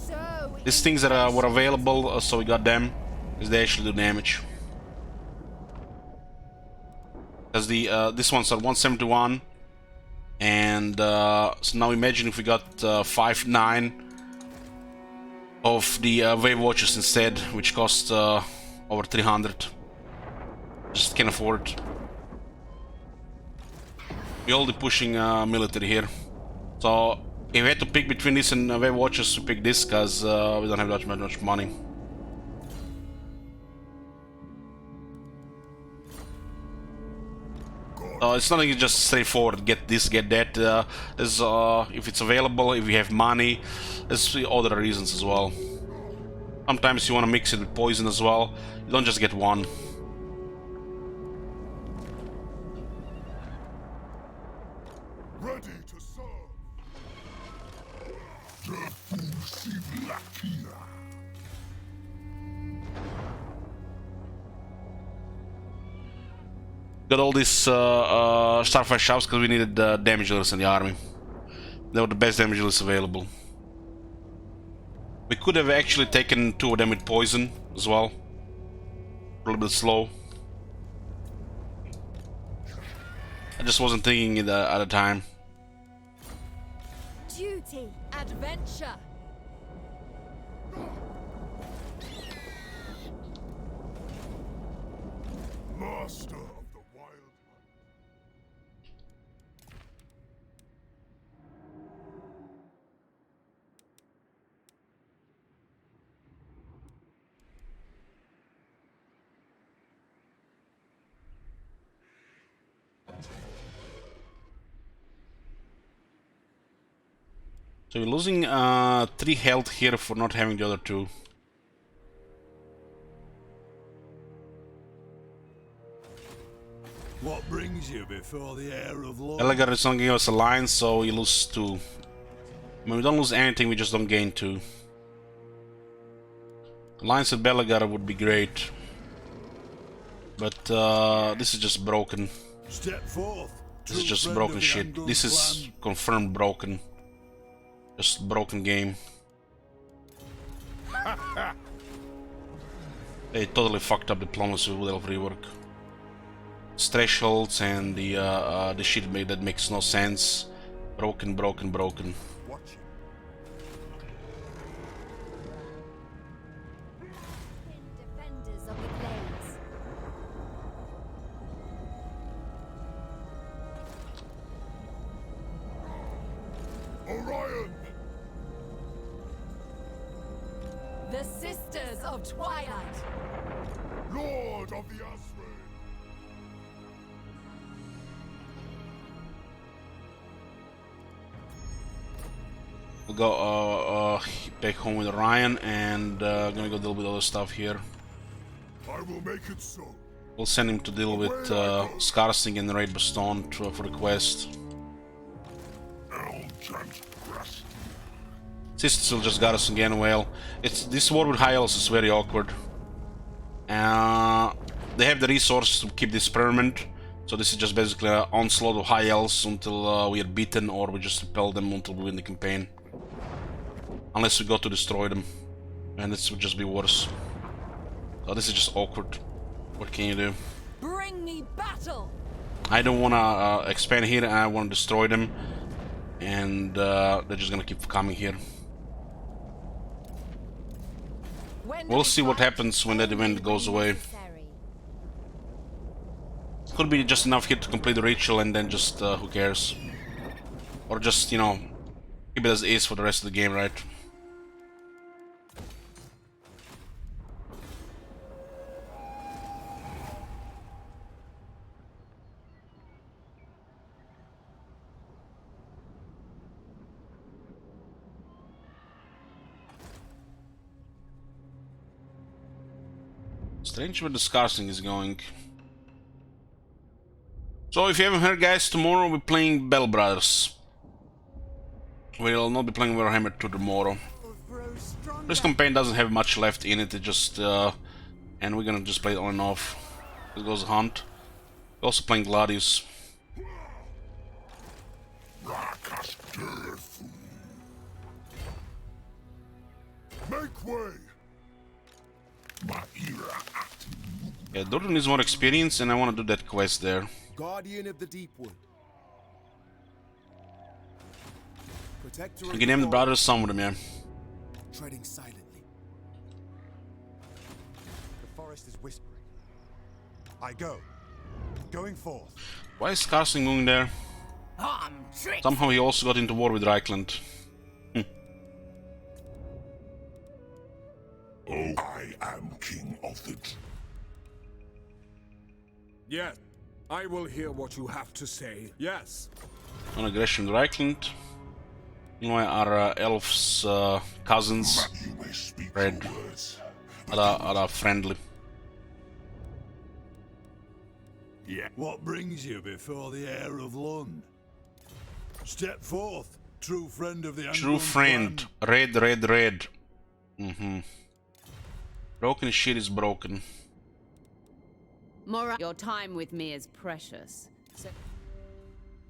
These things that were available, so we got them, because they actually do damage. Because these ones are 171, and so now imagine if we got 5-9 of the Wave Watchers instead, which cost over 300. Just can't afford it. We're only pushing military here. So if we had to pick between this and Wave Watchers, we pick this because we don't have that much money. It's not just straightforward, get this, get that. If it's available, if we have money, there's other reasons as well. Sometimes you want to mix it with poison as well. You don't just get one. Ready to serve. Got all these Starfire Shafts because we needed damage dealers in the army. They were the best damage dealers available. We could have actually taken 2 of them with poison as well. A little bit slow. I just wasn't thinking it at the time. Duty, adventure. Master of the Wild Hunt. So we're losing 3 health here for not having the other 2. What brings you before the heir of law? Belegar is not giving us a line, so we lose 2. When we don't lose anything, we just don't gain 2. Alliance with Belegar would be great. But this is just broken. Step forth. This is just broken shit. This is confirmed broken. Just broken game. They totally fucked up diplomacy with elf rework. Thresholds and the shit that makes no sense. Broken, broken, broken. Defenders of the Glades. Orion! The Sisters of Twilight. Lord of the Asray! We'll go back home with Orion and gonna go deal with other stuff here. I will make it so. We'll send him to deal with Skarsting and Raid Baston for the quest. Sisters will just garrison Ganwell. This war with High Elves is very awkward. They have the resources to keep this permanent, so this is just basically an onslaught of High Elves until we are beaten, or we just repel them until we win the campaign. Unless we go to destroy them, and this would just be worse. So this is just awkward. What can you do? Bring me battle. I don't want to expand here, and I want to destroy them. and they're just gonna keep coming here. We'll see what happens when that event goes away. Could be just enough here to complete the ritual and then just who cares, or just, you know, keep it as is for the rest of the game, right? Strange where the scarsing is going. So if you haven't heard, guys, tomorrow we're playing Bell Brothers. We'll not be playing Warhammer 2 tomorrow. This campaign doesn't have much left in it, it just and we're gonna just play it on and off. It goes Hunt. We're also playing Gladius. Make way. Yeah, Dortmund needs more experience, and I want to do that quest there. Guardian of the Deepwood. Protector You can name the brothers, some of them, yeah. Treading silently. The forest is whispering. I go. Going forth. Why is Scarsing going there? Somehow he also got into war with Reichland. Oh, I am king of the... Yes, I will hear what you have to say. Yes. On aggression with Reichland. Meanwhile, our elves' cousins, Red, are friendly. Yeah. What brings you before the heir of Lund? Step forth, true friend of the True friend. Red. Broken shit is broken. Mora, your time with me is precious. So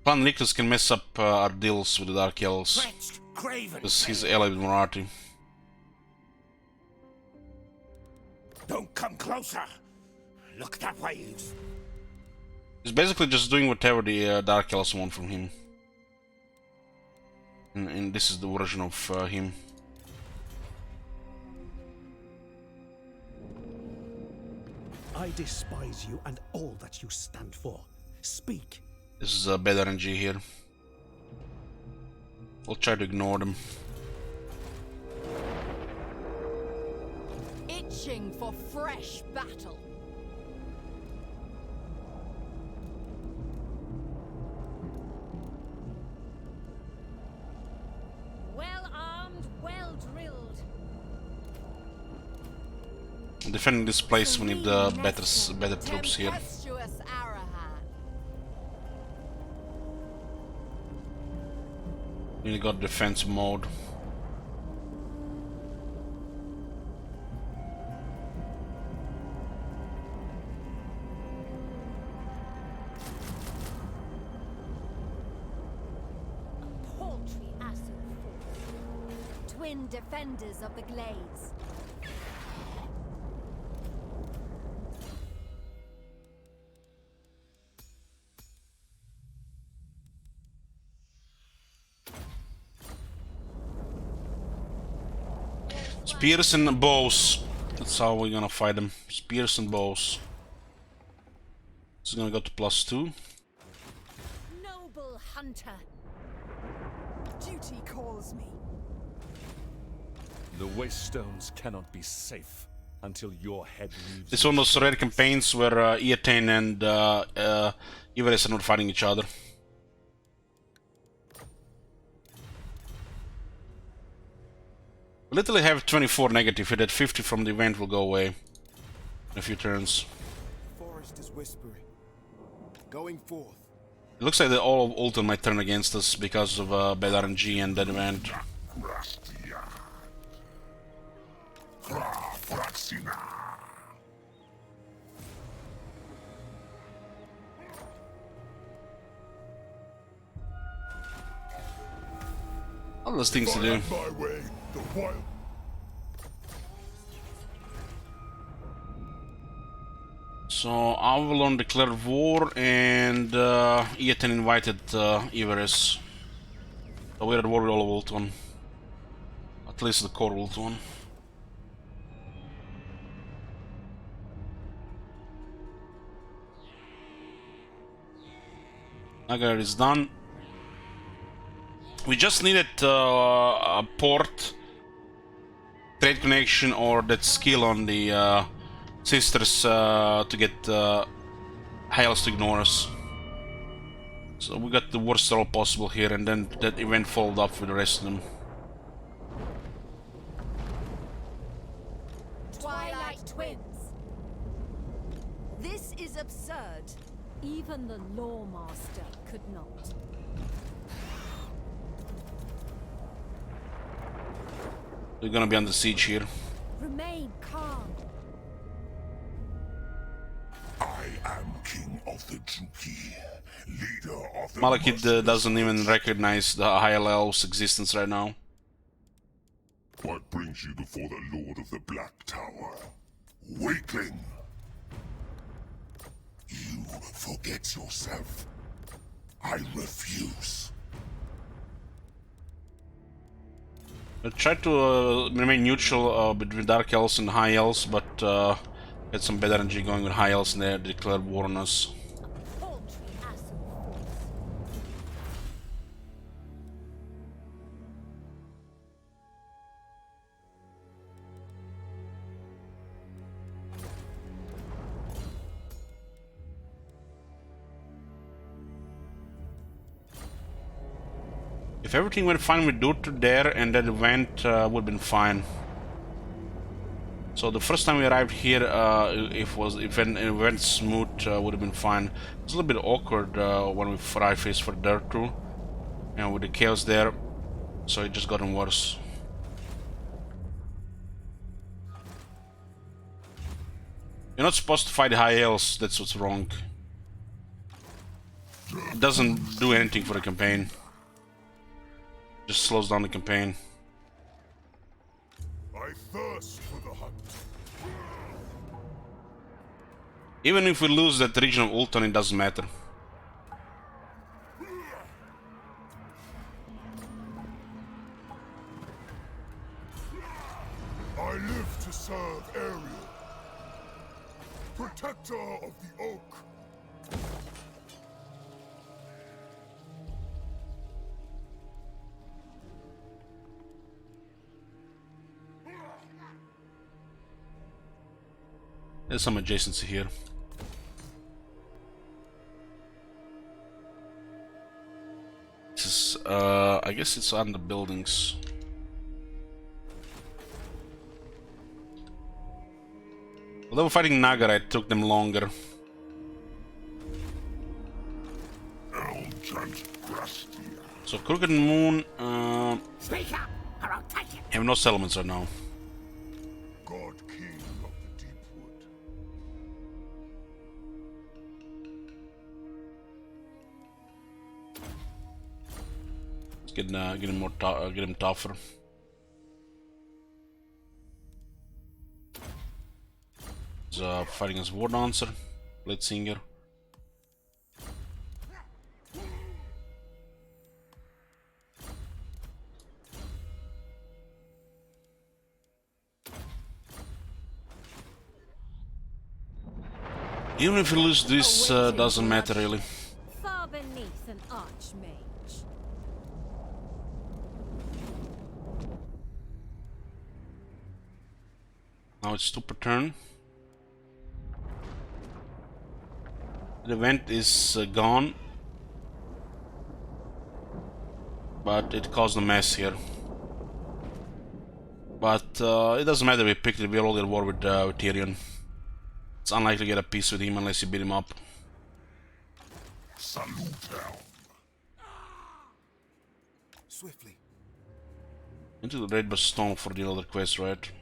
Clan Nicholas can mess up our deals with the Dark Elves. Because he's allied with Marathi. Don't come closer. Look that way. He's basically just doing whatever the Dark Elves want from him. And this is the version of him. I despise you and all that you stand for. Speak. This is bad RNG here. We'll try to ignore them. Itching for fresh battle. well armed, well drilled. Defending this place, we need better troops here. We got defensive mode. Paltry acid force. Twin defenders of the glades. Spears and bows. That's how we're gonna fight them. Spears and bows. This is gonna go to +2. Noble hunter. Duty calls me. The waste stones cannot be safe until your head leaves. This is one of those rare campaigns where Eatane and Ivaris are not fighting each other. We literally have 24 negative here, that 50 from the event will go away in a few turns. The forest is whispering. Going forth. It looks like that all of Ulton might turn against us because of bad RNG and that event. All those things to do. So Avalon declared war and Eatane invited Ivaris. So we're at war with all of Ultron. At least the core Ultron. Nagar is done. We just needed a port, trade connection, or that skill on the sisters to get High Elves to ignore us. So we got the worst roll possible here, and then that event followed up with the rest of them. Twilight Twins. This is absurd. Even the Lawmaster could not. We're gonna be under siege here. Remain calm. I am king of the Juki, leader of the Malekith doesn't even recognize the High Elves' existence right now. What brings you before the Lord of the Black Tower? Weakling! You forget yourself. I refuse. I tried to remain neutral between Dark Elves and High Elves, but had some bad energy going with High Elves and they declared war on us. If everything went fine with Dutra there and that event would have been fine. So the first time we arrived here, if an event smooth, would have been fine. It was a little bit awkward when we arrived face for Dirt 2, and with the chaos there, so it just gotten worse. You're not supposed to fight High Elves, that's what's wrong. It doesn't do anything for the campaign. Just slows down the campaign. I thirst for the hunt. Even if we lose that region of Ultron, it doesn't matter. I live to serve Ariel, protector of the Oak. There's some adjacency here. This is, I guess it's on the buildings. Well, they were fighting Nagar, it took them longer. So Crooked Moon, Speak up, or I'll take it. have no settlements right now. God King of the Deepwood. Let's get him more, get him tougher. He's fighting as War Dancer, Blitzinger. Even if we lose this, doesn't matter really. Far beneath an archmage. Now it's super turn. The event is gone, but it caused a mess here. But it doesn't matter, we picked it, we're already at war with Tyrion. It's unlikely to get a peace with him unless you beat him up. Salute him. Swiftly. Into the Red Stone for the other quest, right?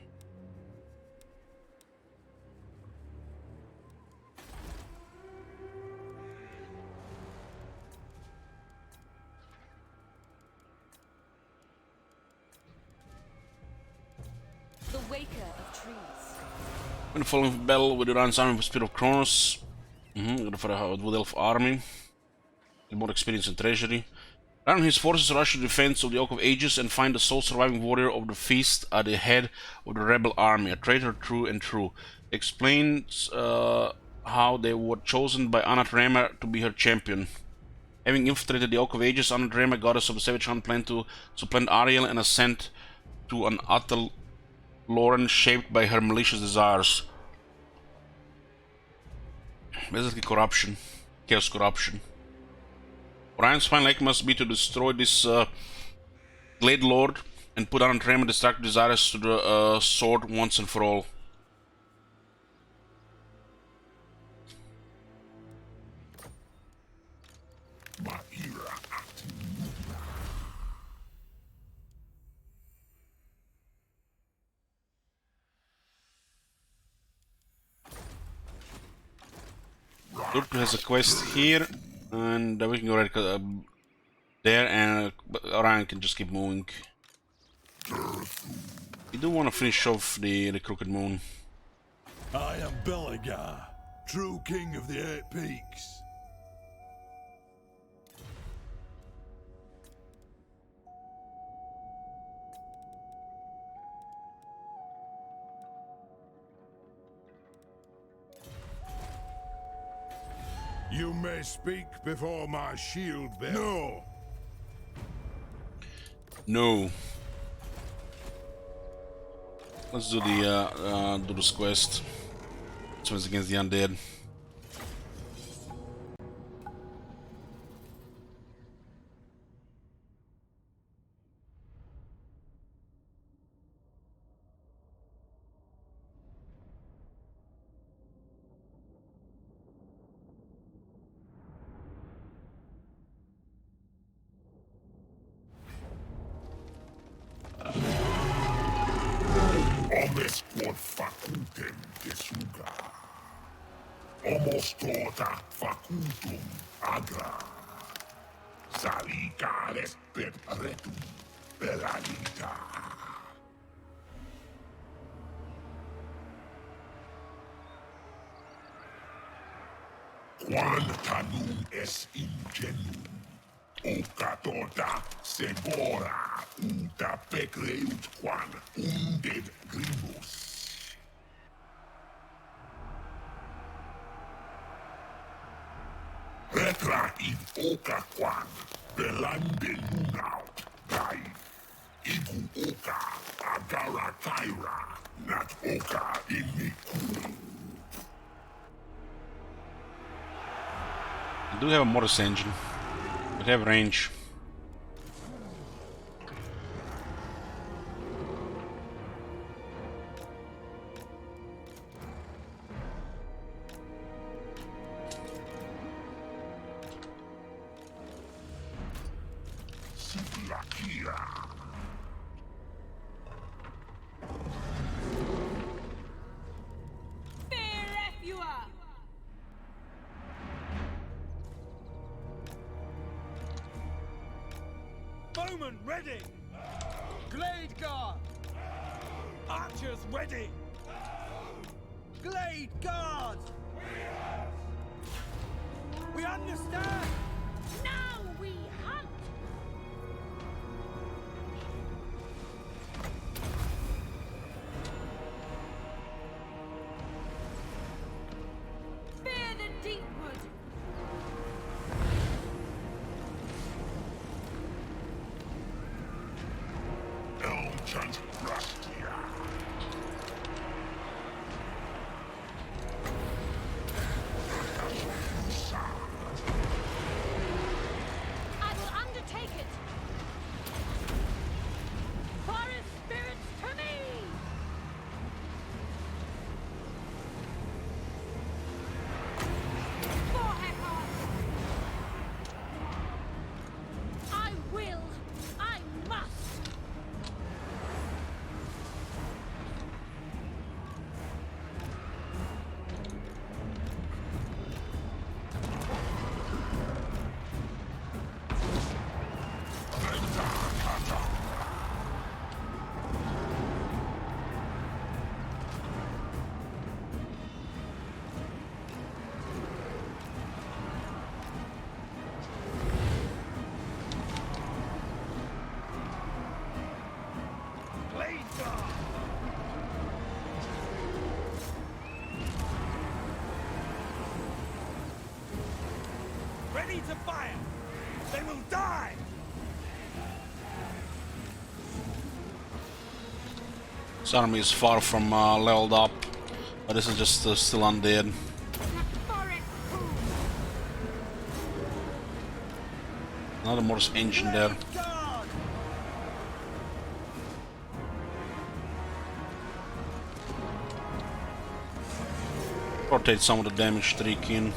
The Waker of Trees. When following battle with the Iran's army with Speed of Kronos. Gonna for a Wood Elf army. Get more experience in treasury. Ran and his forces rush to the defense of the Oak of Ages and find the sole surviving warrior of the feast at the head of the rebel army, a traitor true and true. Explains how they were chosen by Anatrema to be her champion. Having infiltrated the Oak of Ages, Anatrema, goddess of the Savage Hunt, planned to supplant Ariel and ascend to an Atal Lauren shaped by her malicious desires. Basically corruption. Chaos corruption. Orion's final act must be to destroy this Glade Lord and put Anatrema destructive desires to the sword once and for all. Durtu has a quest here, and we can go right there, and Orion can just keep moving. We do want to finish off the Crooked Moon. I am Belagar, true king of the Eight Peaks. You may speak before my shield bearer. No! No. Let's do the do this quest. This one's against the undead. Omes quod facultem desuga. Homos tota facultum agra. Salica respet retum pelalita. Quan tanum es ingenum. Uca tota sebora uta pecreut quan undet grimus. Retra in oca quan belande lunaut dai. Igu oca agara kaira nat oca iniku. I do have a Mortis engine. It have range. Bowman ready! Glade guard! Archers ready! Glade guard! We understand! Now we hunt! Fear the deep wood! Elchant Rastia. I will undertake it! Forest spirits to me! For Echo! I will! I must! Ready to fire! They will die! This army is far from leveled up, but this is just still undead. Another Morse engine there. Rotate some of the damage streak in.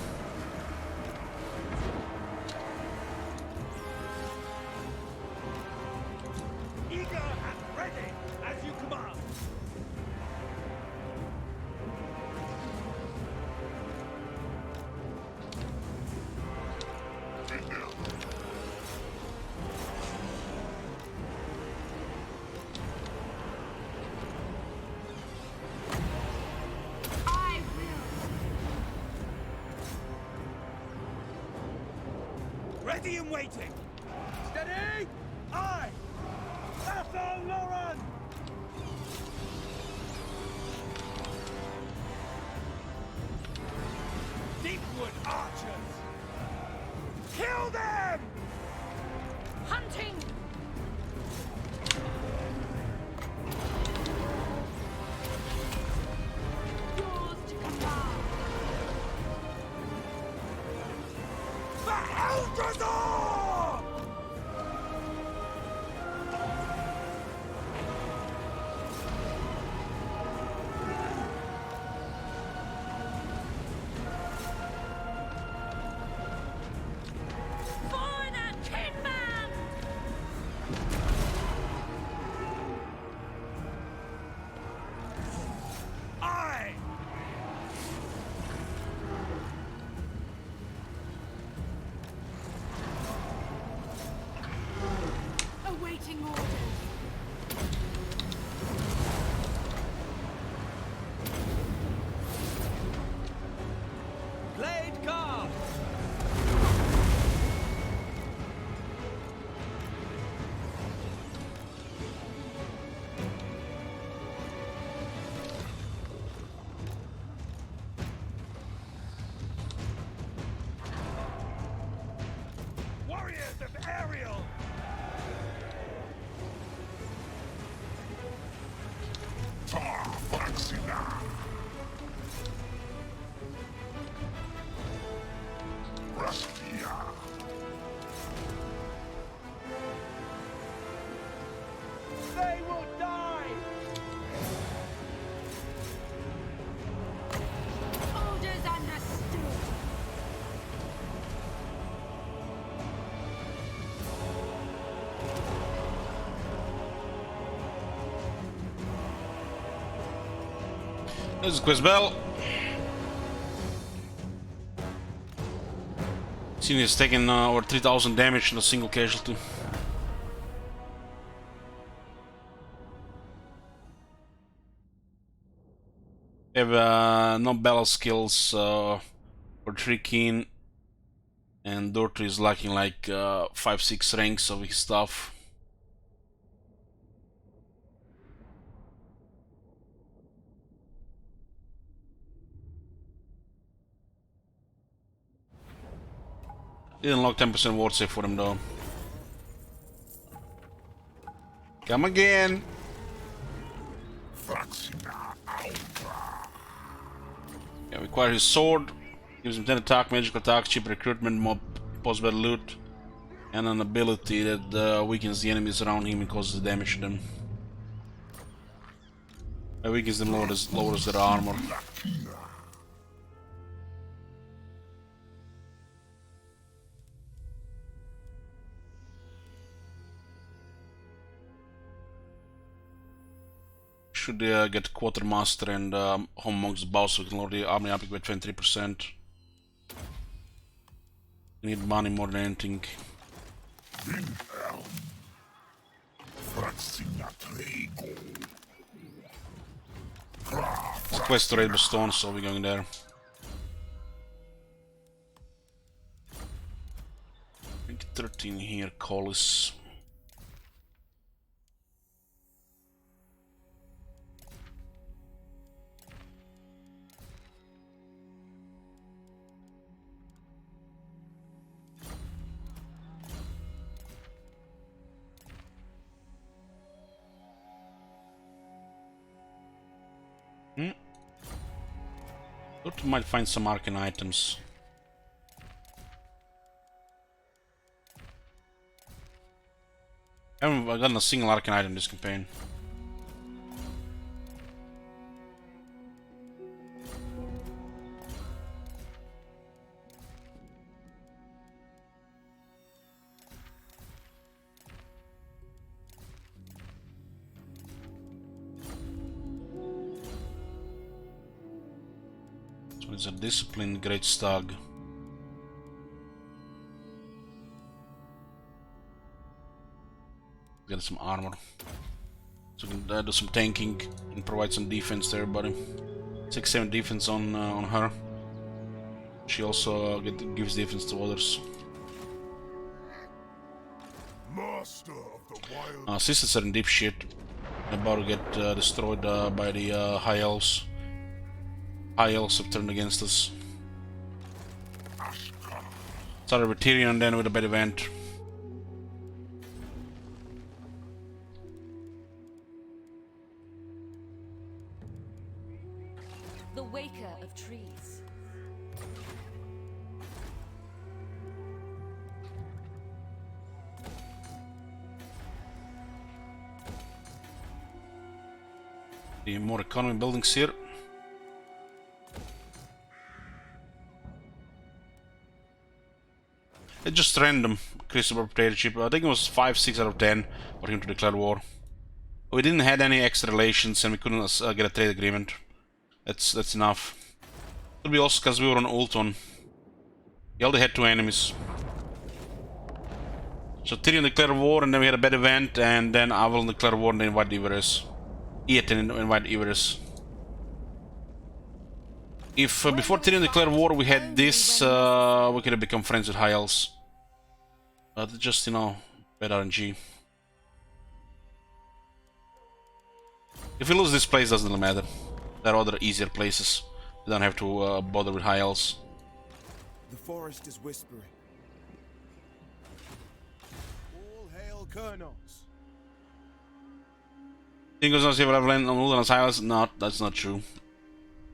Eager and ready as you command. Ready and waiting. Steady! Aye! Battle, Lauren! Deepwood archers! Kill them! Hunting! Yours to command! For Eldrathor! For the Tin Man! Aye! Awaiting orders. Blade guard! Warriors of Ariel! They will die! Orders understood. This is Quizbell. Seen he's taken over 3,000 damage in a single casualty. They have no battle skills for Tricking, and Dortry is lacking like 5-6 ranks of his stuff. Didn't unlock 10% ward save for him though. Come again! Yeah, we acquire his sword, gives him 10 attack, magic attack, cheap recruitment, mob post-battle loot, and an ability that weakens the enemies around him and causes damage to them. Weakens them, lowers their armor. Should get Quartermaster and Home Monk's Bow so we can lower the army up by 23%. We need money more than anything. It's quest to raid Stone, so we're going there. I think 13 here, Collis. Thought we might find some arcane items. I haven't gotten a single arcane item this campaign. So it's a disciplined great stag. Get some armor, so we can do some tanking and provide some defense to everybody. 6-7 defense on her. She also gives defense to others. Master of the wild. Sisters are in deep shit. About to get destroyed by the high elves. High elves have turned against us. Started with Tyrion, then with a bad event. The waker of trees. The more economy buildings here. It's just random Christopher Potato. I think it was 5-6 out of 10 for him to declare war. We didn't have any extra relations and we couldn't get a trade agreement. That's enough. Could be also because we were on Ulton. We only had 2 enemies. So Tyrion declared war and then we had a bad event, and then Avalon declared war and then invite Everus. Eaton invite Everus. If before Tyrion declared war we had this, we could have become friends with High Elves. But just, you know, bad RNG. If we lose this place, doesn't really matter. There are other easier places. We don't have to bother with High Elves. The forest is whispering. All hail Kurnos. Think was not see what I've landed on Ultron's High Elves? No, that's not true.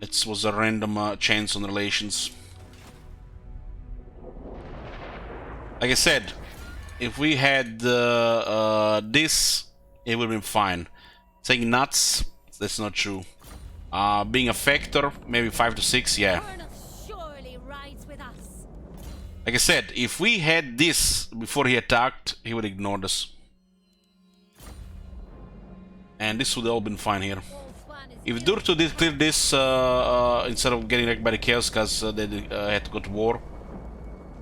It was a random chance on relations. Like I said, if we had this, it would have been fine. Saying nuts, that's not true. Being a factor, maybe 5 to 6, yeah. Surely rides with us. Like I said, if we had this before he attacked, he would ignore us. And this would all been fine here. If Durtu did clear this instead of getting wrecked by the chaos because they had to go to war,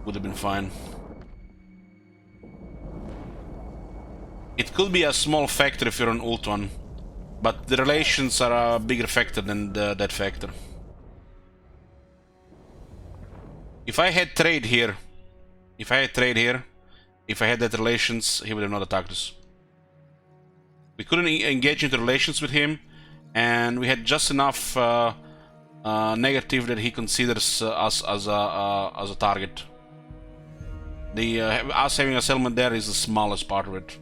would have been fine. It could be a small factor if you're on Ultron, but the relations are a bigger factor than that factor. If I had trade here, if I had that relations, he would have not attacked us. We couldn't engage into relations with him, and we had just enough negative that he considers us as a target. Us having a settlement there is the smallest part of it.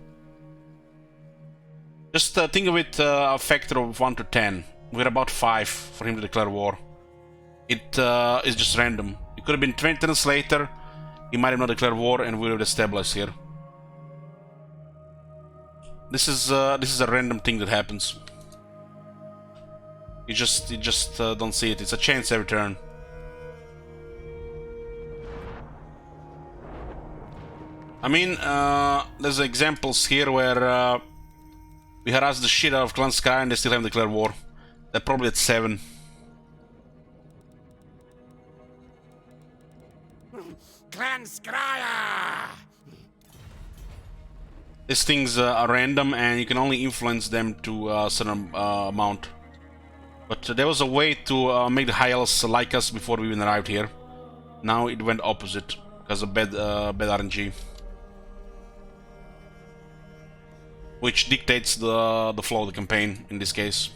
Just think of it a factor of 1 to 10. We're about 5 for him to declare war. It is just random. It could have been 20 turns later. He might have not declared war, and we would have stabilized here. This is a random thing that happens. You just don't see it. It's a chance every turn. I mean, there's examples here where we harassed the shit out of Clan Sky and they still haven't declared war. They're probably at 7. Clan Skryre! These things are random and you can only influence them to a certain amount. But there was a way to make the High Elves like us before we even arrived here. Now it went opposite because of bad RNG. Which dictates the flow of the campaign in this case.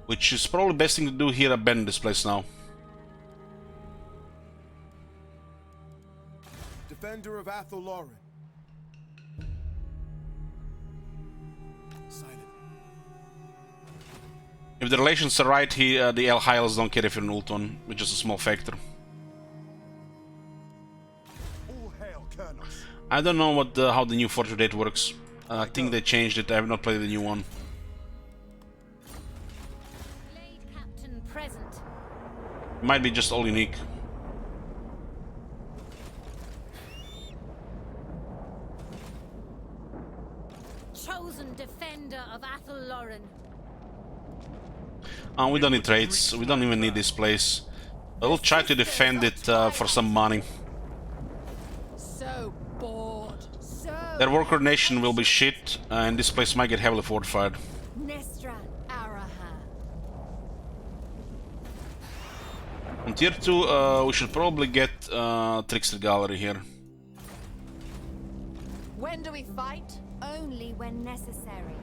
Which is probably the best thing to do here, abandon this place now. Defender of Atholorin. Silent. If the relations are right, the El Hyles don't care if you're an Ulton, which is a small factor. All hail Kurnos. I don't know what how the new Forge of Date works. I think they changed it. I have not played the new one. Blade Captain present. Might be just all unique. Chosen defender of Athelloren. We don't need trades. We don't even need this place. I will try to defend it for some money. So bored. So Their war coordination will be shit, and this place might get heavily fortified. Nestra Araha. On tier 2, we should probably get Trickster Gallery here. when do we fight? Only when necessary.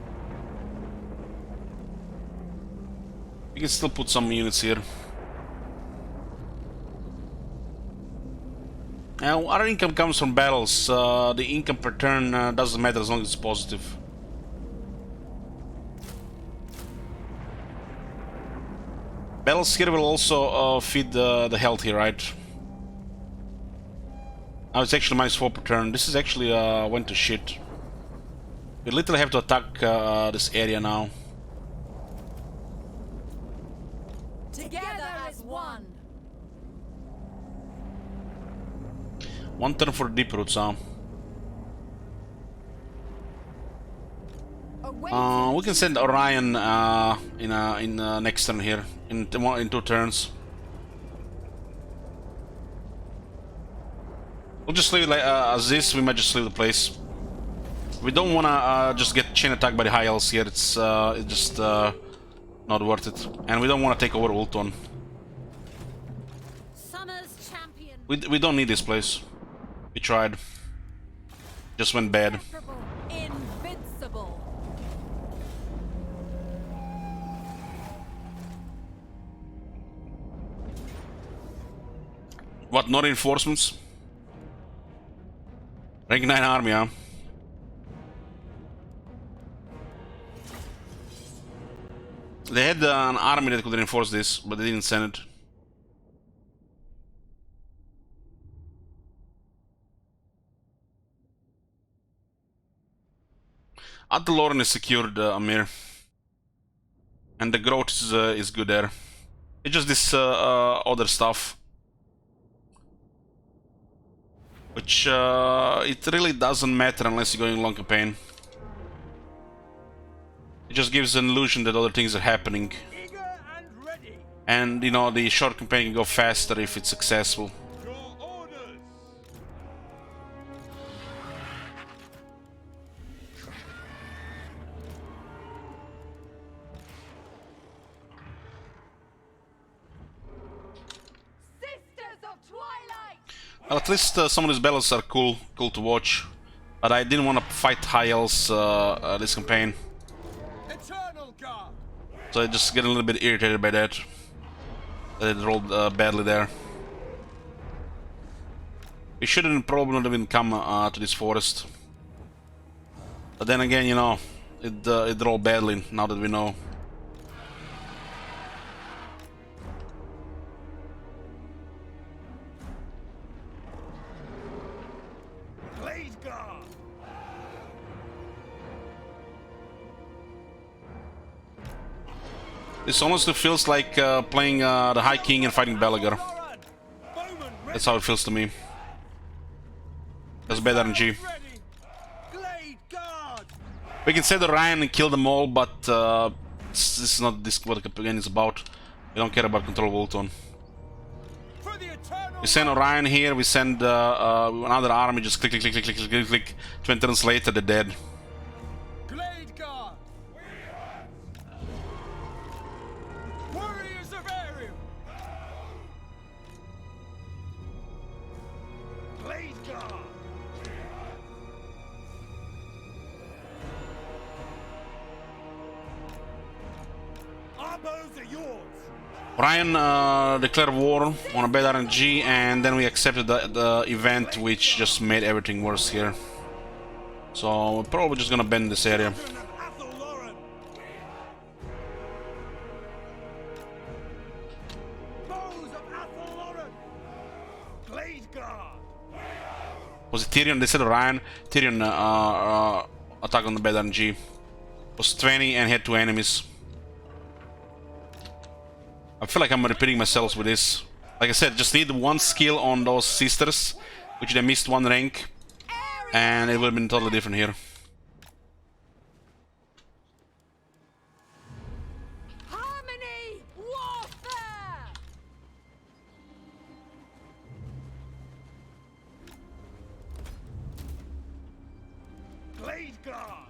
We can still put some units here. Now, our income comes from battles. The income per turn doesn't matter as long as it's positive. Battles here will also feed the health here, right? Now it's actually -4 per turn. This is actually went to shit. We literally have to attack this area now. Together as one. One turn for deep roots, huh? We can send Orion in next turn here, in 2 turns. We'll just leave it like as this. We might just leave the place. We don't wanna just get chain attacked by the high elves here. It's just not worth it, and we don't want to take over Ulton. Summer's champion. We don't need this place. We tried. Just went bad. Invincible. What, no reinforcements? Rank 9 army, huh? They had an army that could reinforce this, but they didn't send it. Athelloren is secured, Amir. And the growth is good there. It's just this other stuff. Which, it really doesn't matter unless you're going long campaign. It just gives an illusion that other things are happening. And, you know, the short campaign can go faster if it's successful. Well, at least some of these battles are cool to watch. But I didn't want to fight high elves this campaign. So I just get a little bit irritated by that. That it rolled badly there. We shouldn't probably not even come to this forest. But then again, you know, it rolled badly now that we know. This honestly feels like playing the High King and fighting Belagar. That's how it feels to me. That's bad RNG. We can set Orion and kill them all, but this is not what the campaign is about. We don't care about control of Ulton. We send Orion here, we send another army, just click, click, click, click, click, click, click. 20 turns later, they're dead. Orion declared war on a bad RNG, and then we accepted the event, which just made everything worse here. So we're probably just gonna bend this area. Was it Tyrion? They said Ryan. Tyrion attack on the bad RNG. Was 20 and had 2 enemies. I feel like I'm repeating myself with this. Like I said, just need 1 skill on those sisters, which they missed 1 rank, and it would have been totally different here. Harmony! Warfare! Blade guard!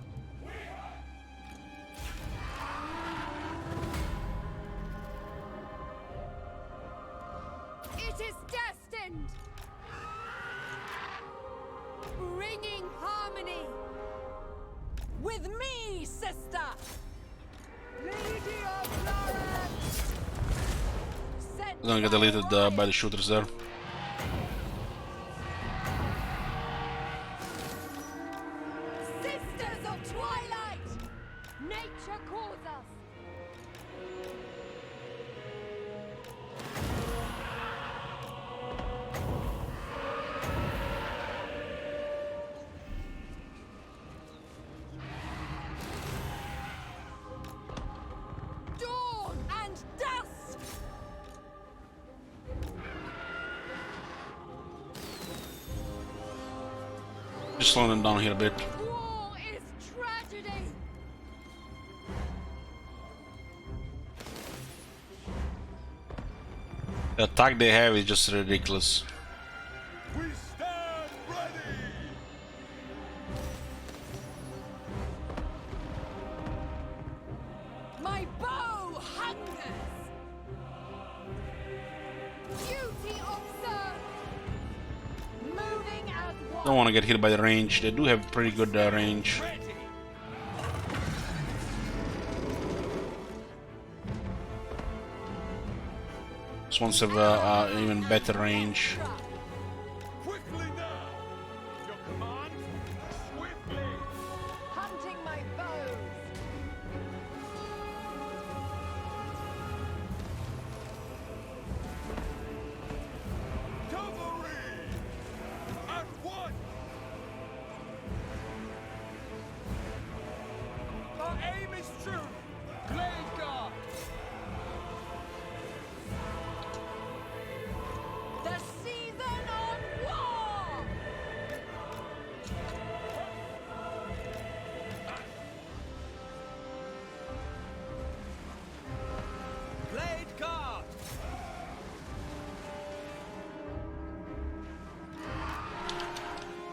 It is destined! Bringing harmony! With me, sister! Lady of Florence! I'm gonna get deleted by the shooters there. Sisters of Twilight! Nature calls us! Dawn and dusk! Just slowing them down here a bit. War is tragedy! The attack they have is just ridiculous. We stand ready! My bow hungers! Duty observed! Moving as one! Don't want to get hit by the range. They do have pretty good range. This ones have even better range. Quickly now! Your command? Swiftly! Hunting my bows! Cavalry! At once! Our aim is true! Blade guard! The season of war! Blade guard!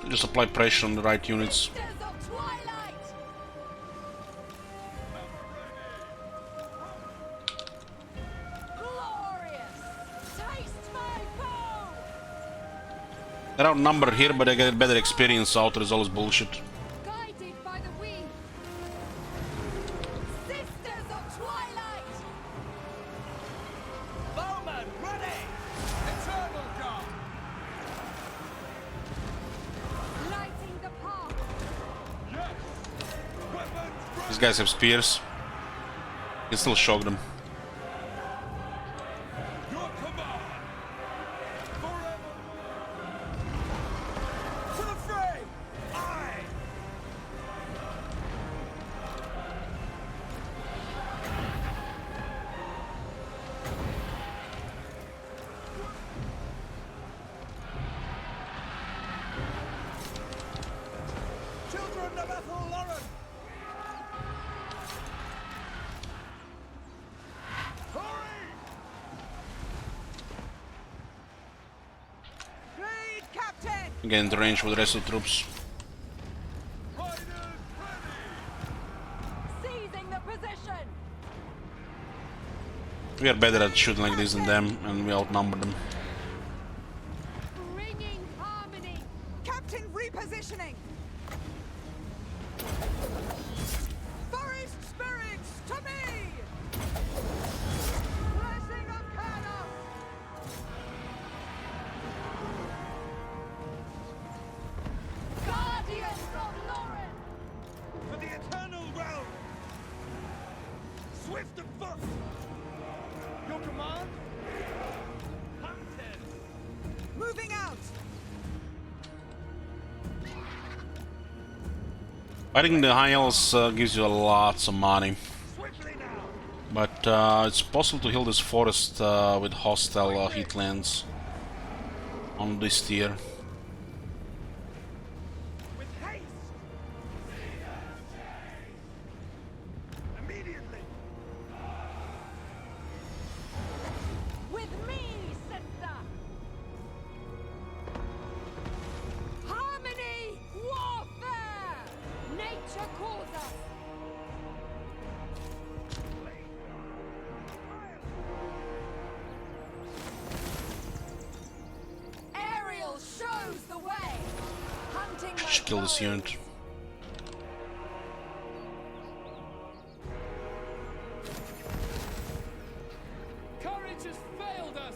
Just apply pressure on the right units. Sisters of Twilight! Glorious! Taste my bow! They're outnumbered here, but they get better experience out. Is always bullshit. Guided by the wind! Sisters of Twilight! Bowman, ready! Eternal guard! Lighting the path! Yes! Weapons ready! These guys have spears. You can still shock them. Your command! Forever! To the fray! Aye! Children of Ethel Lauren! Hurry! Lead, Captain! Get into range with the rest of the troops. Riders ready! Seizing the position! We are better at shooting like this than them, and we outnumber them. Bringing harmony! Captain repositioning! Forest spirits to me! Blessing of Carlos! Guardians of Lauren! For the eternal realm! Swift of foot! Your command? Hunted! Moving out! Fighting the high elves gives you lots of money. But it's possible to heal this forest with hostile heatlands on this tier. Should kill this unit. Courage has failed us.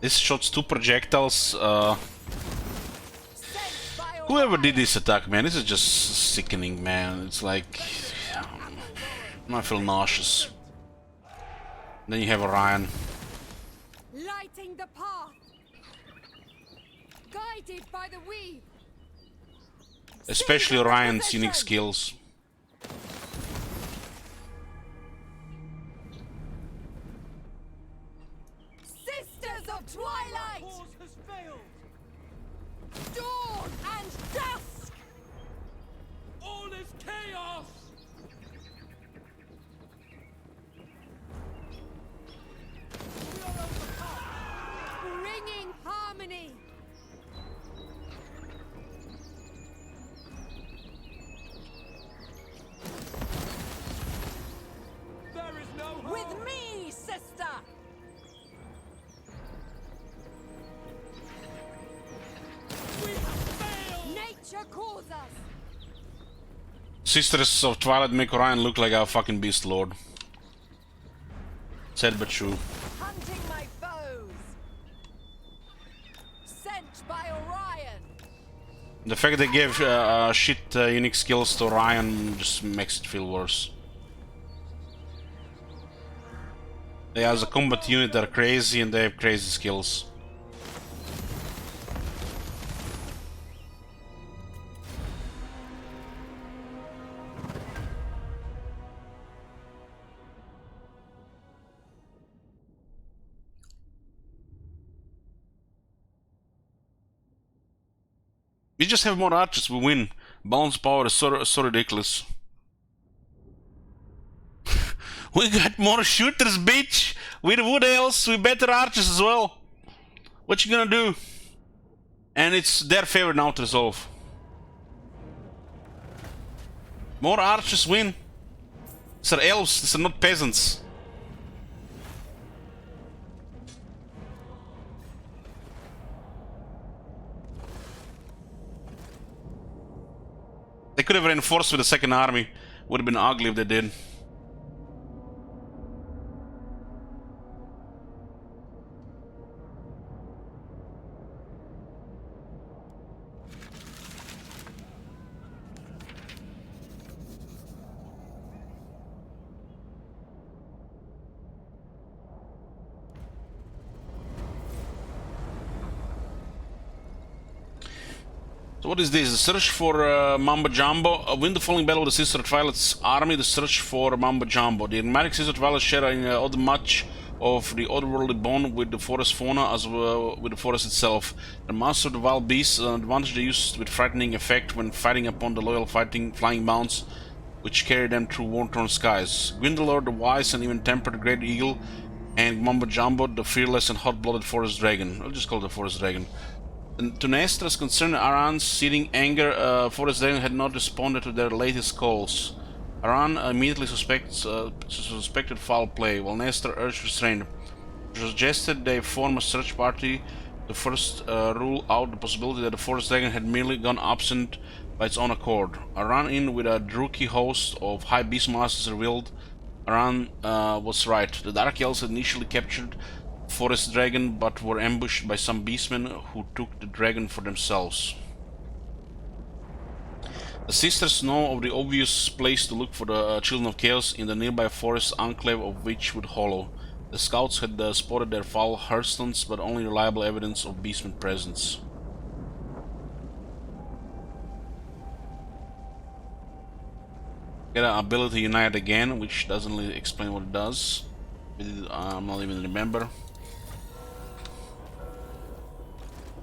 This shot's 2 projectiles. Whoever did this attack, man, this is just sickening, man. It's like I feel nauseous. Then you have Orion. Lighting the path. Guided by the weave. Especially Orion's unique skills. Sisters of Twilight! Cause has failed. Dawn and dusk! All is chaos! Bringing harmony! There is no hope. With me, sister! We have failed! Nature calls us! Sisters of Twilight make Orion look like a fucking beast lord. Sad but true. Hunting my foes! Sent by Orion! The fact they gave shit unique skills to Orion just makes it feel worse. They as a combat unit are crazy and they have crazy skills. We just have more archers, we win. Balance power is so ridiculous. We got more shooters, bitch! With wood elves, we better archers as well. What you gonna do? And it's their favor now to resolve. More archers win. These are elves, these are not peasants. They could have reinforced with the second army. Would have been ugly if they did. So what is this? The search for Mambo Jumbo. Win the following battle with the Sister of Twilight's army. The search for Mambo Jumbo. The enigmatic Sister of Twilight share in odd much of the otherworldly bond with the forest fauna as well with the forest itself. The master of the wild beasts, an advantage they use with frightening effect when fighting upon the loyal flying mounts which carry them through war-torn skies. Gwyndalor the wise and even tempered great eagle, and Mambo Jumbo the fearless and hot-blooded forest dragon. I'll just call it the forest dragon. And to Nestra's concern, Aran's seething anger, Forest Dragon had not responded to their latest calls. Aran immediately suspected foul play, while Nestra urged restraint. She suggested they form a search party to first rule out the possibility that the Forest Dragon had merely gone absent by its own accord. Aran, in with a Druki host of high beastmasters, revealed Aran was right. The Dark Elves had initially captured Forest Dragon, but were ambushed by some beastmen who took the dragon for themselves. The sisters know of the obvious place to look for the Children of Chaos in the nearby forest enclave of Witchwood Hollow. The scouts had spotted their foul hearthstones, but only reliable evidence of beastmen presence. Get an ability Unite again, which doesn't really explain what it does. I'm not even remember.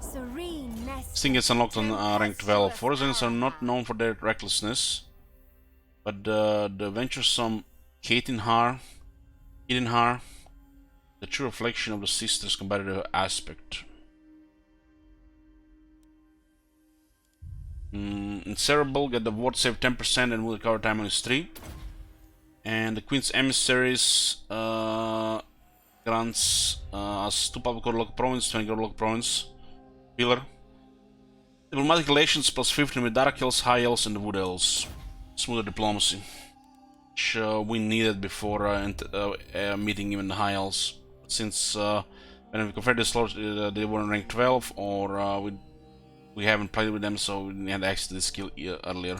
This thing gets unlocked on rank 12. Foragers are not known for their recklessness, but the venturesome Katinhar, the true reflection of the sisters' competitive aspect. In Cerebral, get the ward save 10% and will recover time on 3. And the Queen's Emissaries grants us 2 public order local province, 20 order local province, pillar. Diplomatic relations plus 15 with Dark Elves, High Elves, and the Wood Elves. Smoother diplomacy, which we needed before meeting even the High Elves. Since when we compared this lord, they were in rank 12, or we haven't played with them, so we didn't have access to this skill earlier.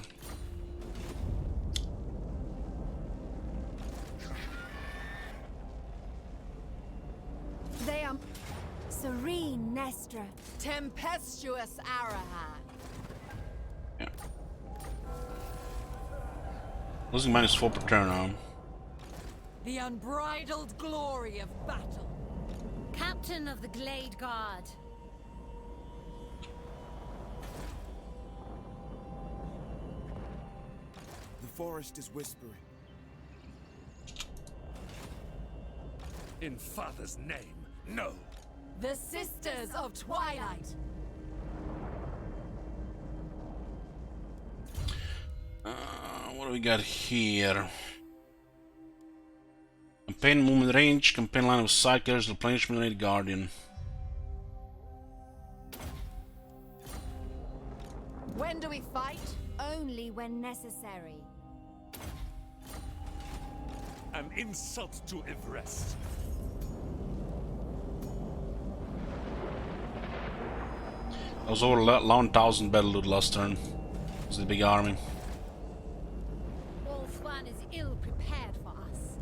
They are serene Nestra, tempestuous Arahan. Yeah. Losing -4 per turn now. The unbridled glory of battle. Captain of the Glade Guard. The forest is whispering. In Father's name, no! The Sisters of Twilight. What do we got here? Campaign movement range, campaign line of Psychers, replenishment rate, Guardian. When do we fight? Only when necessary. An insult to Everest. I was over 11,000 battle loot last turn. It was a big army. Wolf One is ill prepared for us.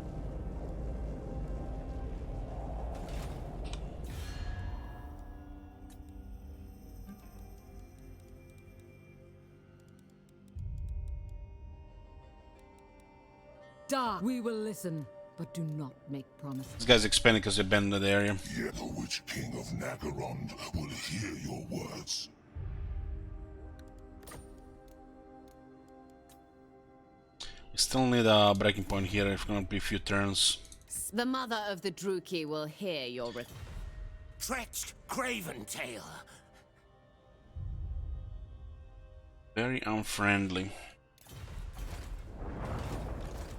Da, we will listen, but do not make promises. This guy's expanding because they abandoned the area. Yet the Witch King of Nagarond will hear your words. We still need a breaking point here. It's gonna be a few turns. The mother of the Druki will hear your Treacherous Craven Tail. Very unfriendly.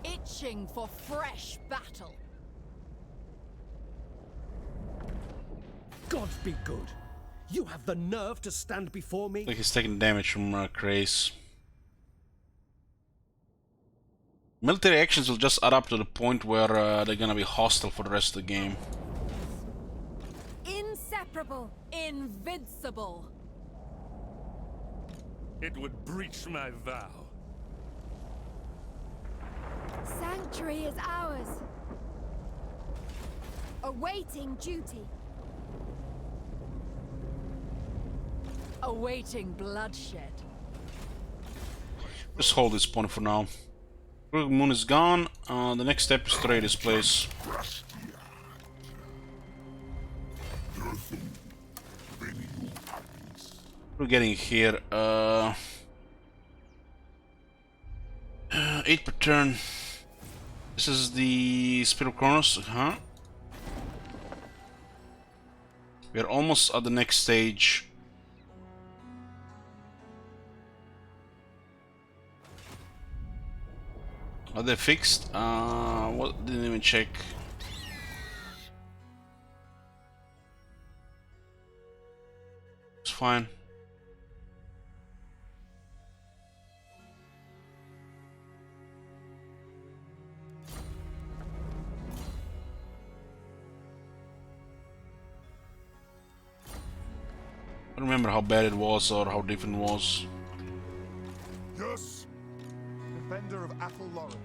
Itching for fresh battle. God be good. You have the nerve to stand before me? Like he's taking damage from Krace. Military actions will just add up to the point where they're gonna be hostile for the rest of the game. Inseparable. Invincible. It would breach my vow. Sanctuary is ours. Awaiting duty. Awaiting bloodshed. Just hold this point for now. Moon is gone. The next step is to raid this place. We're getting here. 8 per turn. This is the Spirit of Kronos, huh? We're almost at the next stage. Are they fixed? What? Didn't even check. It's fine. I don't remember how bad it was or how different it was. Yes, Defender of Athel Lauren.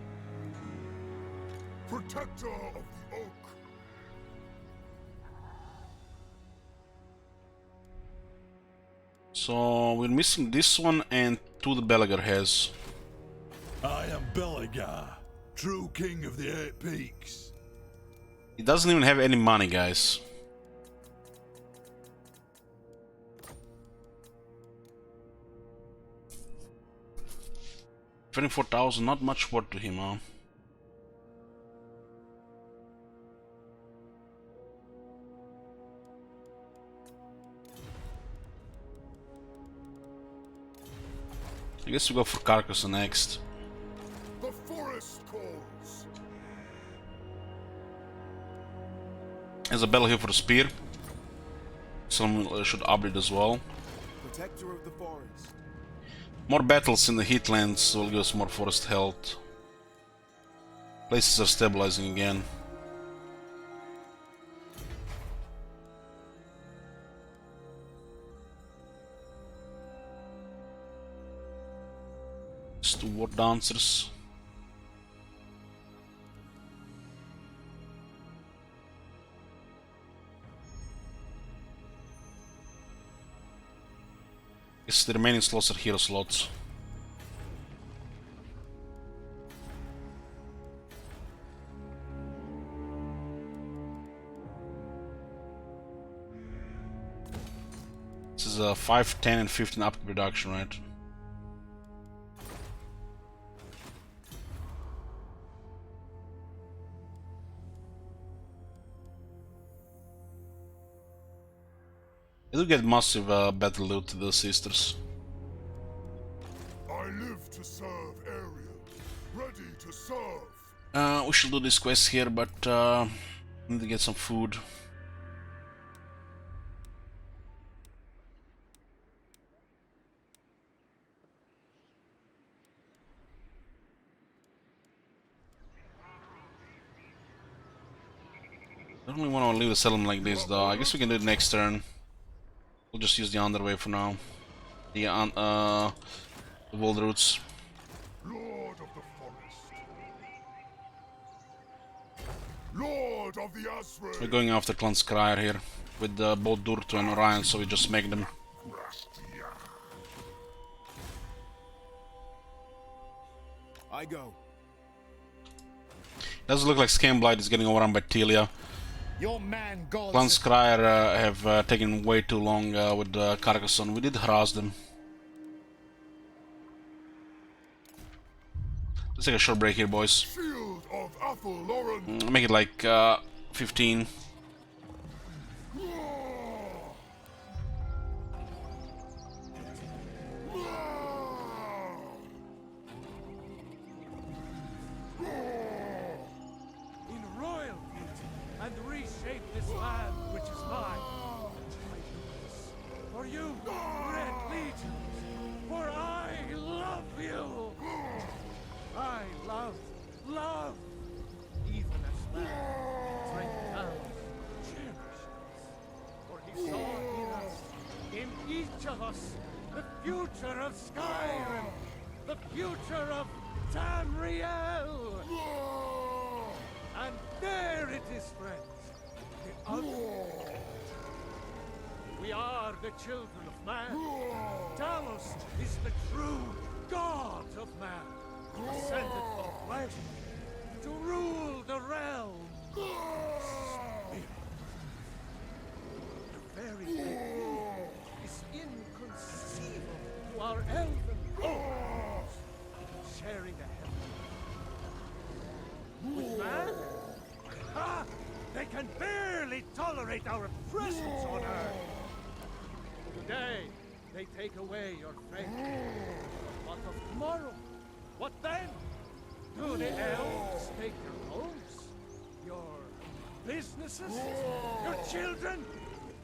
protector of the oak. So we're missing this one and 2 the Belagar has. I am Belagar, true king of the Eight Peaks. He doesn't even have any money, guys. $24,000, not much worth to him, huh? I guess we go for Carcassonne next. The forest calls. There's a battle here for the spear. Someone should upgrade as well. Protector of the forest. More battles in the heatlands will give us more forest health. Places are stabilizing again. Just 2 war dancers. Guess the remaining slots are hero slots. This is a 5, 10 and 15 upgrade reduction, right? I do get massive battle loot to the sisters. I live to serve Ariel, ready to serve. We should do this quest here, but need to get some food. I don't really want to leave the settlement like this, though. I guess we can do it next turn. We'll just use the underway for now. The world routes. Lord of the forest. Lord of the Azrael. We're going after Clan Skryre here with both Durtu and Orion, so we just make them. I go. Doesn't look like Scamblight is getting overrun by Telia. Your man gods. Clan Skryre have taken way too long with Carcassonne. We did harass them. Let's take a short break here, boys. Shield of Athel Lauren. Make it like 15. The future of Skyrim, the future of Tamriel. And there it is, friends. The other. We are the children of man. Talos is the true god of man, ascended from flesh to rule the realm. Spirit. The very thing is inconceivable to our elven foes, sharing a heaven. With man? Ha! They can barely tolerate our presence on Earth. Today, they take away your faith. What of tomorrow? What then? Do the elves take your homes? Your businesses? Your children?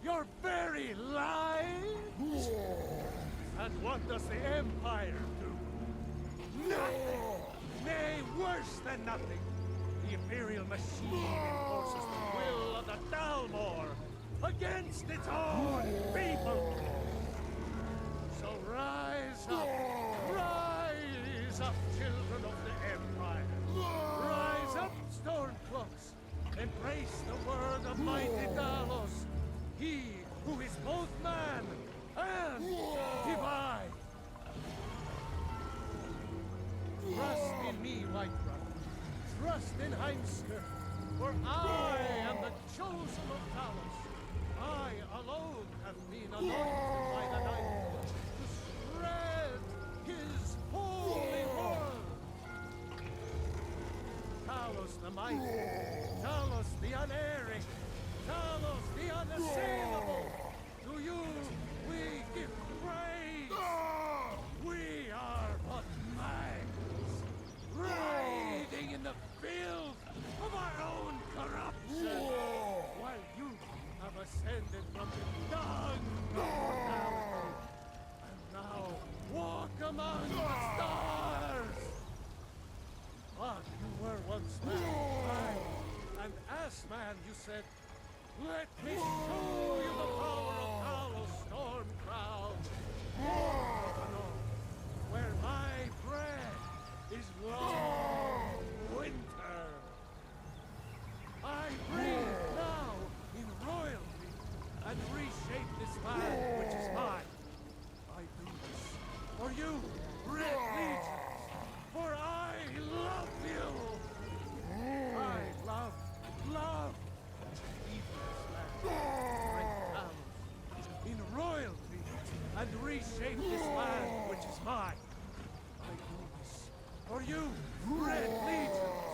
Your very lives? And what does the Empire do? Nothing! Nay, worse than nothing! The Imperial machine enforces the will of the Dalmor against its own people! So rise up, children of the Empire! Rise up, Stormcloaks! Embrace the word of mighty Talos! He who is both man and divine! Trust trust in Heimskr, for I am the chosen of Talos. I alone have been anointed by the Knight to spread his holy word. Talos the mighty, Talos the unerring, Talos the unassailable. To you we give praise. We are but mags, writhing in the filth of our own corruption, while you have ascended from the dung of mortality, and now walk among the stars. But you were once man, and as man you said, "Let me show you the power of Talos Storm Crown, where my bread is long winter. I breathe now in royalty and reshape this land which is mine. I do this for you, Red Legions, for I love you. I love Evil's land, great Talos, in royalty and reshape this land which is mine. I do this for you, Red Legions,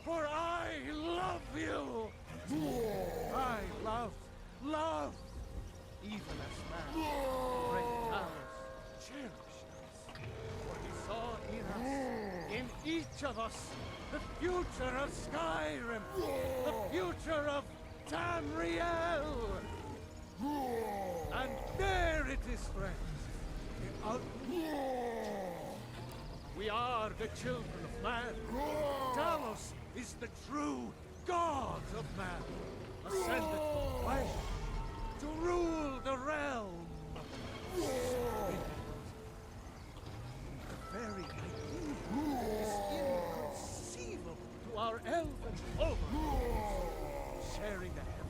for I love you. I love Evil's land, great Talos, cherish us, for he saw in us, in each of us, the future of Skyrim, the future of Tamriel. And there it is, friends. We are the children of man. Talos is the true god of man, ascended from flesh to rule the realm. The very idea is inconceivable to our elven overlords, sharing the heavens.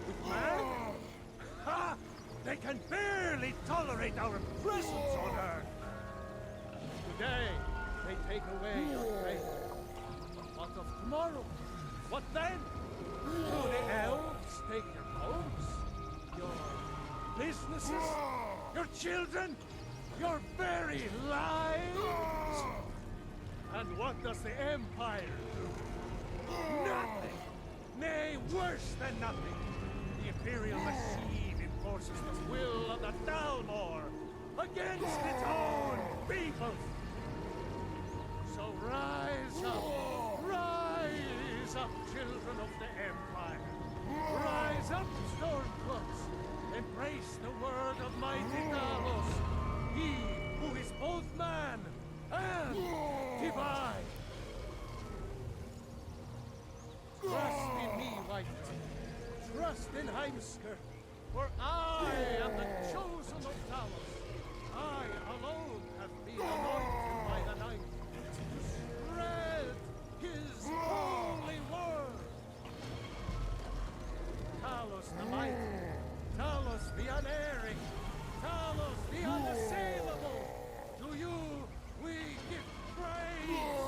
With man? Ha! They can barely tolerate our presence on Earth. Today, they take away your faith. But what of tomorrow? What then? Do the elves take your homes? Your businesses? Your children? Your very lives? And what does the Empire do? Nothing! Nay, worse than nothing! The Imperial machine enforces the will of the Dalmor against its own people! So rise up, children of the Empire! Rise up, Stormcloaks! Embrace the word of mighty Talos, he who is both man and divine! Trust in me, White. Trust in Heimskr, for I am the chosen of Talos. I alone have been anointed by the Knight to spread his holy word. Talos the mighty, Talos the unerring, Talos the unassailable. To you we give praise.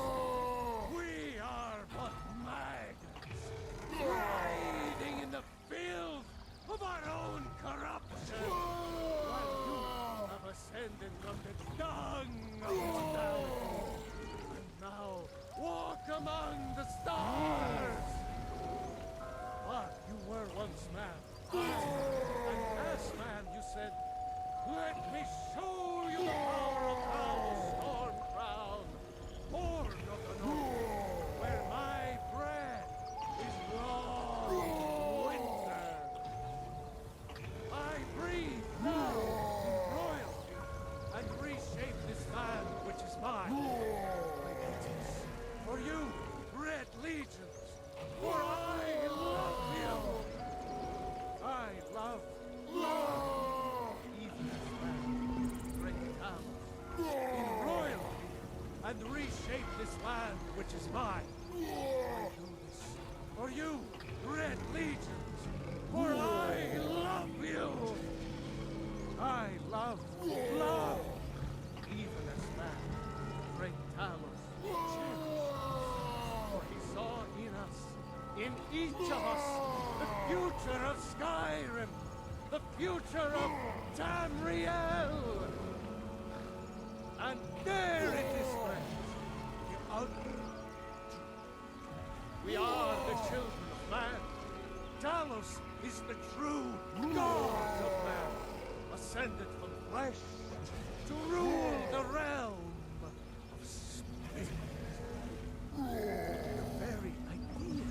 We are but mags, writhing in the filth of our own corruption, while you have ascended from the dung of mortality, and now walk among the stars. But you were once man, and as man you said, "Let me show you the power of Talos Storm Crown, born of the North, where my bread is long winter. I breathe now in royalty and reshape this land which is mine. I do this for you, Red Legions, for I love you. I love Evil's land, great Talos, in royalty, and reshape this land which is mine. I do this for you, Red Legions, for I love you. I love Evil's land, great Talos, cherish in each of us, the future of Skyrim, the future of Tamriel. And there it is, friends, the ultimate truth. We are the children of man. Talos is the true God of man, ascended from flesh to rule the realm of spirit. The very idea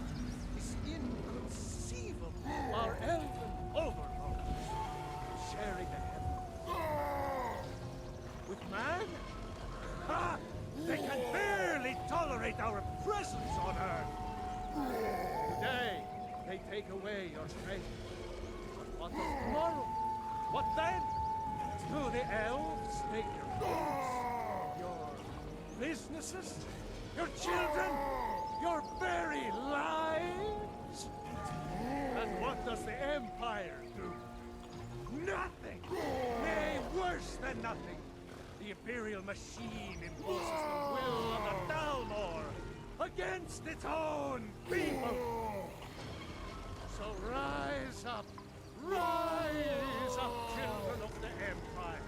is inconceivable to our elven overlords, sharing a heaven. With man? Ha! They can barely tolerate our presence on Earth. Today, they take away your strength. But what of tomorrow? What then? Do the elves take your homes, your businesses, your children, your very lives? And what does the Empire do? Nothing! Nay, worse than nothing! The Imperial machine imposes the will of the Dalmor against its own people! So rise up, children of the Empire!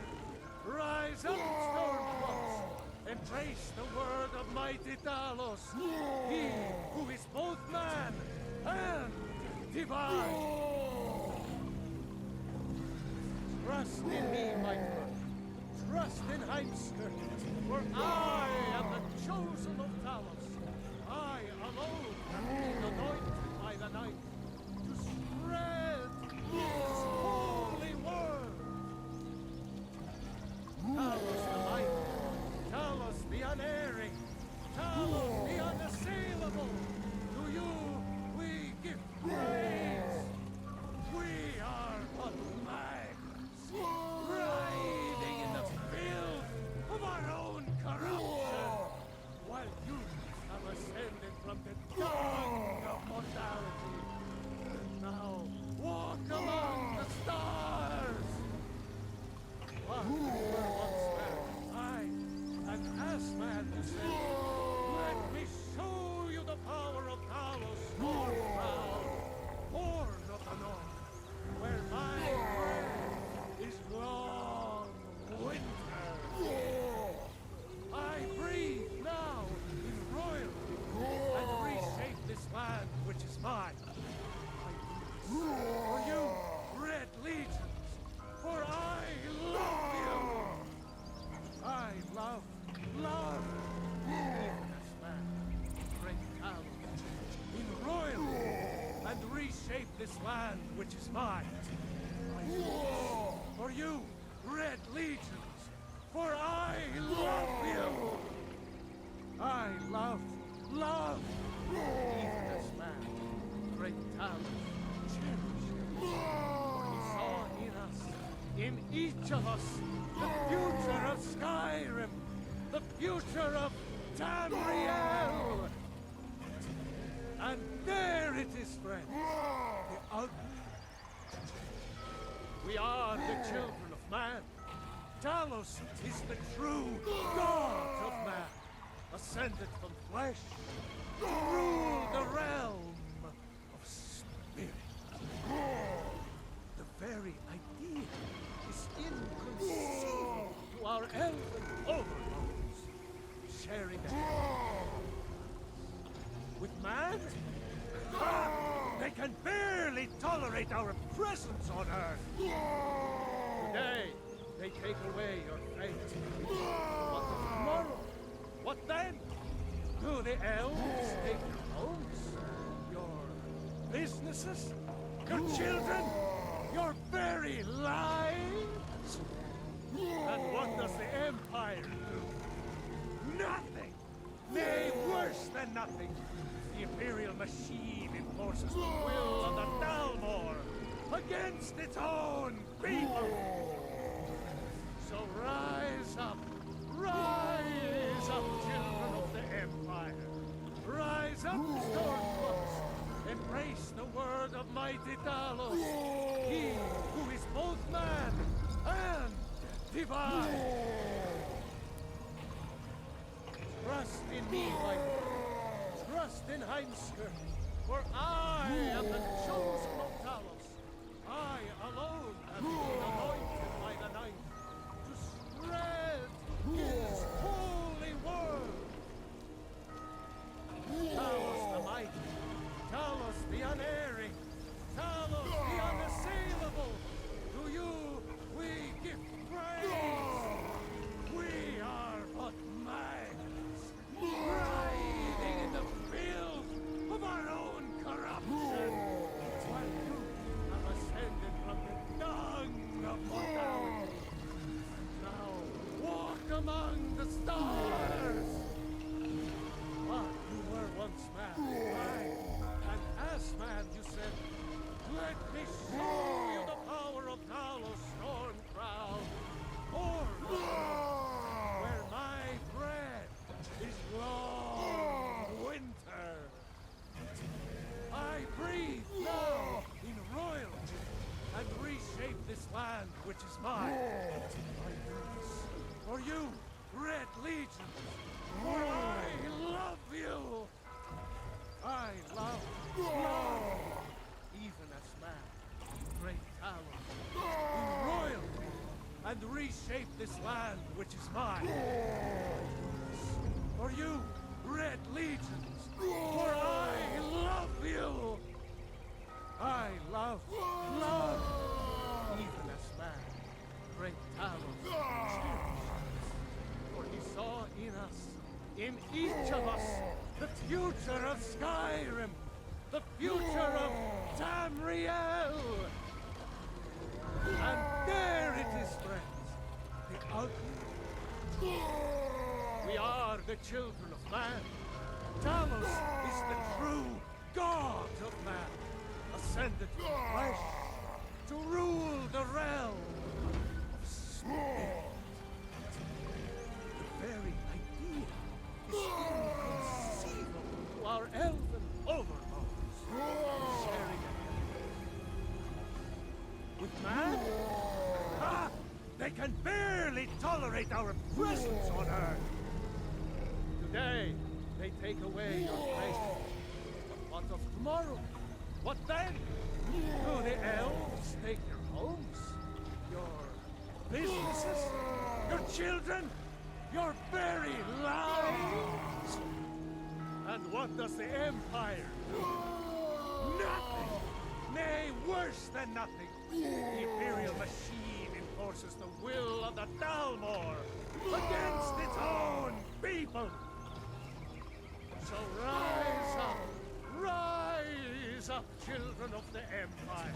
Rise up, Stormclaws! Embrace the word of mighty Talos, he who is both man and divine! Trust in me, my brother. Trust in Heimskir, for I am the chosen of Talos. I alone have been anointed by the night to spread his holy word. Talos the mighty, Talos the unerring, Talos the unassailable. To you we give praise. We are but maggots, riding in the filth of our own corruption, while you have ascended from the dung of mortality, and now walk among the stars. But we were once man, I, an ass-man who said, let me show you the power of Talos, Stormcloud, born of the north, where my breath is long winter. I breathe now in royalty and reshape this land which is mine. I do this for you, Red Legions, for I love you. I love this man, great Talos, in royalty and reshape this land which is mine. I do this for you, Red Legions, for I love you. I love this man, great Talos, cherish him, for he saw in us, in each of us, the future of Skyrim, the future of Tamriel. And there it is, friends, the ultimate. We are the children of man. Talos is the true God of man, ascended from flesh to rule the realm of spirit. The very idea is inconceivable to our elven overlords, sharing a with man? Ha! They can barely tolerate our presence on Earth. Today, they take away your faith. What of tomorrow? What then? Do the elves take your homes? Your businesses? Your children? Your very lives? And what does the Empire do? Nothing! Nay, worse than nothing! The Imperial machine enforces the will of the Dalmor against its own people! So rise up, children of the Empire! Rise up, Stormclaws! Embrace the word of mighty Talos, he who is both man and divine! Trust in me, my friend. Trust in Heimskir, For I am the chosen of Talos. I alone have been anointed by the Ninth to spread his holy word. Talos the mighty, Talos the unerring, Talos the unassailable. To you we give praise. We are but minds, writhing in the filth of our own corruption, while you have ascended from the dung of mortality. Now walk among the stars. But you were once man, aye, and as man you said, let me show you the power of Talos Storm Crown, or where my bread is long winter. I breathe now in royalty and reshape this land which is mine. I do this for you, Red Legion, for I love you. I love, even as man, great Talon, in royalty and reshape this land which is mine. For you, Red Legions, for I love you. I love, even as man, great Talos cherished us. For he saw in us, in each of us, the future of Skyrim, the future of Tamriel. And there it is, friends, the ugly. We are the children of man. Talos is the true god of man, ascended from flesh to rule the realm of spirit. The very idea is inconceivable to our elven overlords. Sharing a with man? Ha! They can barely tolerate our presence on Earth. Today, they take away your faith. But what of tomorrow? What then? Do the elves take your homes? Your businesses? Your children? Your very lives? And what does the Empire do? Nothing! Nay, worse than nothing. The Imperial machine enforces the will of the Dalmor against its own people. So rise up, children of the Empire.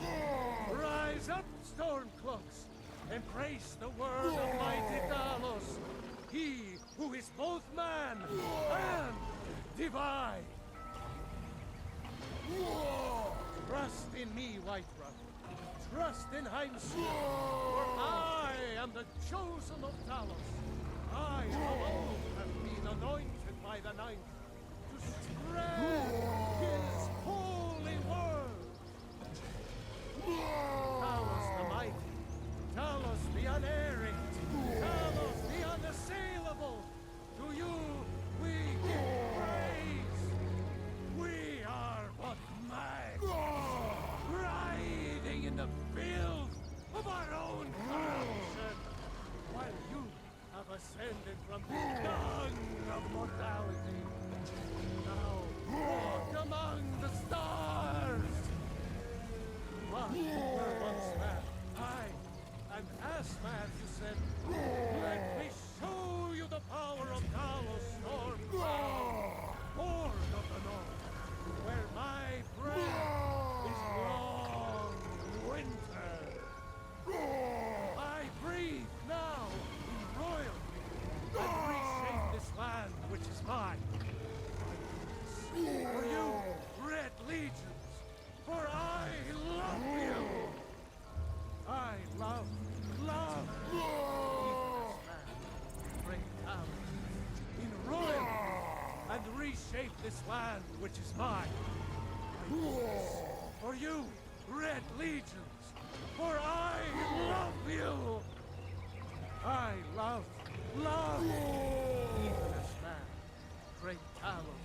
Rise up, Stormcloaks. Embrace the word of mighty Talos, he who is both man and divine. Trust in me, Whiterun. Trust in Heimskir, for I am the chosen of Talos. I alone have been anointed by the Ninth to spread his holy word. Talos the mighty, Talos the unerring, Talos the unassailable. To you we give praise. We are but man, writhing in the filth of our own corruption, while you have ascended from the dung of mortality. Now walk among the stars. But you were once man, aye, and as man you said, let me show you the power of Talos Storm Crown, Horde of the North, where my breath is long winter. I breathe now in royalty and reshape this land which is mine. For you, Red Legions, for I love you. I love, even as man, great Talos, in royalty, and reshape this land which is mine. For you, Red Legions, for I love you. I love, even as man, great Talos,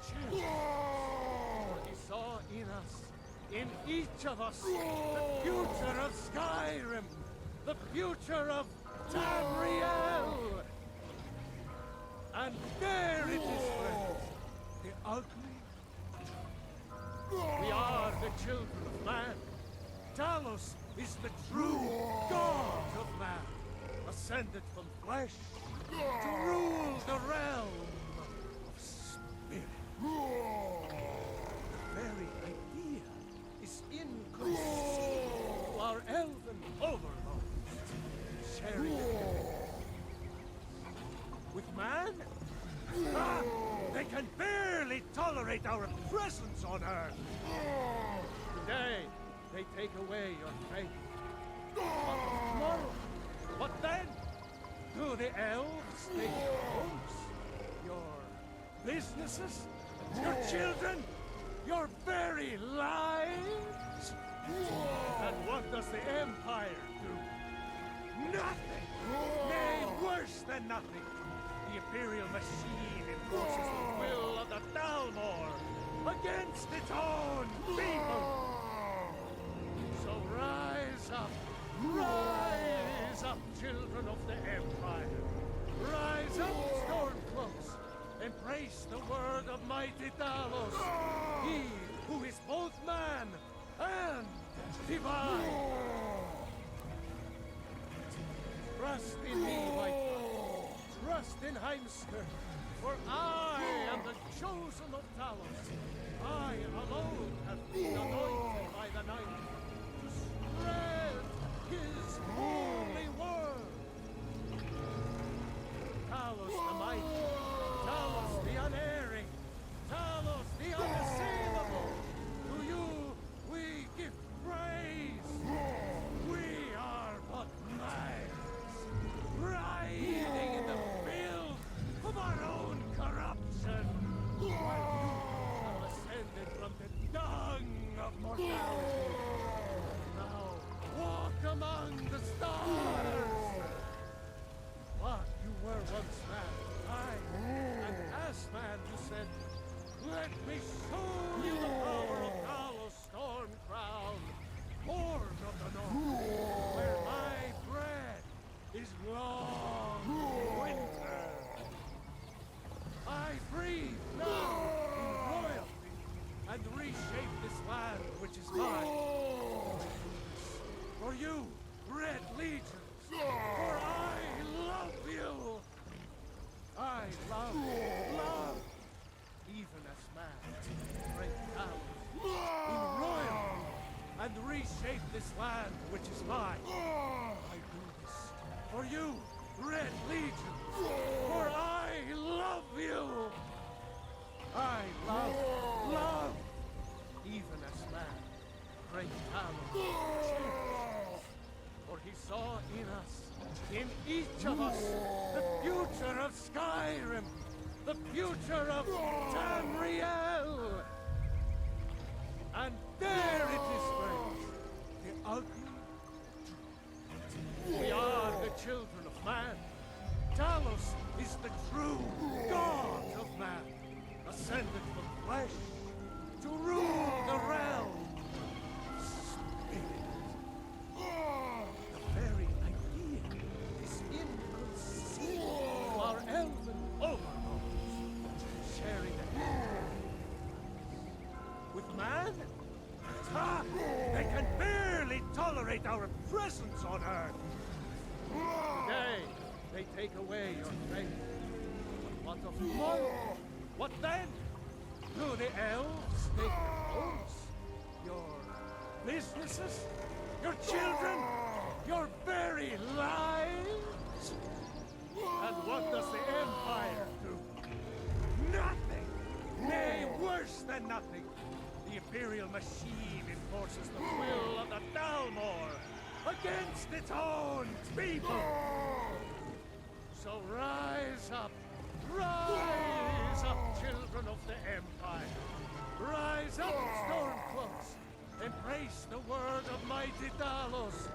cheers. For he saw in each of us the future of Skyrim, the future of Tamriel. And there it is, friends, the ugly. We are the children of man. Talos is the true god of man, ascended from flesh to rule the realm of spirit. The very idea is inconceivable to our elven overlords, sharing with man? Ah, they can barely tolerate our presence on Earth. Today, they take away your faith. But tomorrow, what then? Do the elves take your homes? Your businesses? Your children? Your very lives? And what does the Empire do? Nothing! Nay, worse than nothing! The Imperial machine enforces the will of the Dalmor against its own people! So rise up, children of the Empire. Rise up, Stormcloaks. Embrace the word of mighty Talos. He who is both man and divine. Trust in me, my father. Trust in Heimskr. For I am the chosen of Talos. I alone have been anointed by the Night to spread his holy word. Talos the mighty, Talos the unerring, Talos the unassailable. To you we give praise. We are but mice, writhing in the filth of our own corruption. While you have ascended from the dung of mortality. Now walk among the stars. But you were once man, aye, and as man you said, let me show you the power of Talos Stormcrown, born of the north, where my bread is long winter. I breathe now in royalty and reshape this land which is mine. For you, Red Legions, for I love you. I love, even as man, great Talos, in royalty, and reshape this land which is mine. I do this for you, Red Legions, for I love you. I love, even as man, great Talos. For he saw in us, in each of us, the future of Skyrim, the future of Tamriel. And there it is, friends, the ugly truth. We are the children of man. Talos is the true god of man, ascended from flesh to rule the realm of spirit. The very idea is inconceivable to our elven overlords, sharing the with man? Ha! They can barely tolerate our presence on Earth. Today, they take away your faith. But what of tomorrow? What then? Do the elves take your homes? Your businesses? Your children? Your very lives? And what does the Empire do? Nothing! Nay, worse than nothing! The Imperial machine enforces the will of the Dalmor against its own people! So rise up, children of the Empire! Rise up, Stormcloaks! Embrace the word of mighty Talos,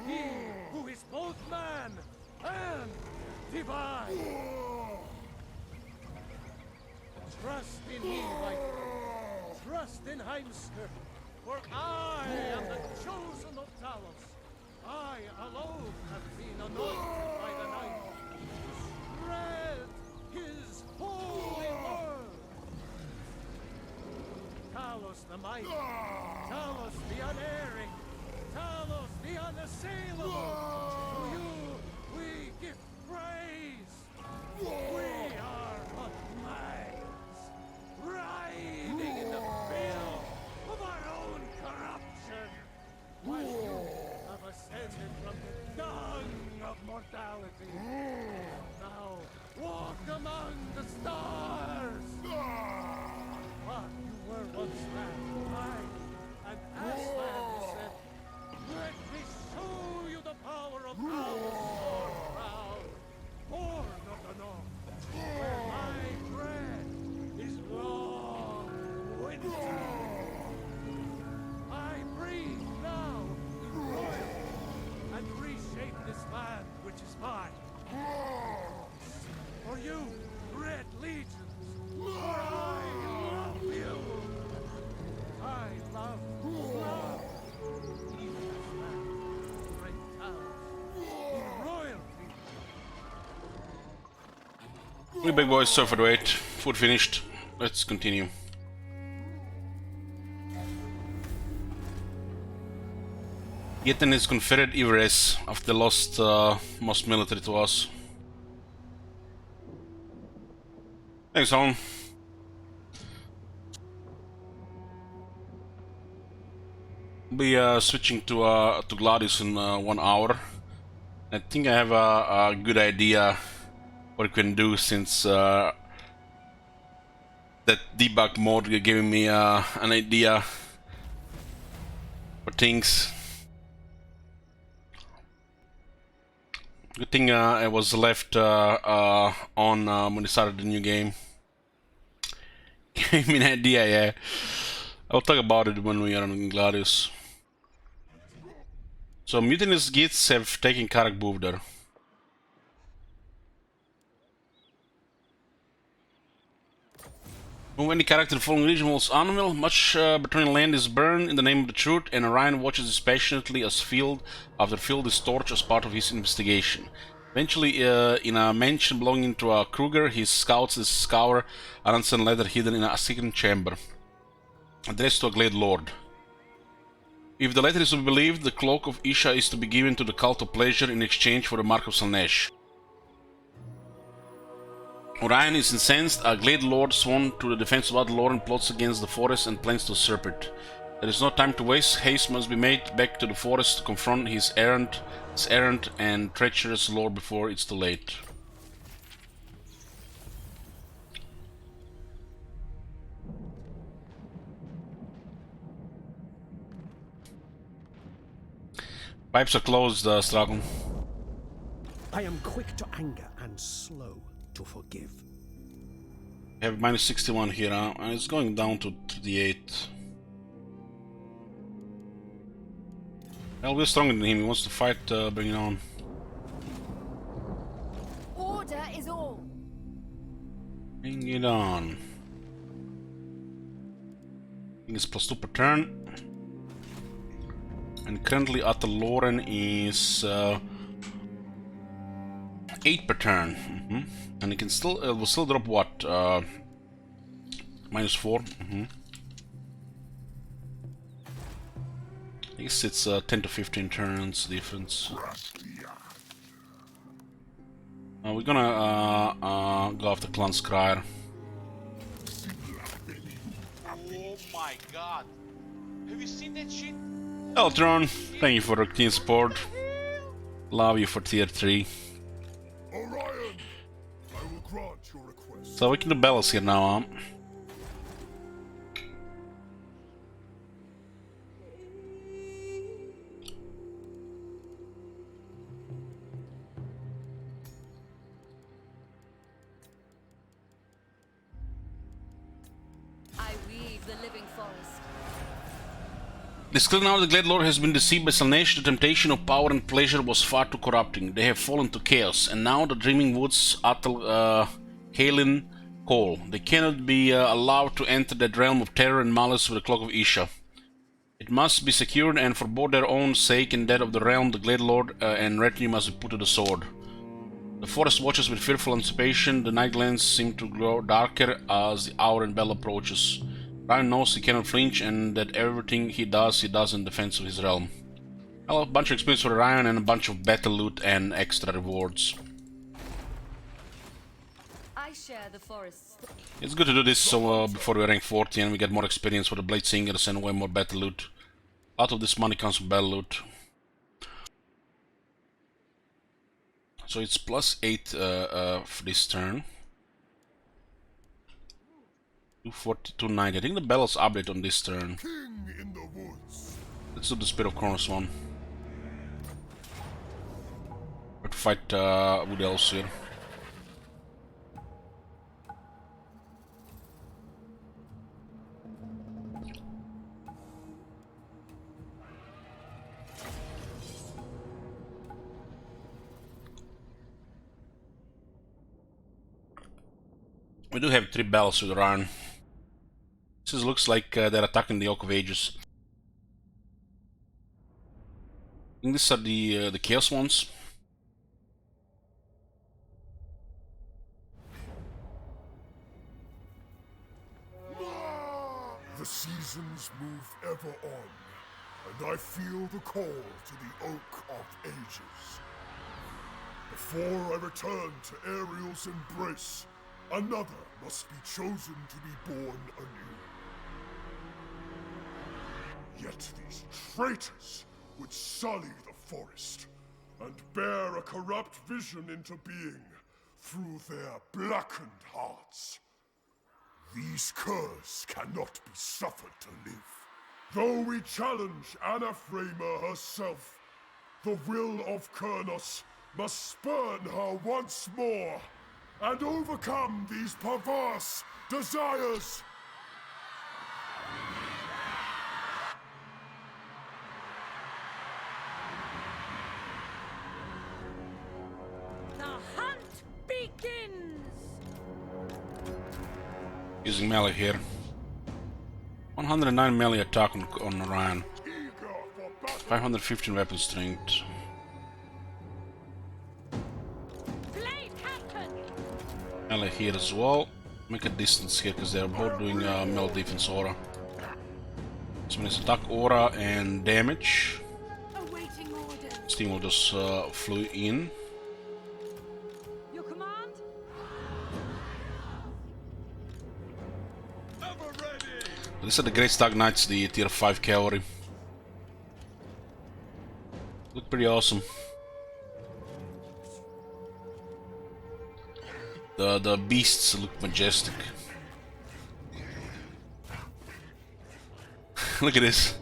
he who is both man and divine! Trust in me, my friend. Trust in Heimskr. For I am the chosen of Talos. I alone have been anointed by the night to spread his holy word. Talos the mighty, Talos the unerring, Talos the unassailable. To you we give praise. We are but minds, riding in the filth of our own corruption, while you have ascended from the dung of mortality. Now walk among the stars. What you were once man, and as man is said, let me show you the power of our crown, born of the north, where my bread is long winter. I breathe now in royalty and reshape this land which is mine. For you, Red Legions, for I love you. I love even as man, great towns, in royalty. We big boys, sorry for the wait. Food finished. Let's continue. Getting his Confederate Everest after they lost most military to us. Thanks, home. Be switching to Gladius in 1 hour. I think I have a good idea what I can do, since that debug mode gave me an idea for things. Good thing I was left on when I started the new game. Gave me an idea, yeah. I'll talk about it when we are on Gladius. So mutinous Gits have taken Karak Buvdar. When the character following region was animal, much between land is burned in the name of the truth, and Orion watches dispassionately as Field after Field is torched as part of his investigation. Eventually, in a mansion belonging to a Kruger, his scouts discover an unseen letter hidden in a secret chamber, addressed to a Glade Lord. If the letter is to be believed, the cloak of Isha is to be given to the Cult of Pleasure in exchange for the Mark of Slaanesh. Orion is incensed. A Glade Lord sworn to the defense of Adaloran plots against the forest and plans to usurp it. There is no time to waste. Haste must be made back to the forest to confront his errant and treacherous lord before it's too late. Pipes are closed, Stragon. I am quick to anger and slow to forgive. I have minus 61 here, and it's going down to 38. Well, we're stronger than him. He wants to fight, bring it on. Order is all. Bring it on. I think it's +2 per turn. And currently Ataloran is 8 per turn. And it can still, it will still drop what? -4. I guess it's 10 to 15 turns difference. We're gonna go after Clan Scryer. Oh my god! Have you seen that shit? Eltron, thank you for the team support. Love you for tier 3. Orion, I will grant your request. So we can do battles here now, huh? I weave the living forest. It's clear now the Glade Lord has been deceived by Slaanesh. The temptation of power and pleasure was far too corrupting. They have fallen to chaos, and now the Dreaming Woods Kalin call. They cannot be allowed to enter that realm of terror and malice with the Cloak of Isha. It must be secured, and for both their own sake and that of the realm, the Glade Lord and retinue must be put to the sword. The forest watches with fearful anticipation. The night glens seem to grow darker as the hour and bell approaches. Ryan knows he cannot flinch, and that everything he does in defense of his realm. Well, a bunch of experience for Ryan and a bunch of battle loot and extra rewards. I share the forest's. It's good to do this so before we rank 40 and we get more experience for the Blade Singers and way more battle loot. A lot of this money comes from battle loot. So it's +8 for this turn. 240, 290. I think the battle's update on this turn. Let's do the Spirit of Kronos one. We're to fight Wood Elves here. We do have 3 battles with Ryan. This looks like they're attacking the Oak of Ages. I think these are the Chaos ones. The seasons move ever on, and I feel the call to the Oak of Ages. Before I return to Ariel's embrace, another must be chosen to be born anew. Yet these traitors would sully the forest and bear a corrupt vision into being through their blackened hearts. These curs cannot be suffered to live. Though we challenge Anaphraima herself, the will of Kurnos must spurn her once more and overcome these perverse desires. The hunt begins! Using melee here. 109 melee attack on Ryan. 515 weapon strength. Melee here as well. Make a distance here because they're both doing melee defense aura. So it's attack aura and damage. Steam will just flew in. Your command? These are the Great Stag Knights, the tier 5 cavalry. Look pretty awesome. The beasts look majestic. Look at this.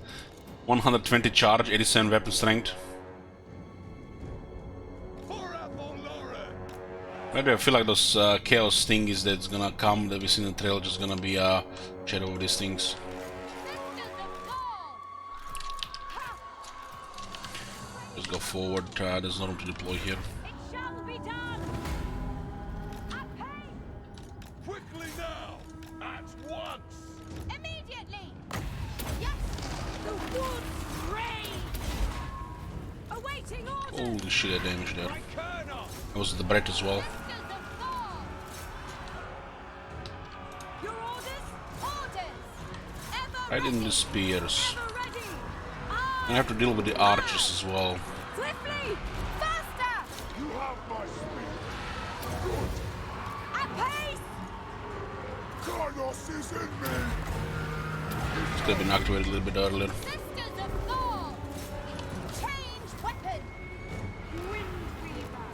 120 charge, 87 weapon strength. Maybe I feel like those chaos thingies that's gonna come that we see in the trailer just gonna be shadow of these things. Just go forward, there's no room to deploy here. Quickly now! At once! Immediately! Yes! The woods rage! Awaiting orders! Holy shit, that damage there. That was the Brett as well. Your orders? Orders! Right in the spears. I have to deal with the archers as well. Swiftly! Faster! You have my speed. At pace! Kronos is in me! It could have been activated a little bit earlier. Sisters of Thor! Change weapon! Windweaver!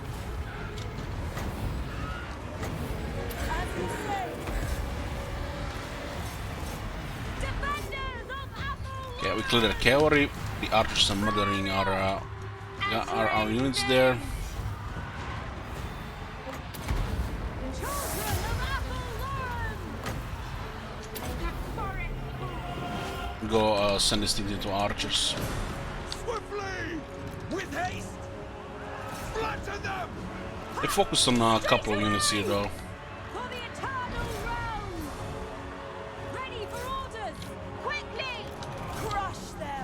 As you say! Defenders of Apple! Yeah, we cleared the cavalry. The archers are murdering our units there. Go send this thing into archers. Swiftly! With haste! Flatten them! They focus on a couple of units here though. For the eternal realm! Ready for orders! Quickly! Crush their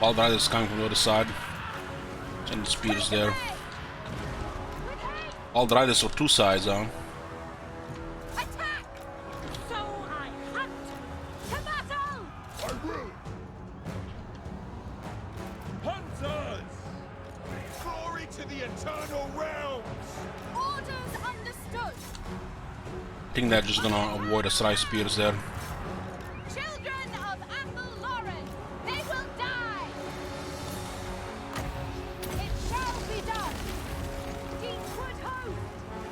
Wild Riders coming from the other side. Send the spears there. Wild Riders on two sides, huh? Attack! So I hunt! To battle! I will! Hunters! Glory to the eternal realms! Orders understood! I think they're just gonna avoid the Sry spears there. Children of Athel Lauren, they will die! It shall be done! Deepwood host!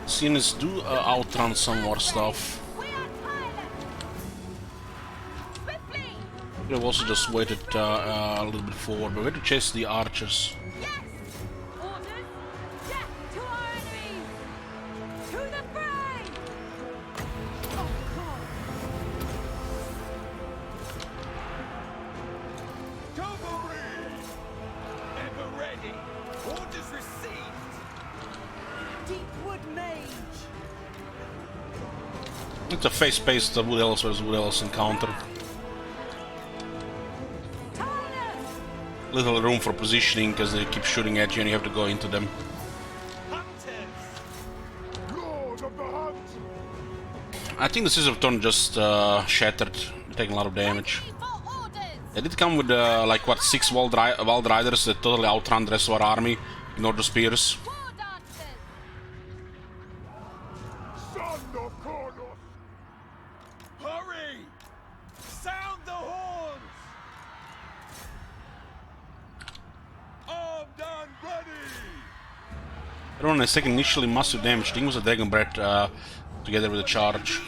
Siennas do outrun some more stuff. We are tireless! Swiftly! Could have also just waited a little bit forward, but we had to chase the archers. Yes! Orders! Death to our enemies! To the fray! Of course! Cavalry! Ever ready! Orders received! Deepwood Mage! It's a face-based Wood Elves versus Wood Elves encounter. Little room for positioning because they keep shooting at you and you have to go into them. Lord of the hunt! I think the Scissor of Thorn just shattered, taking a lot of damage. They did come with like what, 6 Wild Riders that totally outrun the rest of our army, ignore the spears. Son of Cornus! Hurry! Sound the horns! Armed and ready! Everyone is taking initially massive damage. I think it was a Dragon Breath together with a charge.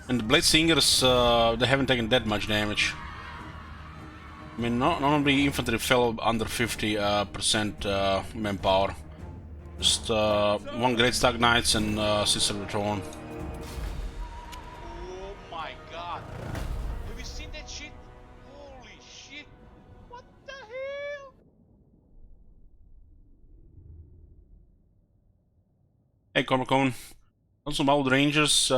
And the Blade Singers, they haven't taken that much damage. I mean, none of the infantry fell under 50% manpower. Just one Great Stag Knights and Sister Return. Oh my god. Have you seen that shit? Holy shit. What the hell? Hey Cormacone, on some old rangers,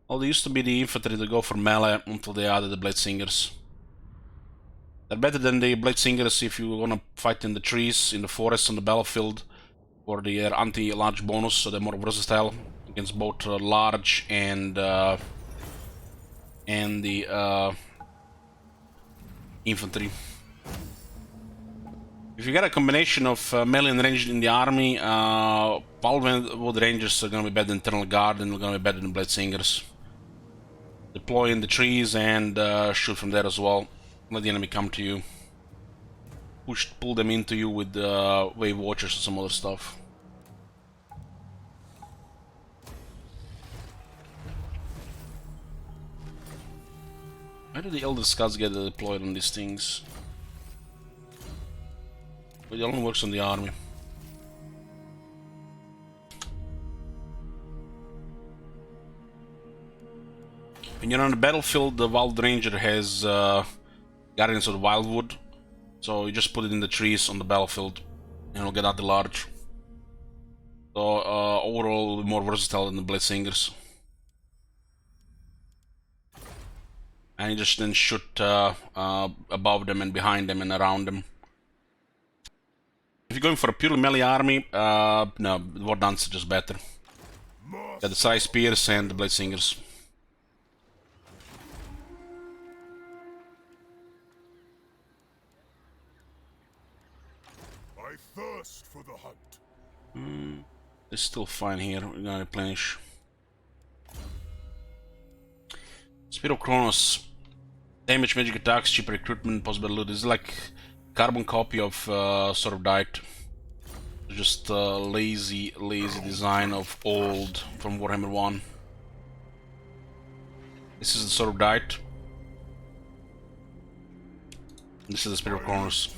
well, they used to be the infantry to go for melee until they added the Blade Singers. They're better than the Blade Singers if you wanna fight in the trees, in the forest, on the battlefield, for the anti-large bonus, so they're more versatile against both large and the infantry. If you get a combination of melee and ranged in the army, Wildwood Rangers are gonna be better than Eternal Guard and they're gonna be better than Blade Singers. Deploy in the trees and shoot from there as well. Let the enemy come to you. Pull them into you with Wave Watchers or some other stuff. Why do the Elder Scouts get deployed on these things? But it only works on the army. When you're on the battlefield, the Wild Ranger has Guardians of the Wildwood, so you just put it in the trees on the battlefield and it'll get out the large. So overall, it'll be more versatile than the Blade Singers. And you just then shoot above them and behind them and around them. If you're going for a purely melee army, no, War Dance is just better. Got the Sly Spears and the Blade Singers. I thirst for the hunt. It's still fine here. We're gonna replenish. Spear of Kronos. Damage, magic attacks, cheap recruitment, possible loot. This is like carbon copy of Sword of Diet. Just lazy design of old from Warhammer 1. This is the Sword of Diet. This is the Spear of Kronos.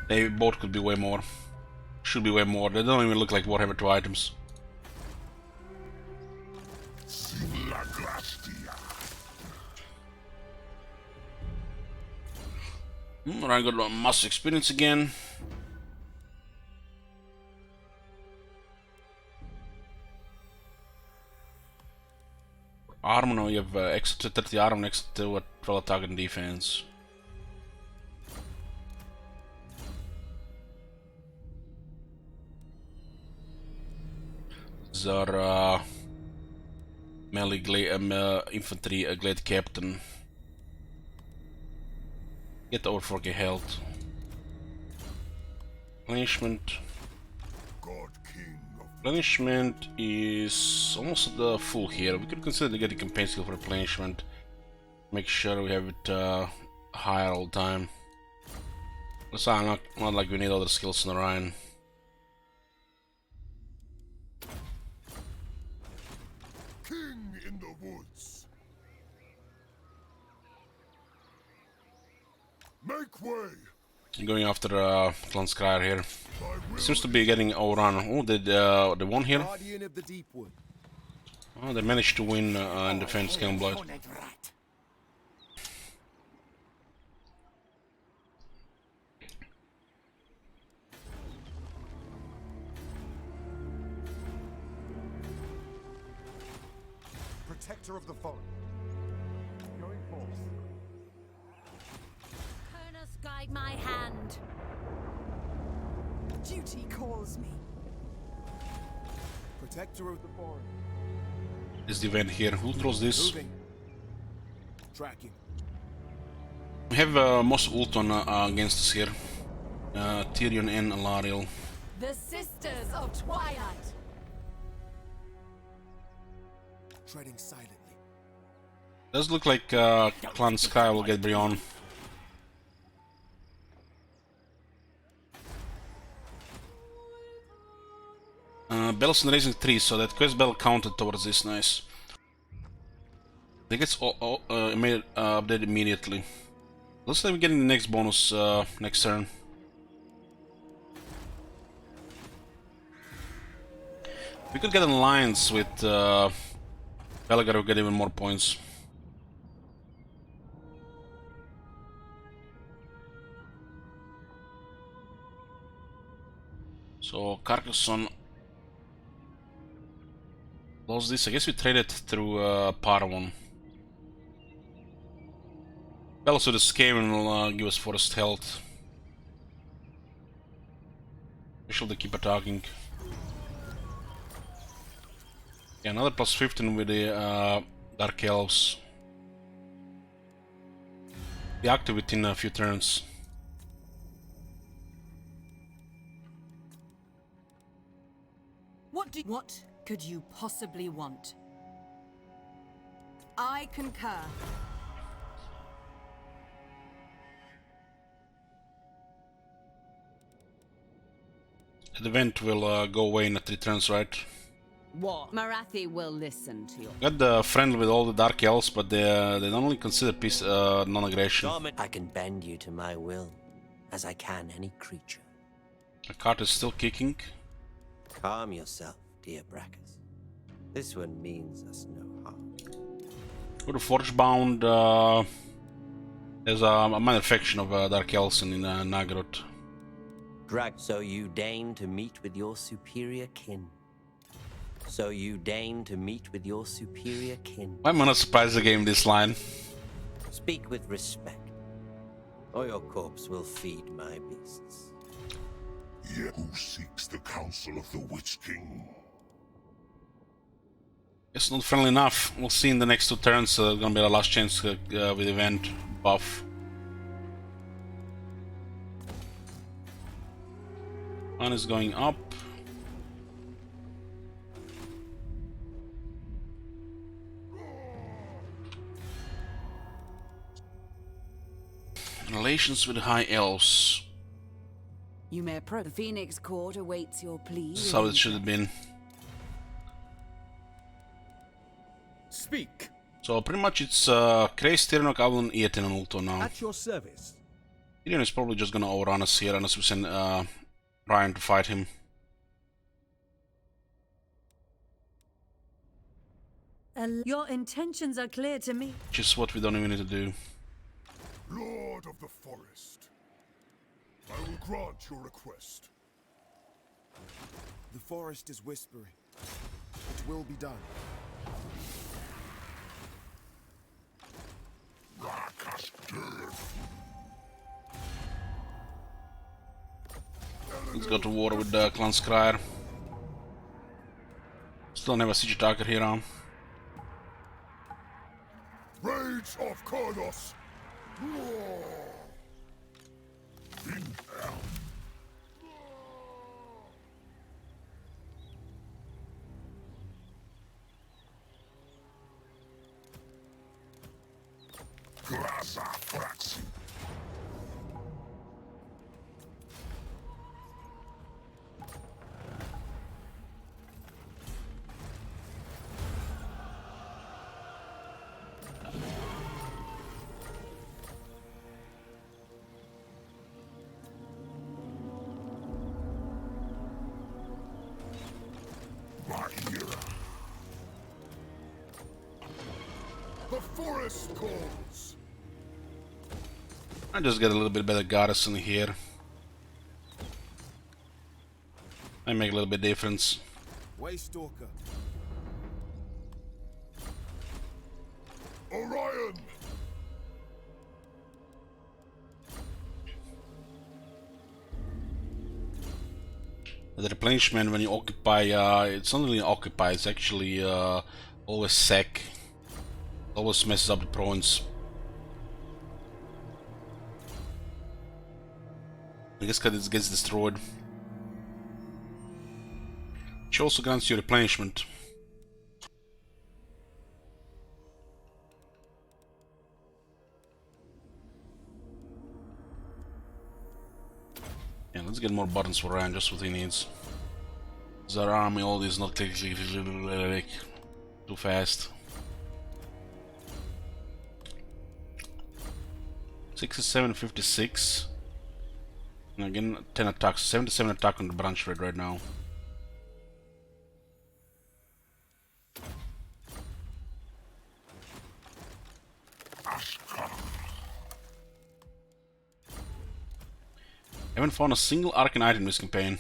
They both could be way more. Should be way more. They don't even look like Warhammer 2 items. I got mass experience again. Armor, now you have extra 30 armor next to what 12 attack and defense. These are melee infantry glade captain. Get over 4k health. Replenishment. Replenishment is almost at the full here. We could consider getting campaign skill for replenishment. Make sure we have it higher all the time. It's not like we need other skills in the Rhine. King in the woods. Make way. Going after Clan Skryre here. Seems to be getting overrun. Oh, they won here. Oh, they managed to win in defense Kilnblood. Protector of the forest. Going forth. Kernus, guide my hand. Duty calls me. Protector of the forest. Is the event here? Who draws this? Moving. Tracking. We have most Ulton against us here. Tyrion and Alariel. The Sisters of Twilight. Treading silently. Does look like Clan Skryre will get Brion. Belson raising 3, so that quest bell counted towards this. Nice. It gets updated immediately. Looks like we're getting the next bonus next turn. We could get an alliance with Belgar, will get even more points. So Carcassonne lost this. I guess we traded through Paravon. Bellows with the Skaven will give us forest health. We should keep attacking. Yeah, another plus 15 with the Dark Elves. Be active within a few turns. What could you possibly want? I concur. The event will go away in 3 turns, right? What? Marathi will listen to you. Got the friendly with all the Dark Elves, but they don't only consider peace non-aggression. I can bend you to my will, as I can any creature. The cart is still kicking. Calm yourself, dear Brackus. This one means us no harm. For the Forgebound, there's a minor faction of Dark Elves in Nagrod. So you deign to meet with your superior kin. So you deign to meet with your superior kin. Why am I not surprised they gave him this line? Speak with respect, or your corpse will feed my beasts. Yet who seeks the counsel of the Witch King? It's not friendly enough. We'll see in the next 2 turns. Gonna be the last chance with event buff. One is going up. Relations with High Elves. You may approach. The Phoenix Court awaits your plea. This is how it should have been. Speak. So pretty much it's Krace, Tyrnok, Avlon, Eoten, and Ulto now. At your service. Tyrion is probably just gonna overrun us here unless we send Ryan to fight him. Your intentions are clear to me. Which is what we don't even need to do. Lord of the forest, I will grant your request. The forest is whispering. It will be done. Let's go to war with the Clan Scryer. Still never siege attacker here, huh? Rage of Kurnos! In hell! Glasa Fraxi! The forest calls. I just get a little bit better garrison here. I make a little bit difference. Waystalker. Orion. The replenishment when you occupy, it's not really occupy, it's actually always sack. Always messes up the province. I guess because it gets destroyed. Which also grants you replenishment. Yeah, let's get more buttons for Ryan, just what he needs. Our army, all this not too fast. 67, 56. And again, 10 attacks, 77 attack on the branch raid right now. Haven't found a single arcane item this campaign.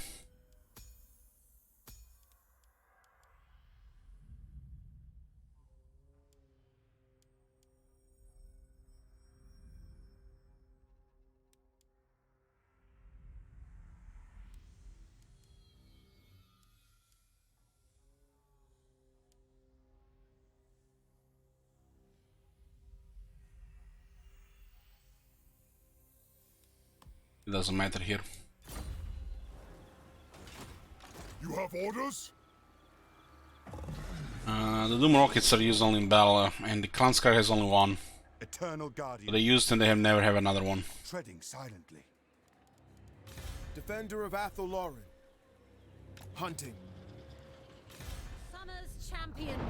It doesn't matter here. You have orders? The Doom rockets are used only in battle, and the Clan Scar has only one. Eternal Guardian. So they used and they have never have another one. Treading silently. Defender of Athel-Lauren. Hunting. Summer's champion.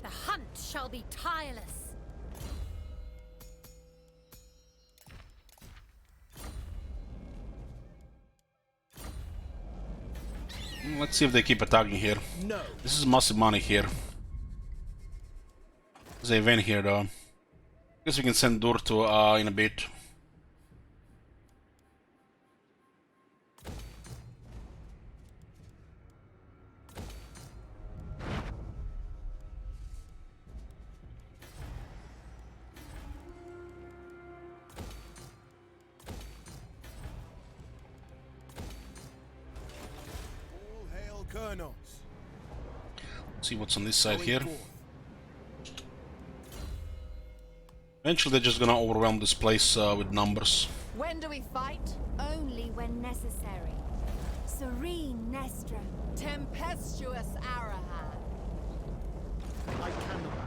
The hunt shall be tireless. Let's see if they keep attacking here. No. This is massive money here. There's an event here though. Guess we can send Dur to in a bit. See what's on this side here. Eventually they're just gonna overwhelm this place with numbers. When do we fight? Only when necessary. Serene Nestra. Tempestuous Arahan. I cannot.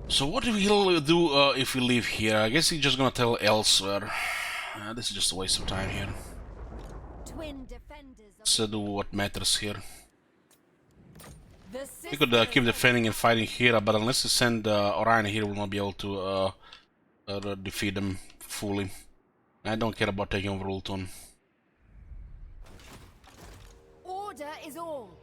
So what will do if we leave here? I guess he's just gonna tell elsewhere. This is just a waste of time here. Twin defenders. Let's do what matters here. We could keep defending and fighting here, but unless we send Orion here, we'll not be able to defeat them fully. I don't care about taking over Ultron. Order is all.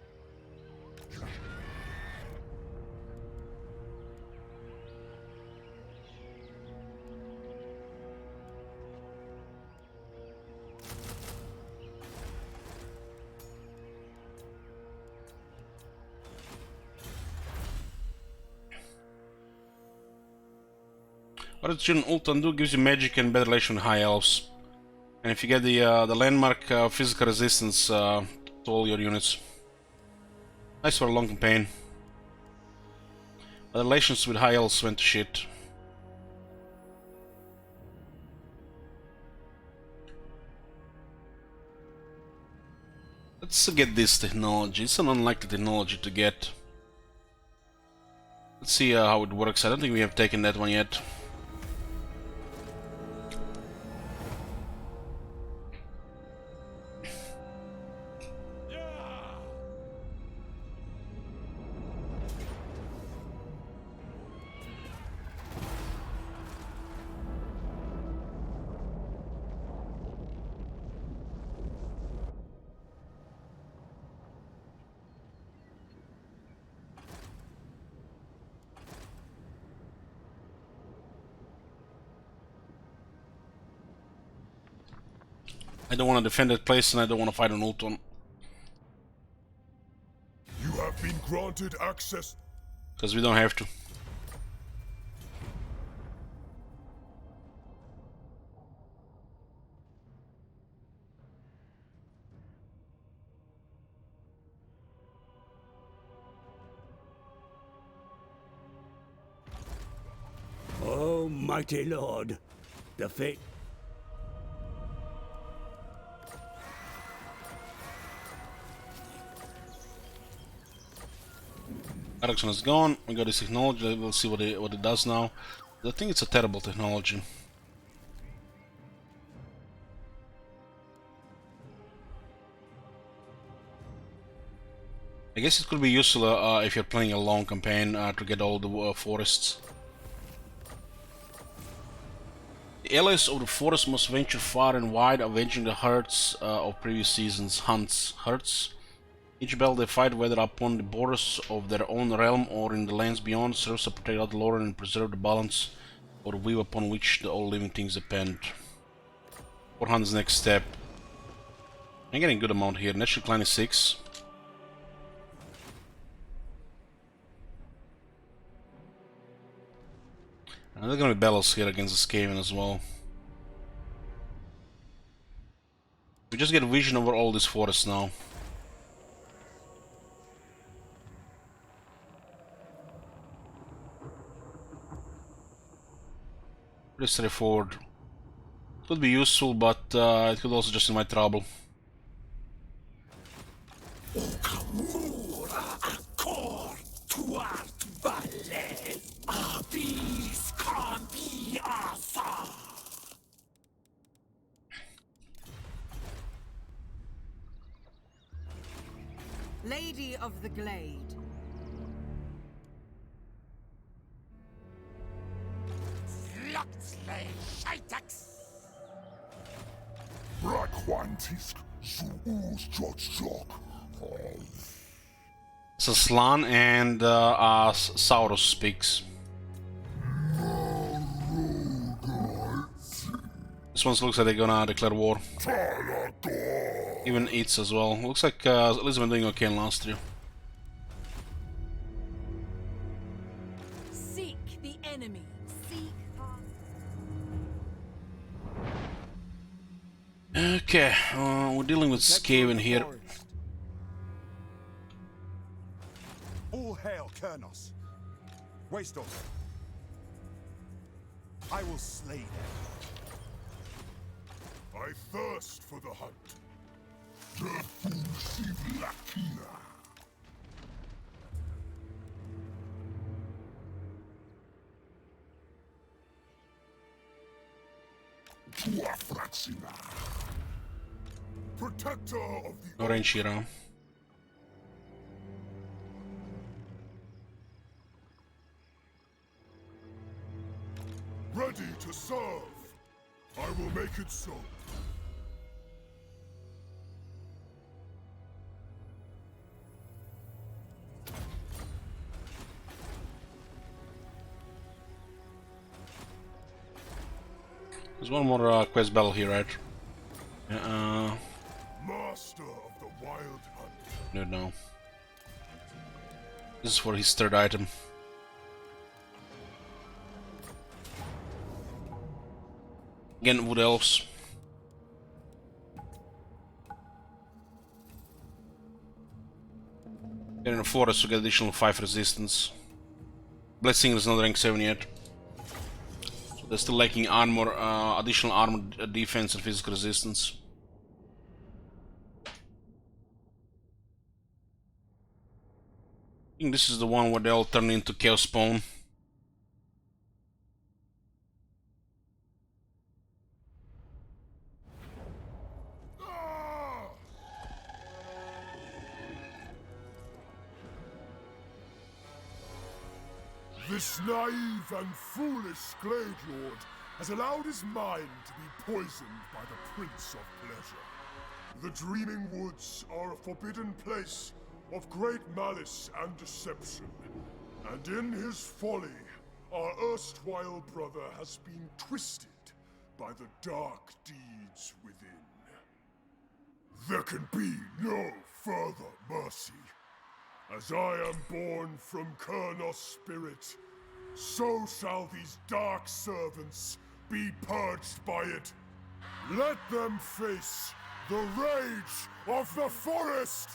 What its Jun Ultan do gives you magic and better relation with high elves. And if you get the landmark physical resistance to all your units. Nice for a long campaign. But relations with high elves went to shit. Let's get this technology. It's an unlikely technology to get. Let's see how it works. I don't think we have taken that one yet. I don't want to defend that place and I don't want to fight an Ulton. You have been granted access. Because we don't have to. Oh, mighty lord, the fate. Ericsson is gone. We got this technology. We'll see what it does now. I think it's a terrible technology. I guess it could be useful if you're playing a long campaign to get all the forests. The allies of the forest must venture far and wide, avenging the herds of previous seasons' hunts. Herds. Each battle they fight, whether upon the borders of their own realm or in the lands beyond, serves to protect Outlaw and preserve the balance of the weave upon which all living things depend. 400's next step. I'm getting a good amount here. Natural Clan is 6. And there's gonna be battles here against the Skaven as well. We just get vision over all these forests now. Pretty straightforward. Could be useful, but it could also just invite trouble. Lady of the Glade. So Slan and Saurus speaks. This one looks like they're gonna declare war. Even eats as well. Looks like Elizabeth doing okay in last year. Seek the enemy. Seek. Okay, we're dealing with Skaven here. All hail Kurnos. Waste on them. I will slay them. I thirst for the hunt. Protector of the No range here. ready to serve. I will make it so. There's one more quest battle here, right? Master of the wild hunt. No. This is for his third item. Again, wood elves. They're in a forest to get additional 5 resistance. Blessing is not rank 7 yet. So they're still lacking armor, additional armor, defense and physical resistance. I think this is the one where they all turn into Chaos Spawn. This naive and foolish Glade Lord has allowed his mind to be poisoned by the Prince of Pleasure. The Dreaming Woods are a forbidden place of great malice and deception, and in his folly, our erstwhile brother has been twisted by the dark deeds within. There can be no further mercy. As I am born from Kurnos' spirit, so shall these dark servants be purged by it. Let them face the rage of the forest!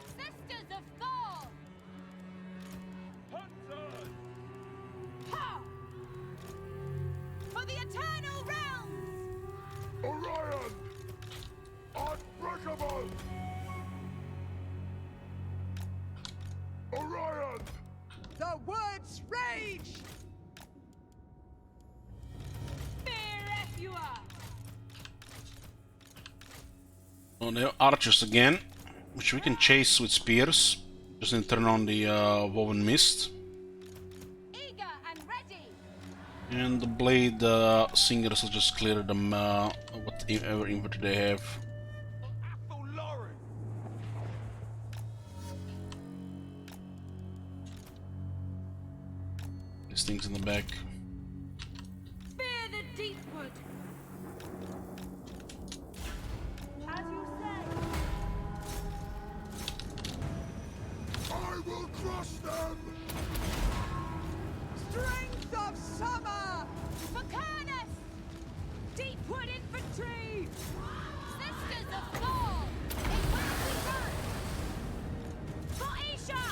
Sisters of Thor! Hunters! Ha! For the Eternal Realms! Orion! Unbreakable! Orion! The woods rage! Fear Efua! Oh, they're archers again, which we can chase with spears. Just need to turn on the woven mist. Eager and ready! And the blade singers will just clear them, whatever inventory they have. These things in the back. Fear the Deepwood! As you say! I will crush them! Strength of summer! For Kurnos! Deepwood Infantry! Sisters of Thor! It will be done! For Isha!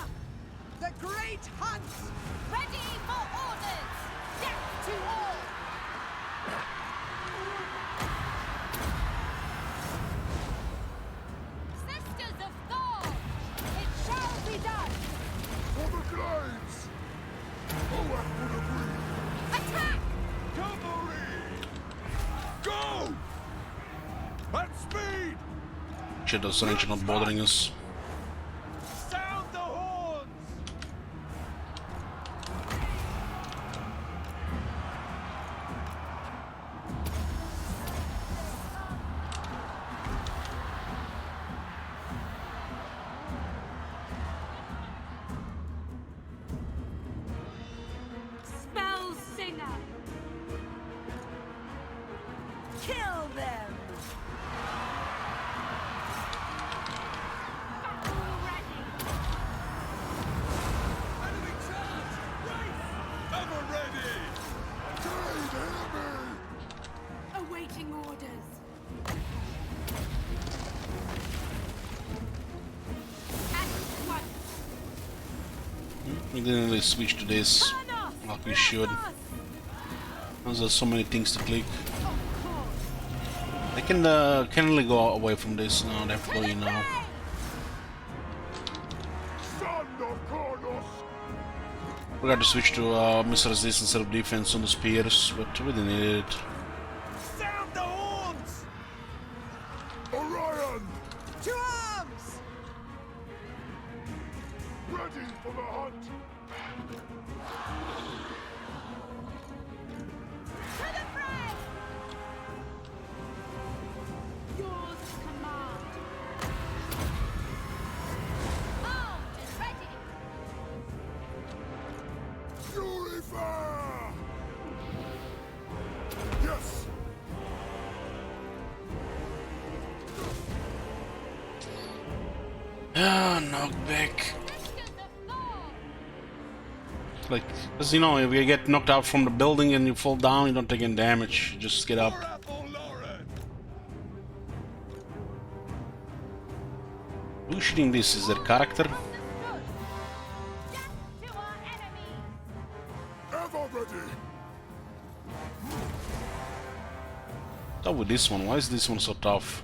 The great hunt! Ready for orders! Death to all! Sisters of Thor! It shall be done! For the Glades! Poet would agree! Attack! Cavalry! Go! At speed! Shadow's range not bothering us. Sound the horns! Spell Singer! Kill them! Battle ready! Enemy charge! Race! Ever ready! Glade, hear me! Awaiting orders! At once! We didn't really switch to this like we should. Because there's so many things to click. They can only go away from this now. They have to go in now. Son of Kurnos! We got to switch to missile resistance instead of defense on the spears, but we didn't need it. Sound the horns! Orion! To arms! Ready for the hunt! To the fray! Yours to command! Armed and ready! Fury fire! knockback. Like, because you know, if you get knocked out from the building and you fall down, you don't take any damage. You just get up. Who's shooting this? Is their character? Stop with this one. Why is this one so tough?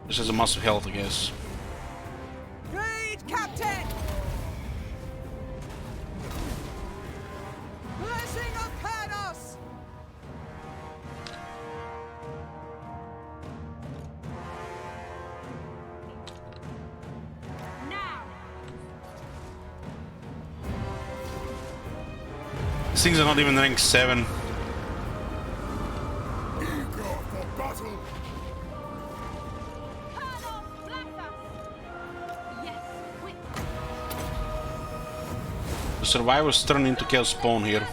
This has a massive health, I guess. Great Captain! Blessing of Kanos! Now! These things are not even rank 7. The survivors turn into chaos spawn here.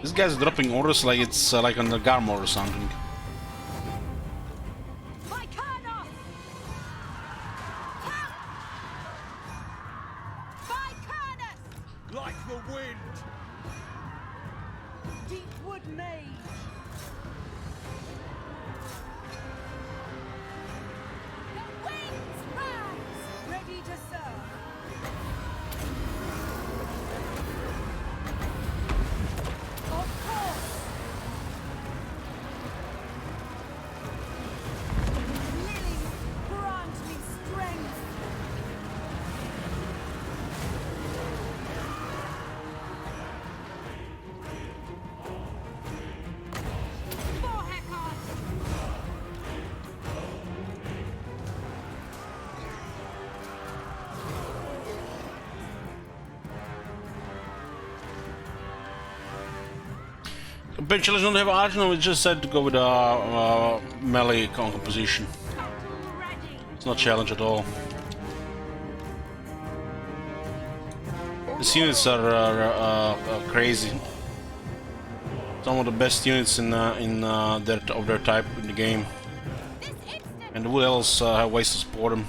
This guy's dropping orders like it's like on the Garmor or something. Like the wind! Deepwood Mage! The winds rise! Ready to serve! Of course! Lilies, grant me strength! Eventually, don't have Arsenal. We just said to go with melee composition. It's not challenge at all. These units are crazy. Some of the best units in of their type in the game. And who else have ways to support them?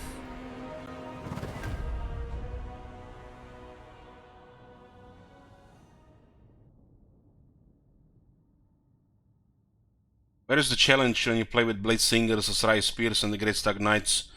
Where is the challenge when you play with Blade Singers, Sarai Spears, and the Great Stag Knights?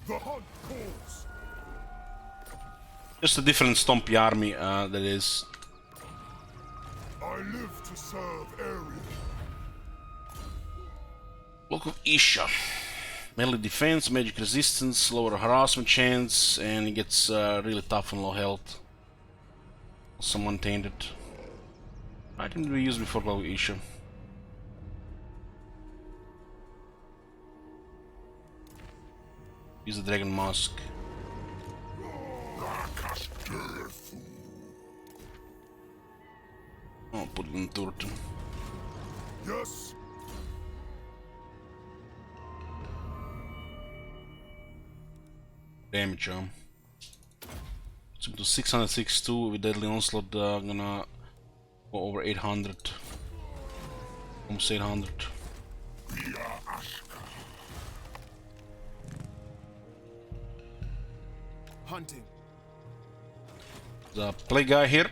The hunt calls. Just a different Stompy army, that is. I live to serve Ariel. Book of Isha. Melee defense, magic resistance, lower harassment chance, and it gets really tough and low health. Someone tainted. Item we used before Book of Isha. Use the Dragon Mask. Oh, put it in turret. Yes. Damage, it's up to 662 with Deadly Onslaught. Gonna go over 800. Almost 800. Hunting. The play guy here.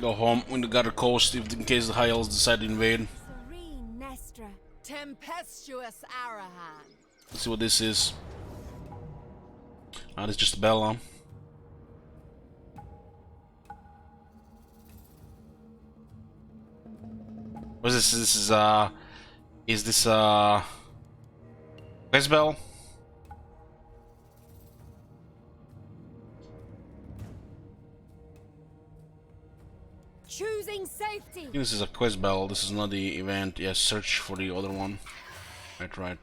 Go home when the guard coast if in case the high elves decide to invade. Serene Nestra, Tempestuous Arahan. Let's see what this is. Ah, it's just a bell, huh? What is this? This is this quest bell? Choosing safety. I think this is a quest bell. This is not the event. Yes, search for the other one. Right.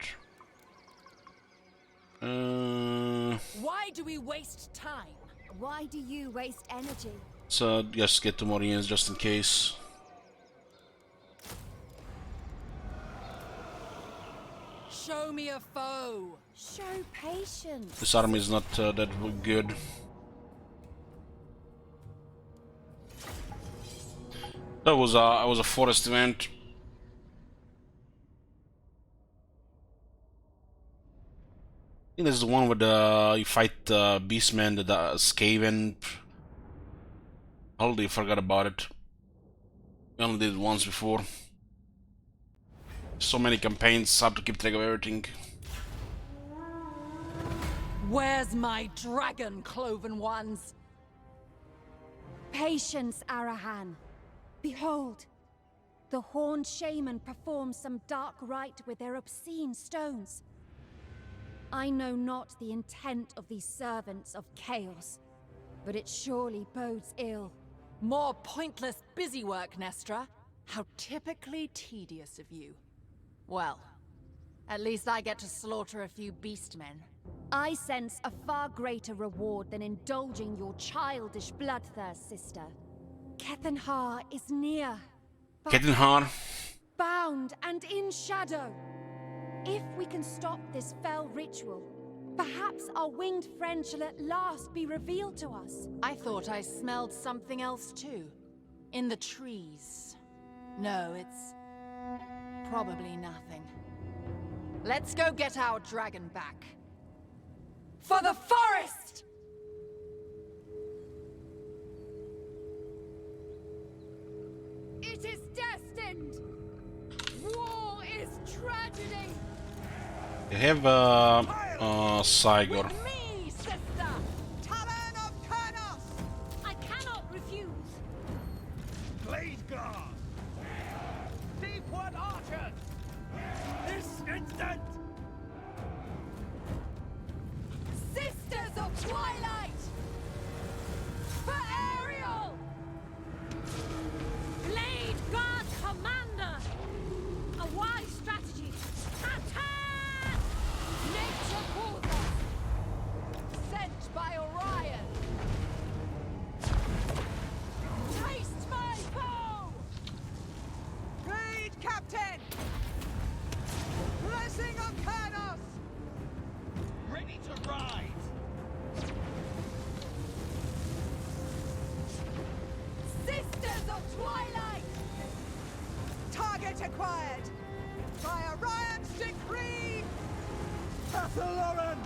Why do we waste time? Why do you waste energy? So just get to more units just in case. Show me a foe. Show patience. This army is not that good. That was a forest event. I think this is the one where you fight Beastman, the Skaven. I already forgot about it. We only did it once before. So many campaigns, hard to keep track of everything. Where's my dragon, cloven ones? Patience, Arahan. Behold, the horned shaman performs some dark rite with their obscene stones. I know not the intent of these servants of chaos, but it surely bodes ill. More pointless busywork, Nestra. How typically tedious of you. Well, at least I get to slaughter a few beastmen. I sense a far greater reward than indulging your childish bloodthirst, sister. Kethenhar is near. Kethenhar? Bound and in shadow. If we can stop this fell ritual, perhaps our winged friend shall at last be revealed to us. I thought I smelled something else too. In the trees. No, it's probably nothing. Let's go get our dragon back. For the forest! It is destined! War is tragedy! You have Sigor. Me, sister! Talon of Kurnos! I cannot refuse. Blade Guard! Deepwood Archers! This instant! Sisters of Twilight! For Ariel! Blade Guard Commander! A wise strategy! Attack! Nature calls us! Sent by Orion! Taste my foe! Raid Captain! Blessing of Kurnos! Ready to ride! Sisters of Twilight! Target acquired! By Orion's decree! Cataloran!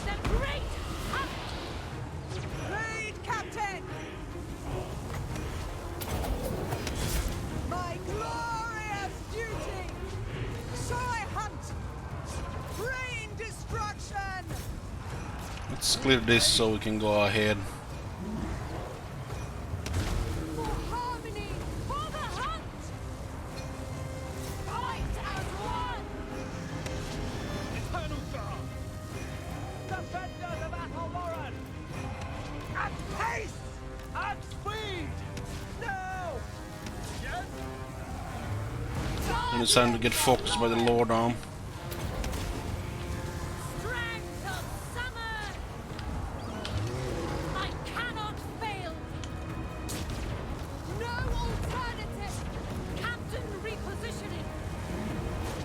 The great hunt! Raid Captain! My glorious duty! So I hunt! Brain destruction! Let's clear this so we can go ahead. For harmony! For the hunt! Fight as one! Eternal Guard! Defenders of Athelloran! At pace! At speed! Now! Yes? And it's time to get focused by the Lord arm. Strength of summer! I cannot fail! No alternative! Captain repositioning!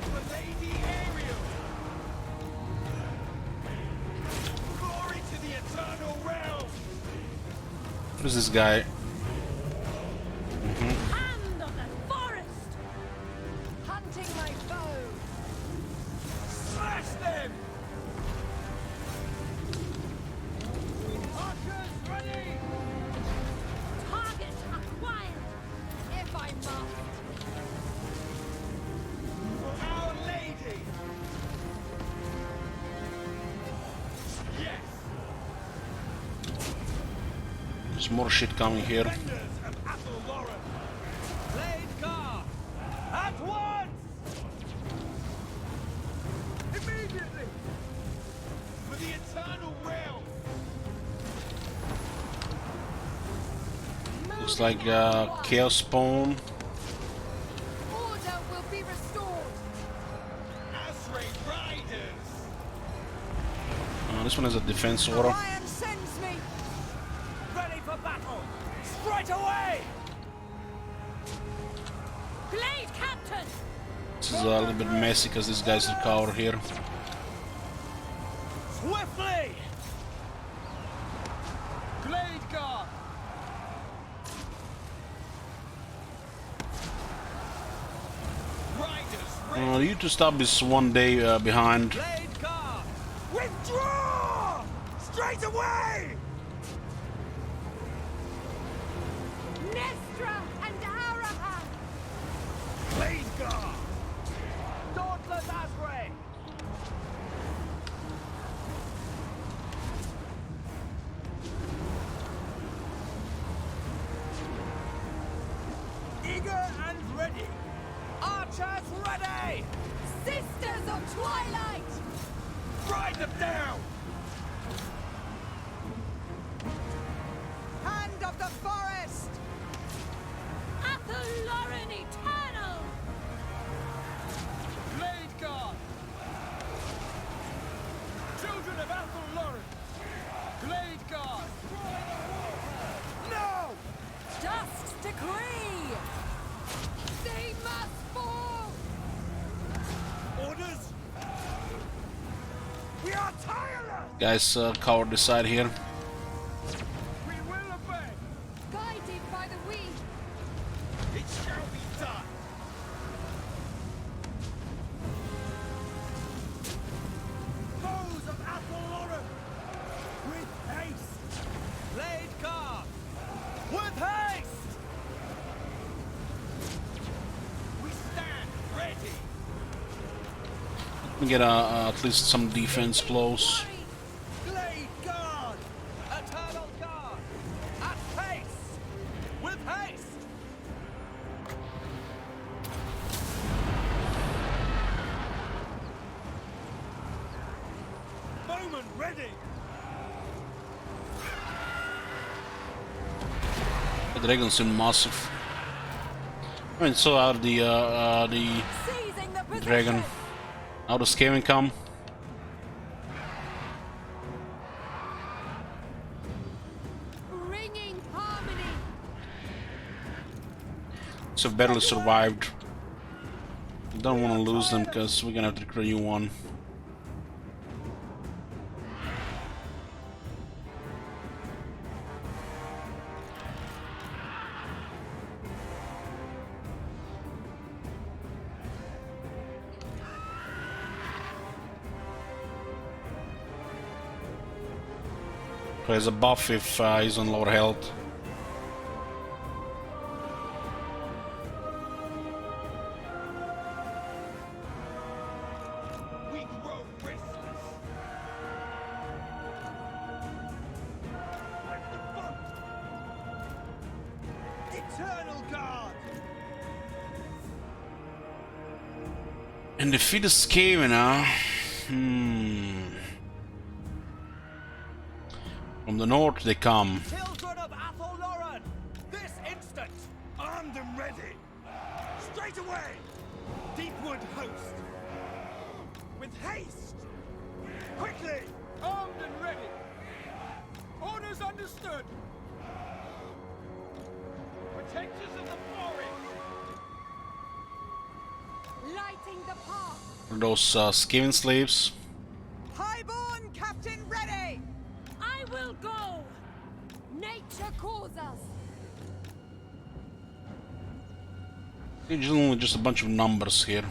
For Lady Ariel! Glory to the Eternal Realm! What is this guy? Hand of the forest! Hunting my foe! Slash them! Archers ready! Target acquired! If There's more shit coming here. Blade guard! At once! Immediately! For the eternal realm! Looks like chaos spawn. Order will be restored. Asray Riders! This one is a defense order. Lion sends me! Ready for battle! Straight away! Blade Captain! This is a little bit messy because these guys are covered here. Swiftly! Blade guard! You to stop is one day behind. Blade guard! Withdraw! Straight away! Nestra and Araha! Blade guard! Dauntless Asray! Eager and ready! Archers ready! Sisters of Twilight! Ride them down! Hand of the forest! Athaloran Eternal! Blade guard! Children of Athaloran! Blade guard! No! Dusk's decree! They must fall! Orders! We are tireless! Guys, cover the side here. We will obey! Guided by the wind! It shall be done! Foes of Athaloran! With haste! Blade guard! With haste! We stand ready! We get at least some defense close. Blade guard! Eternal guard! At pace! With haste! Bowman ready! The dragons seem massive. I mean, so are the dragon. How does Kevin come? Ringing harmony! So barely survived. Don't want to lose them because we're gonna have to create a new one. There's a buff if he's on lower health. We grow restless! Eternal guard! And defeat the Skaven, huh? From the north they come. Children of Athaloran! This instant! Armed and ready! Straight away! Deepwood host! With haste! Quickly! Armed and ready! Orders understood! Protectors of the forest! Lighting the path! Those Skaven slaves. Highborn captain ready! I will go! Nature calls us! It's only just a bunch of numbers here.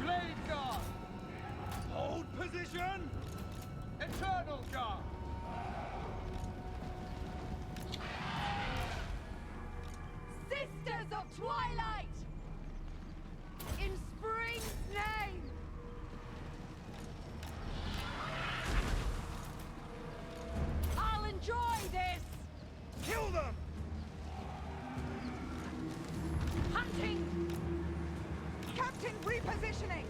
Blade guard! Hold position! Eternal guard! Sisters of Twilight! In spring's name! positioning!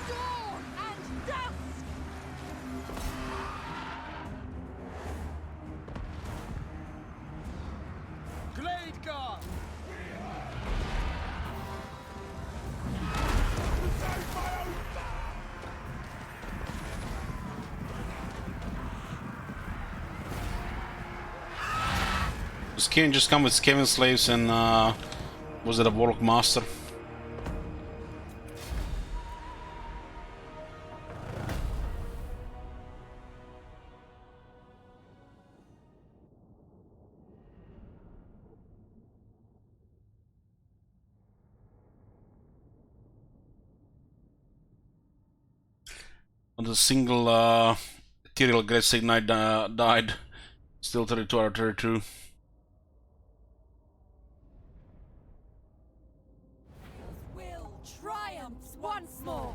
Dawn and dusk! Glade Guard! Does Kevin just come with Skaven slaves and was it a Warlock Master? On the single Ethereal Great State Knight died. Still 32 out of 32. Will triumphs once more!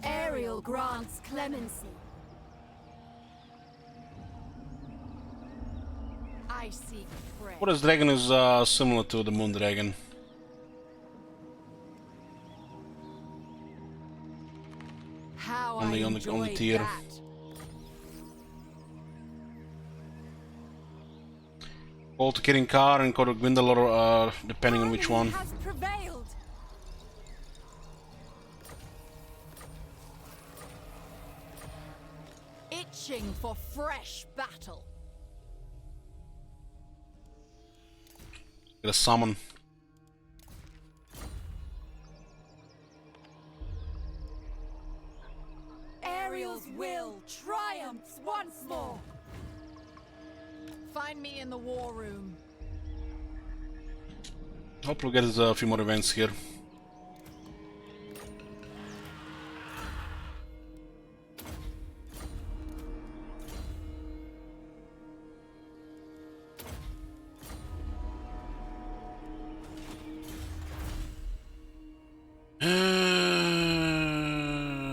Ariel grants clemency. I seek prey. Forest Dragon is similar to the Moon Dragon. How Only I on the tier. that. Call to Kirin Kar and Code of Gwyndalor, depending on which one. Has prevailed. Itching for fresh battle. Get a summon. Ariel's will triumphs once more. Find me in the war room. Hopefully we'll get a few more events here.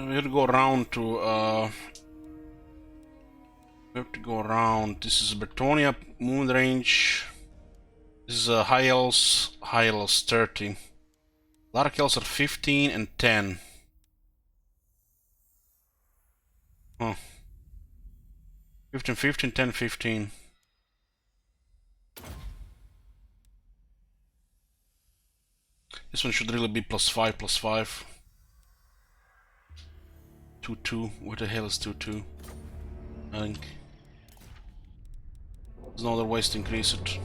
We have to go around to we have to go around. This is Bretonia Moon Range. This is High Elves 30. Dark Elves are 15 and 10. Huh. 15, 15, 10, 15. This one should really be +5, +5. 2, 2. What the hell is 2, 2? I think there's no other ways to increase it.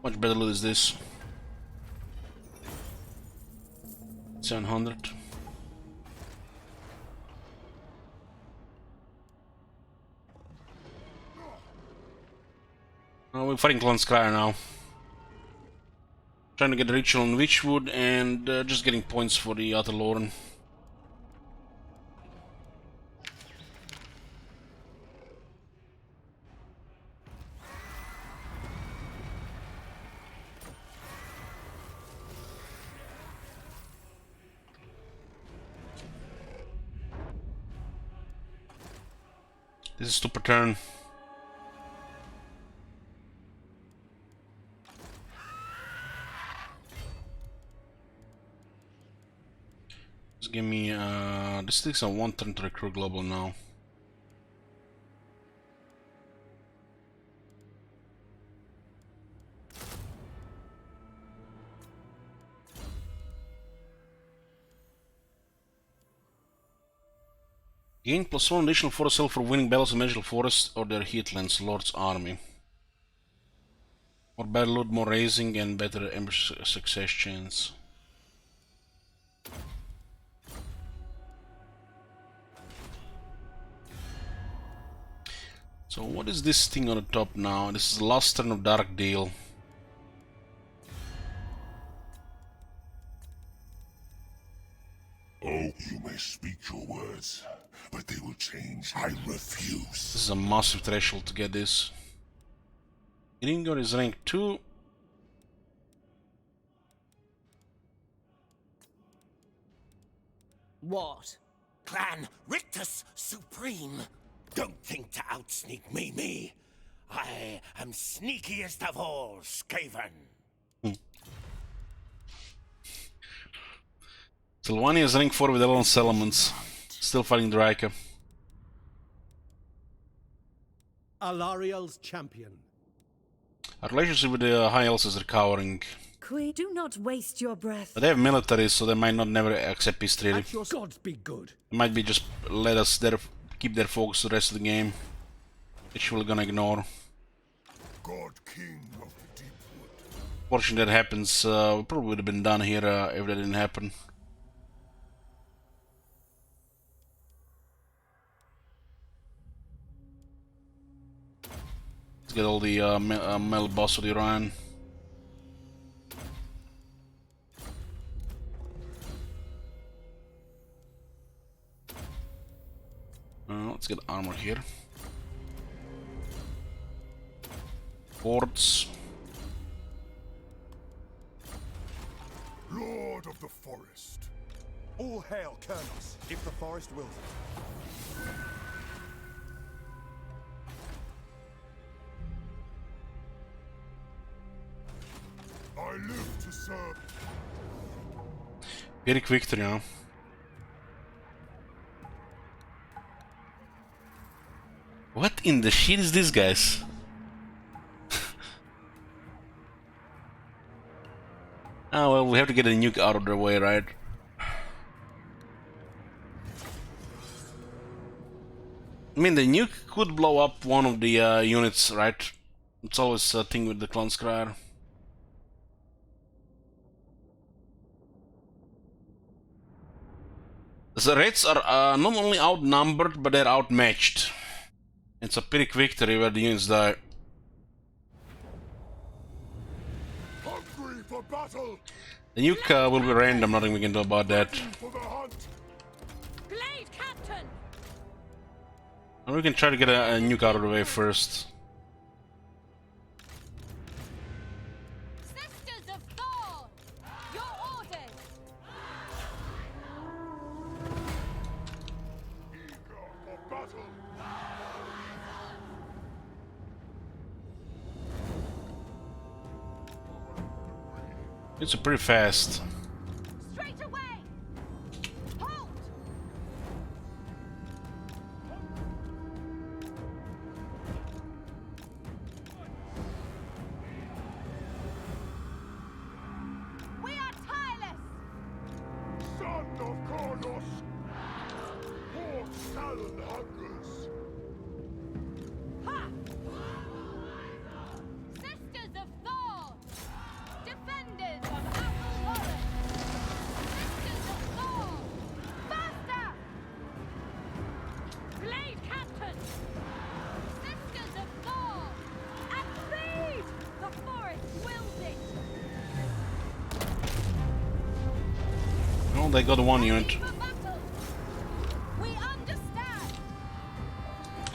Much better loot is this. 700. We're fighting Clone Scryer now. Trying to get the ritual on Witchwood and just getting points for the Outer Lauren. This is super turn. Just give me this takes a 1 turn to recruit global now. Gain +1 additional forest cell for winning battles in magical forests or their heatlands, Lord's army. More battle loot, more raising, and better ambush success chance. So what is this thing on the top now? This is last turn of Dark Deal. Oh, you may speak your words, but they will change. I refuse. This is a massive threshold to get this. Gringor is rank 2. What? Clan Rictus Supreme. Don't think to outsneak me. I am sneakiest of all, Skaven. Sylvania is rank 4 with 11 settlements. Still fighting Draika. Alariel's champion. Our relationship with the High Elves is recovering. Queen, do not waste your breath. But they have military, so they might not never accept peace treaty. Your gods be good. It might be just let us keep their focus the rest of the game, which we're gonna ignore. God King of the Deep Wood. Fortunately, that happens. We probably would have been done here if that didn't happen. Let's get all the male boss of the Orion. Let's get armor here. Boards. Lord of the Forest. All hail Kurnos, if the forest wills it. I live to serve. Very victory now. What in the shit is this, guys? Oh well, we have to get a nuke out of their way, right? I mean, the nuke could blow up one of the units, right? It's always a thing with the Clan Scryer. The Reds are not only outnumbered, but they're outmatched. It's a pretty quick victory where the units die. Hungry for battle. The nuke will be random, nothing we can do about that. Blade Captain. And we can try to get a nuke out of the way first. Sisters of Thor, your orders. Eager for battle. It's pretty fast. Straight away. Halt. We are tireless. Son of Kornos. Poor Talon hungers. Ha! Sisters of Thor, defenders of Apple Warren. Sisters of Thor, faster! Blade Captain. Sisters of Thor, and speed! The forest wills it. Oh, they got one unit. For battle. We understand.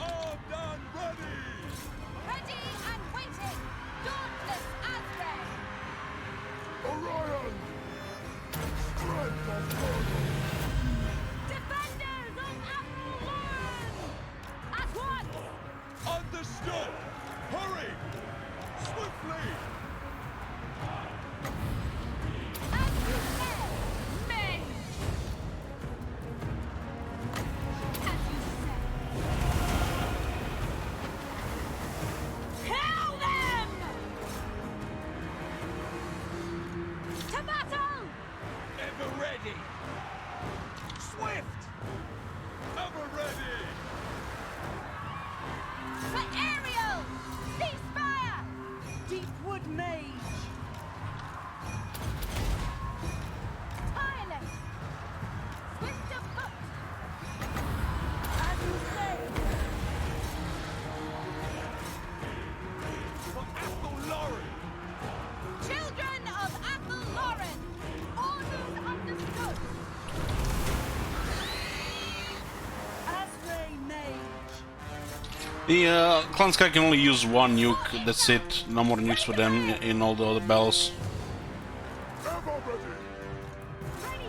Armed and ready. Ready and waiting. Dauntless as they. Orion. Strength of Kornos. Defenders of Apple Warren. At once. Understood. Hurry. Swiftly. As you say, men. The Clan Sky can only use one nuke, that's it. No more nukes for them in all the other battles. Ready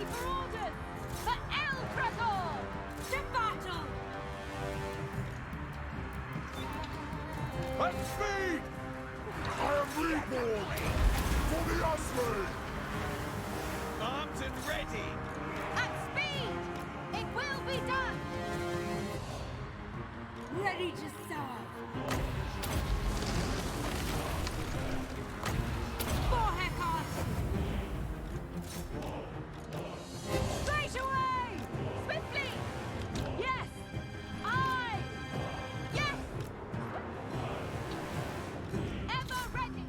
for orders! For El Pretor! To battle! At speed! I am reborn! For the Osprey! Armed and ready! At speed! It will be done! Ready to serve! For Hecate! Straight away! Swiftly! Yes! I! Yes! Ever ready!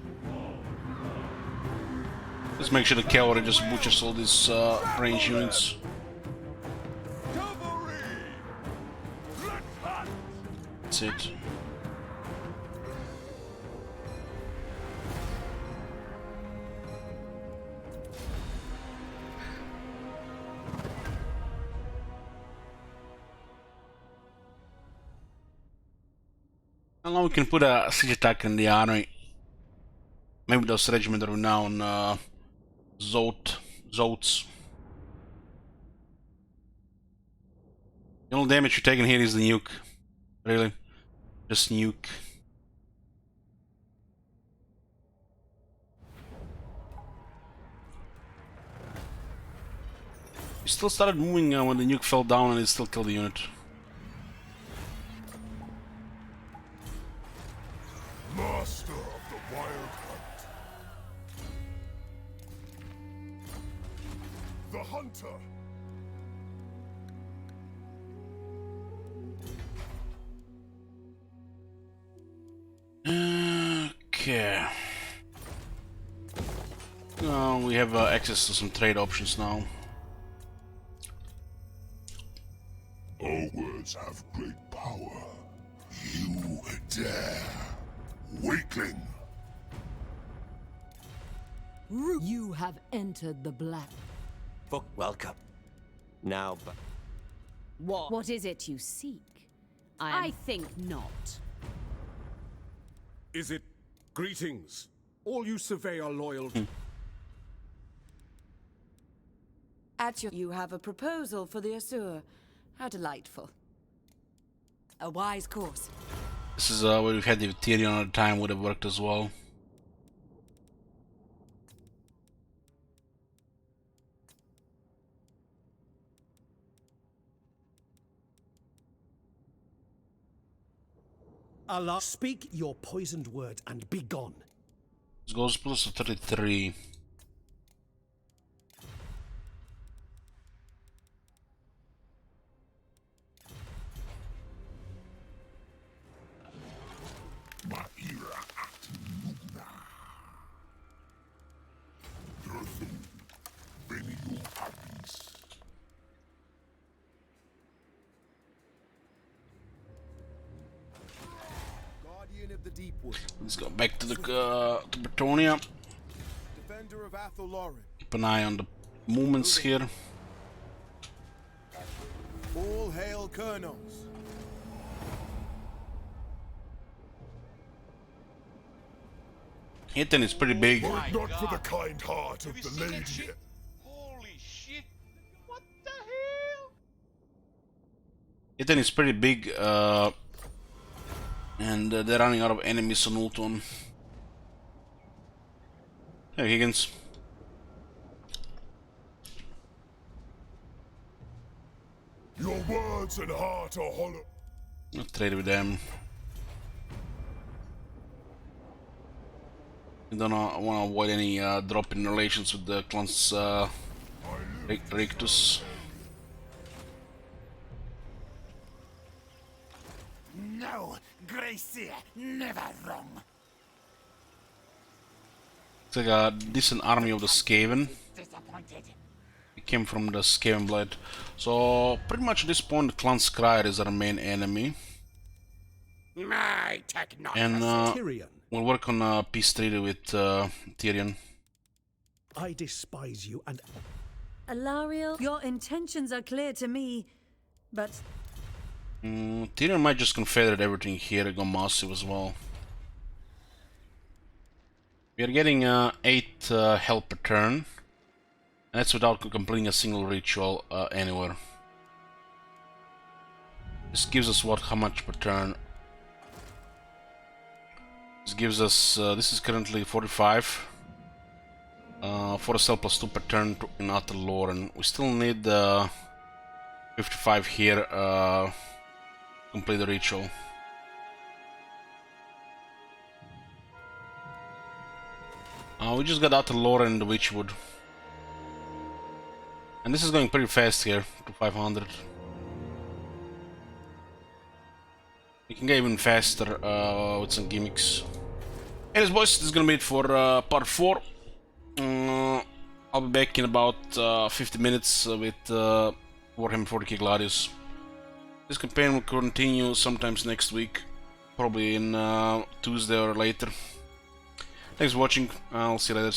Let's make sure the cavalry just butchers all these range units. That's it. And now we can put a siege attack in the army. Maybe those regiment are now on Zotes. The only damage you're taking here is the nuke. Really. Just nuke. You still started moving when the nuke fell down and it still killed the unit. Master of the Wild Hunt. The Hunter. Okay. We have access to some trade options now. Our words have great power. You dare. Weakling. You have entered the black. Welcome. Now, What is it you seek? I think not. Is it greetings? All you survey are loyal. You have a proposal for the Asur. How delightful. A wise course. This is where we've had the Tyrion at the time, would have worked as well. Allah, speak your poisoned word and be gone. This goes plus 33. Guardian of the Deepwood. Let's go back to the to Bretonia. Defender of Atholoran. Keep an eye on the movements here. All hail Kurnos. Ethan is pretty big. Not for the kind heart of the lady. Holy shit! What the hell? Ethan is pretty big, and they're running out of enemies on Ulton. Hey Higgins. Your words and heart are hollow. I'll trade with them. You don't want to avoid any drop in relations with the clans Rictus. No, Gracie, never wrong. It's like a decent army of the Skaven. It came from the Skaven Blade. So pretty much at this point the clan Skryre is our main enemy. My technology. And Tyrion. we'll work on a peace treaty with Tyrion. I despise you and... Alariel, your intentions are clear to me, but Tyrion might just confederate everything here and go massive as well. We are getting 8 health per turn, and that's without completing a single ritual anywhere. This gives us what? How much per turn? This gives us, this is currently 45. For a cell plus 2 per turn in Utter Lauren. We still need 55 here to complete the ritual. We just got Utter Lauren and the Witchwood. And this is going pretty fast here, to 500. We can get even faster with some gimmicks. Anyways boys, this is gonna be it for part 4. I'll be back in about 50 minutes with Warhammer 40k Gladius. This campaign will continue sometimes next week, probably in Tuesday or later. Thanks for watching, I'll see you later.